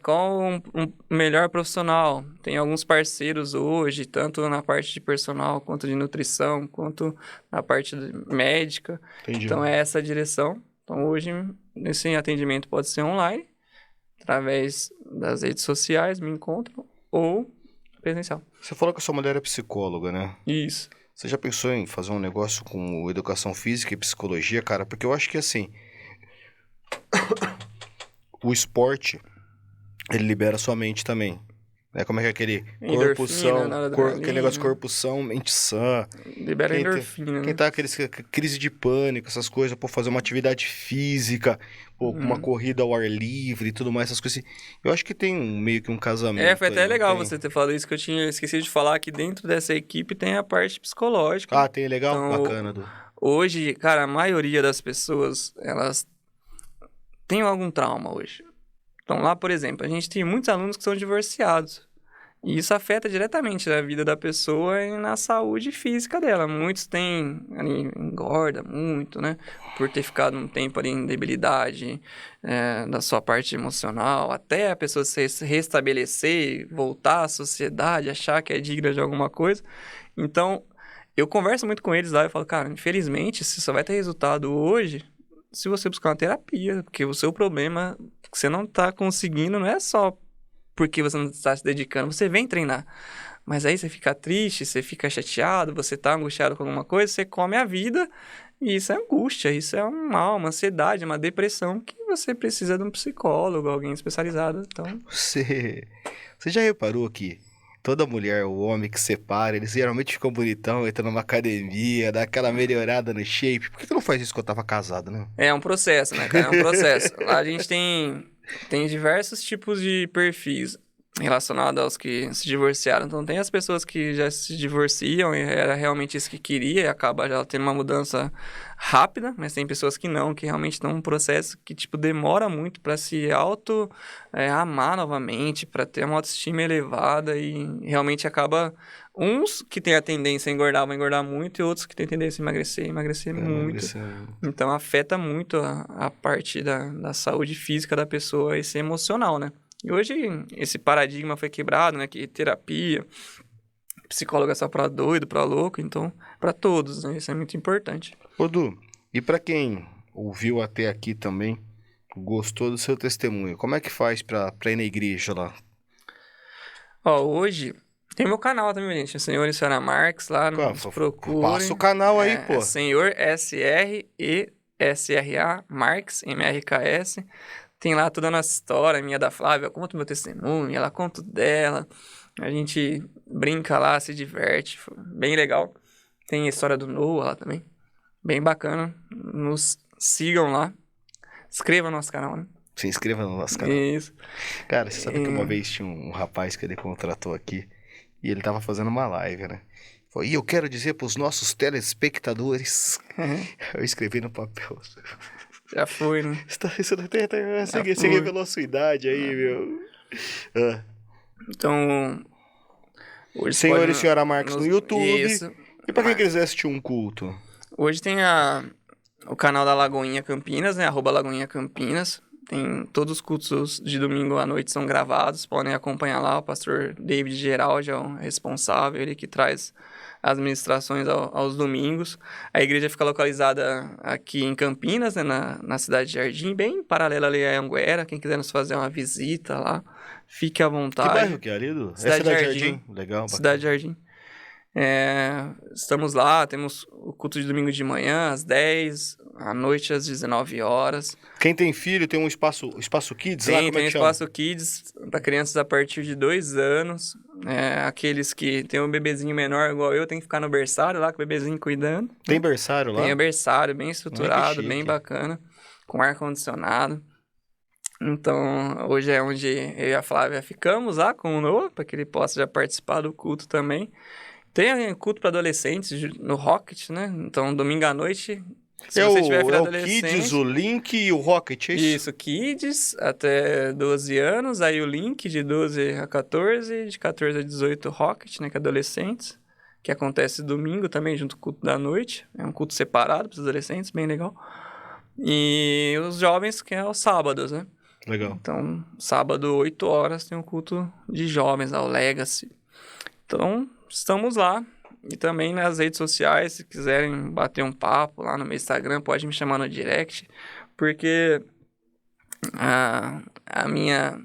Qual um melhor profissional? Tem alguns parceiros hoje, tanto na parte de personal, quanto de nutrição, quanto na parte médica. Entendi. Então, é essa a direção. Então, hoje, esse atendimento pode ser online, através das redes sociais, me encontram, ou presencial. Você falou que a sua mulher é psicóloga, né? Isso. Você já pensou em fazer um negócio com educação física e psicologia, cara? Porque eu acho que, assim, o esporte, ele libera sua mente também. Né? Como é que é aquele corpo são, aquele negócio corpo são, mente sã. Libera endorfina, Quem tá aqueles crise de pânico, essas coisas, pô, fazer uma atividade física, pô, uma corrida ao ar livre e tudo mais, essas coisas assim. Eu acho que tem meio que um casamento. Foi até legal você ter falado isso, que eu tinha esquecido de falar, que dentro dessa equipe tem a parte psicológica. Ah, tem, legal? Então, bacana, Du. Hoje, cara, a maioria das pessoas, elas têm algum trauma hoje. Então lá, por exemplo, a gente tem muitos alunos que são divorciados. E isso afeta diretamente a vida da pessoa e na saúde física dela. Muitos têm, ali, engorda muito, né? Por ter ficado um tempo ali em debilidade da sua parte emocional. Até a pessoa se restabelecer, voltar à sociedade, achar que é digna de alguma coisa. Então, eu converso muito com eles lá e falo, cara, infelizmente, você só vai ter resultado hoje se você buscar uma terapia. Porque o seu problema que você não está conseguindo não é só porque você não está se dedicando, você vem treinar. Mas aí você fica triste, você fica chateado, você está angustiado com alguma coisa, você come a vida, e isso é angústia, isso é um mal, uma ansiedade, uma depressão, que você precisa de um psicólogo, alguém especializado, então... Você já reparou que toda mulher, o homem que separa, eles geralmente ficam bonitão, entra numa academia, dá aquela melhorada no shape. Por que tu não faz isso quando eu tava casado, né? É um processo, né, cara? É um processo. Lá a gente tem diversos tipos de perfis. relacionado aos que se divorciaram. Então, tem as pessoas que já se divorciam e era realmente isso que queria e acaba já tendo uma mudança rápida, mas tem pessoas que não, que realmente estão num processo que, tipo, demora muito para se amar novamente, para ter uma autoestima elevada e realmente acaba uns que têm a tendência a engordar, vão engordar muito e outros que têm a tendência a emagrecer muito. Então, afeta muito a parte da saúde física da pessoa, esse emocional, né? E hoje esse paradigma foi quebrado, né? Que terapia, psicólogo é só pra doido, pra louco, então, pra todos, né? Isso é muito importante. Ô, Du, e pra quem ouviu até aqui também, gostou do seu testemunho, como é que faz pra ir na igreja lá? Ó, hoje tem meu canal também, gente. O Senhor e Senhora Marques, lá nos procurem. Passa o canal aí, pô. Senhor SRESRA Marques, MRKS. Tem lá toda a nossa história, minha da Flávia, eu conto meu testemunho, ela conta dela. A gente brinca lá, se diverte, bem legal. Tem a história do Noah lá também, bem bacana. Nos sigam lá, inscreva no nosso canal, né? Se inscreva no nosso canal. Isso. Cara, você sabe que uma vez tinha um rapaz que ele contratou aqui e ele tava fazendo uma live, né? E eu quero dizer pros nossos telespectadores, eu escrevi no papel. Já foi, né? Você revelou a sua idade aí, meu. Então, hoje Senhor e Senhora Marques no YouTube. Isso. E pra quem quiser assistir um culto? Hoje tem o canal da Lagoinha Campinas, né? @Lagoinha Campinas. Tem todos os cultos de domingo à noite são gravados, podem acompanhar lá. O pastor David Geraldi é o responsável, ele que traz as ministrações aos domingos. A igreja fica localizada aqui em Campinas, né, na cidade de Jardim, bem paralela ali a Anguera. Quem quiser nos fazer uma visita lá, fique à vontade. Que bairro que é ali, Du? Cidade de Jardim. Legal. Bacana. Cidade de Jardim. Estamos lá, temos o culto de domingo de manhã às 10, à noite às 19 horas. Quem tem filho tem um espaço kids lá? Como Tem é que espaço kids para crianças a partir de 2 anos. Aqueles que tem um bebezinho menor igual eu, tem que ficar no berçário lá com o bebezinho cuidando. Tem berçário lá? Tem o berçário bem estruturado, bem bacana, com ar-condicionado. Então, hoje é onde eu e a Flávia ficamos lá com o Noah, para que ele possa já participar do culto também. Tem culto para adolescentes no Rocket, né? Então, domingo à noite, se você tiver filho adolescente... o Kids, o Link e o Rocket, é isso? Isso, Kids até 12 anos, aí o Link de 12 a 14, de 14 a 18 Rocket, né? Que é adolescentes, que acontece domingo também, junto com o culto da noite. É um culto separado para os adolescentes, bem legal. E os jovens, que é os sábados, né? Legal. Então, sábado, 8 horas, tem um culto de jovens, o Legacy. Então, estamos lá. E também nas redes sociais, se quiserem bater um papo lá no meu Instagram, pode me chamar no direct. Porque a minha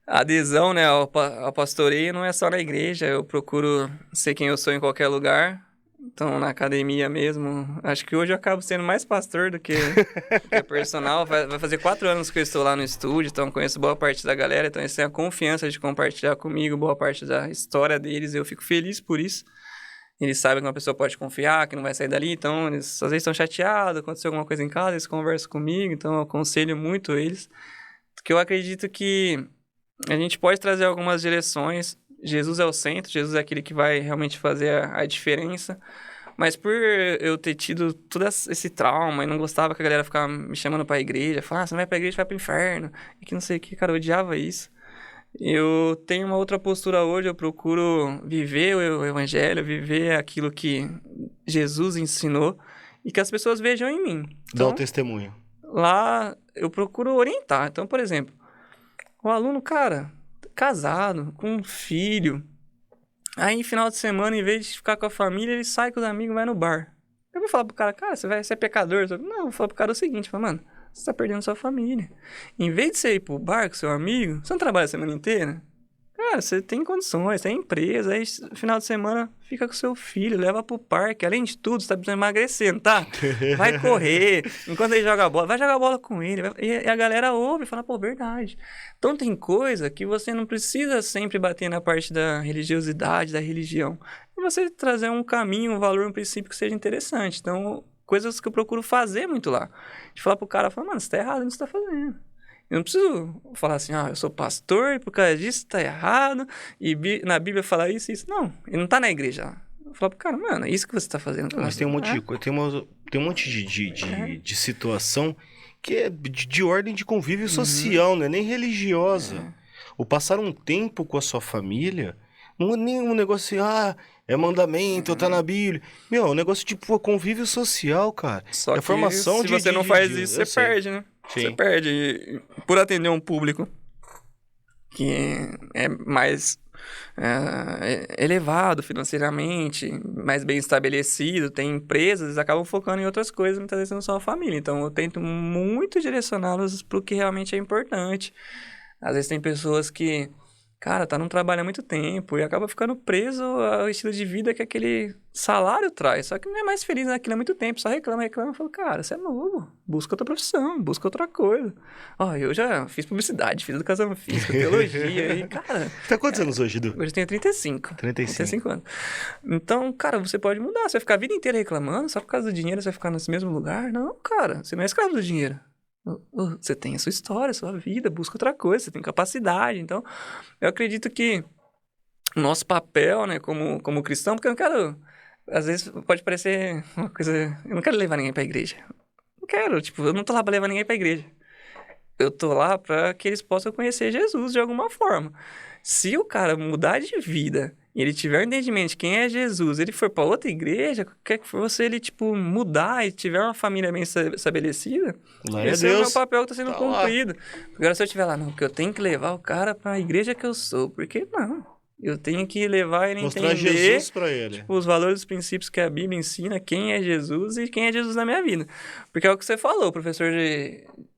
adesão, né, ao pastoreio não é só na igreja. Eu procuro ser quem eu sou em qualquer lugar. Então, na academia mesmo, acho que hoje eu acabo sendo mais pastor do que personal. Vai fazer 4 anos que eu estou lá no estúdio, então conheço boa parte da galera. Então, eles têm a confiança de compartilhar comigo boa parte da história deles. Eu fico feliz por isso. Eles sabem que uma pessoa pode confiar, que não vai sair dali. Então, eles às vezes estão chateados, aconteceu alguma coisa em casa, eles conversam comigo. Então, eu aconselho muito eles. Porque eu acredito que a gente pode trazer algumas direções. Jesus é o centro, Jesus é aquele que vai realmente fazer a diferença. Mas por eu ter tido todo esse trauma e não gostava que a galera ficava me chamando pra igreja, falava, você não vai pra igreja, vai pro inferno. E que não sei o que, cara, eu odiava isso. Eu tenho uma outra postura hoje, eu procuro viver o evangelho, viver aquilo que Jesus ensinou e que as pessoas vejam em mim. Dá o testemunho. Lá eu procuro orientar. Então, por exemplo, o aluno, cara, casado, com um filho. Aí, final de semana, em vez de ficar com a família, ele sai com os amigos e vai no bar. Eu vou falar pro cara, você é pecador? Não, eu vou falar pro cara o seguinte, mano, você tá perdendo sua família. Em vez de você ir pro bar com seu amigo, você não trabalha a semana inteira? Cara, você tem condições, tem empresa, aí final de semana fica com seu filho, leva pro parque. Além de tudo, você tá precisando emagrecer, não tá? Vai correr, enquanto ele joga bola, vai jogar bola com ele. E a galera ouve e fala, pô, verdade. Então tem coisa que você não precisa sempre bater na parte da religiosidade, da religião. E você trazer um caminho, um valor, um princípio que seja interessante. Então, coisas que eu procuro fazer muito lá. De falar pro cara, mano, você tá errado no que você tá fazendo. Eu não preciso falar assim, eu sou pastor e por causa disso tá errado, e na Bíblia fala isso e isso. Não, ele não tá na igreja lá. Eu falo pro cara, mano, é isso que você tá fazendo. Não, mas tem um monte de coisa, tem um monte de situação que é de ordem de convívio social, não é nem religiosa. O passar um tempo com a sua família não é nem um negócio assim, é mandamento, tá na Bíblia. Meu, é um negócio de convívio social, cara. Só é que formação se você não faz isso, você sei. perde, né? Sim. Você perde. E por atender um público que é mais elevado financeiramente, mais bem estabelecido, tem empresas, eles acabam focando em outras coisas, muitas vezes não só a família. Então, eu tento muito direcioná-los para o que realmente é importante. Às vezes tem pessoas que, cara, tá num trabalho há muito tempo e acaba ficando preso ao estilo de vida que aquele salário traz. Só que não é mais feliz naquilo há muito tempo, só reclama. Eu falo, cara, você é novo, busca outra profissão, busca outra coisa. Eu já fiz publicidade, fiz educação física, teologia e, cara... Tá quantos anos hoje, Edu? Hoje eu tenho 35. 35 anos. Então, cara, você pode mudar. Você vai ficar a vida inteira reclamando, só por causa do dinheiro você vai ficar nesse mesmo lugar? Não, cara, você não é escravo do dinheiro. Você tem a sua história, a sua vida, busca outra coisa, você tem capacidade. Então, eu acredito que o nosso papel, né, como cristão, porque eu não quero... Às vezes pode parecer uma coisa... Eu não quero levar ninguém pra igreja. Não quero, eu não tô lá pra levar ninguém pra igreja. Eu tô lá pra que eles possam conhecer Jesus de alguma forma. Se o cara mudar de vida e ele tiver um entendimento de quem é Jesus, ele for pra outra igreja, quer que fosse ele, mudar e tiver uma família bem estabelecida, esse é o meu papel que tá sendo cumprido. Agora, se eu estiver lá, não, porque eu tenho que levar o cara pra igreja que eu sou, porque não... Eu tenho que levar ele a entender... Mostrar Jesus pra ele. Os valores, os princípios que a Bíblia ensina, quem é Jesus e quem é Jesus na minha vida. Porque é o que você falou, professor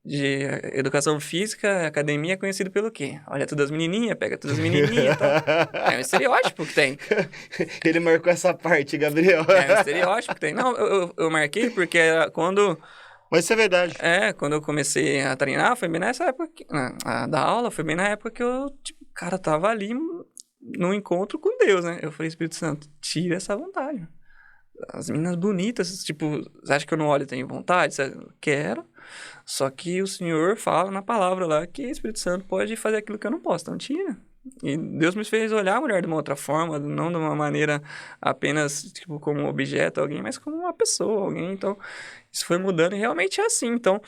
de educação física, academia é conhecido pelo quê? Olha todas as menininhas, pega todas as menininhas e tal. É um estereótipo que tem. Ele marcou essa parte, Gabriel. É um estereótipo que tem. Não, eu marquei porque era quando... Mas isso é verdade. Quando eu comecei a treinar, foi bem nessa época... A dar aula, foi bem na época que eu, cara, tava ali... num encontro com Deus, né? Eu falei, Espírito Santo, tira essa vontade. As meninas bonitas, você acha que eu não olho e tenho vontade? Quero. Só que o Senhor fala na palavra lá que o Espírito Santo pode fazer aquilo que eu não posso, então tira. E Deus me fez olhar a mulher de uma outra forma, não de uma maneira apenas, como um objeto, alguém, mas como uma pessoa, alguém. Então, isso foi mudando e realmente é assim. Então,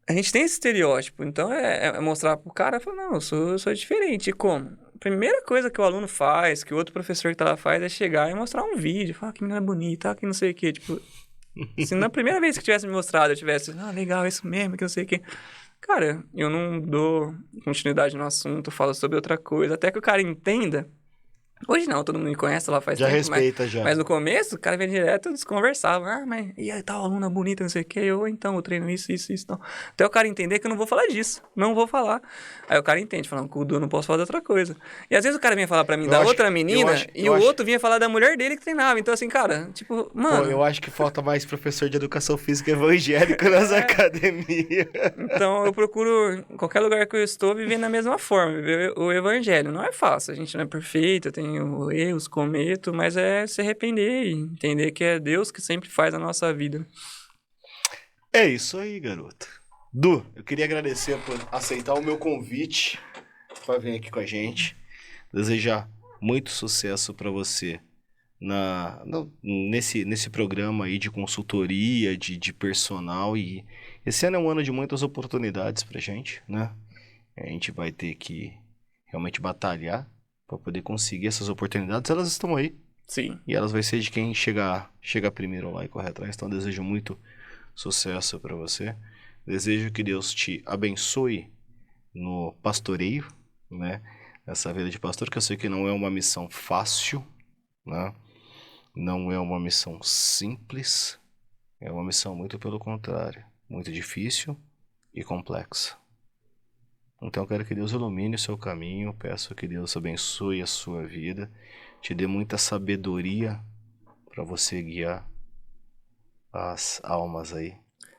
a gente tem esse estereótipo. Então, é mostrar pro cara, falar, não, eu sou diferente. E como? A primeira coisa que o aluno faz, que o outro professor que tá lá faz, é chegar e mostrar um vídeo. Falar que menina bonita, que não sei o quê. Se na primeira vez que tivesse me mostrado, eu tivesse, legal, isso mesmo, que não sei o quê. Cara, eu não dou continuidade no assunto, falo sobre outra coisa, até que o cara entenda. Hoje não, todo mundo me conhece lá faz já tempo. Respeita, mas no começo, o cara vinha direto, eles conversavam. Mas e aí, tal aluna bonita, não sei o quê. Então, eu treino isso, não. Até o cara entender que eu não vou falar disso. Não vou falar. Aí o cara entende, falando, com o Du, não posso falar de outra coisa. E às vezes o cara vinha falar pra mim outra menina, o outro vinha falar da mulher dele que treinava. Então, assim, cara, mano... Pô, eu acho que falta mais professor de educação física evangélica nas academias. Então, eu procuro, em qualquer lugar que eu estou, viver da mesma forma. Viver o evangelho. Não é fácil, a gente não é perfeito, tem erros, cometo, mas é se arrepender e entender que é Deus que sempre faz a nossa vida. É isso aí, garoto. Du, eu queria agradecer por aceitar o meu convite para vir aqui com a gente. Desejar muito sucesso para você nesse programa aí de consultoria, de personal. E esse ano é um ano de muitas oportunidades pra gente, né? A gente vai ter que realmente batalhar para poder conseguir essas oportunidades. Elas estão aí. Sim. E elas vai ser de quem chegar primeiro lá e correr atrás. Então, desejo muito sucesso para você. Desejo que Deus te abençoe no pastoreio, né? Essa vida de pastor, que eu sei que não é uma missão fácil, né? Não é uma missão simples. É uma missão muito pelo contrário. Muito difícil e complexa. Então eu quero que Deus ilumine o seu caminho, peço que Deus abençoe a sua vida, te dê muita sabedoria para você guiar as almas aí.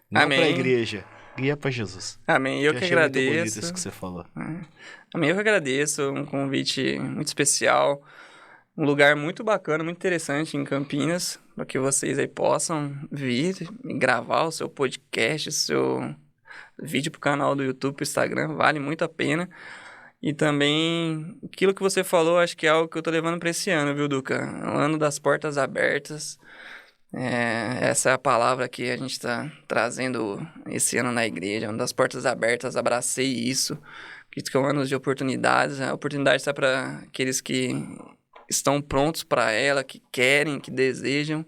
Não para a igreja, guia para Jesus. Amém, eu que agradeço. Muito bonito isso que você falou. Amém, eu que agradeço, um convite muito especial, um lugar muito bacana, muito interessante em Campinas, para que vocês aí possam vir e gravar o seu podcast, vídeo pro canal do YouTube, pro Instagram, vale muito a pena. E também, aquilo que você falou, acho que é algo que eu tô levando pra esse ano, viu, Duca? O ano das portas abertas. Essa é a palavra que a gente tá trazendo esse ano na igreja. Ano das portas abertas, abracei isso. Que são anos de oportunidades. A oportunidade está para aqueles que estão prontos para ela, que querem, que desejam.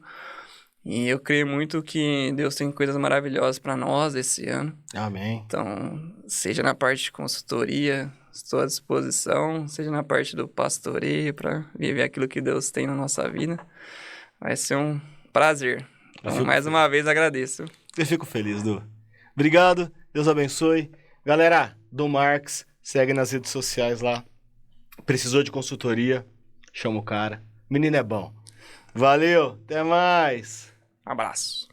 E eu creio muito que Deus tem coisas maravilhosas para nós esse ano. Amém. Então, seja na parte de consultoria, estou à disposição, seja na parte do pastoreio, para viver aquilo que Deus tem na nossa vida. Vai ser um prazer. Então, mais uma vez, agradeço. Eu fico feliz, Du. Obrigado, Deus abençoe. Galera, do Marques, segue nas redes sociais lá. Precisou de consultoria? Chama o cara. Menino é bom. Valeu, até mais. Abraço.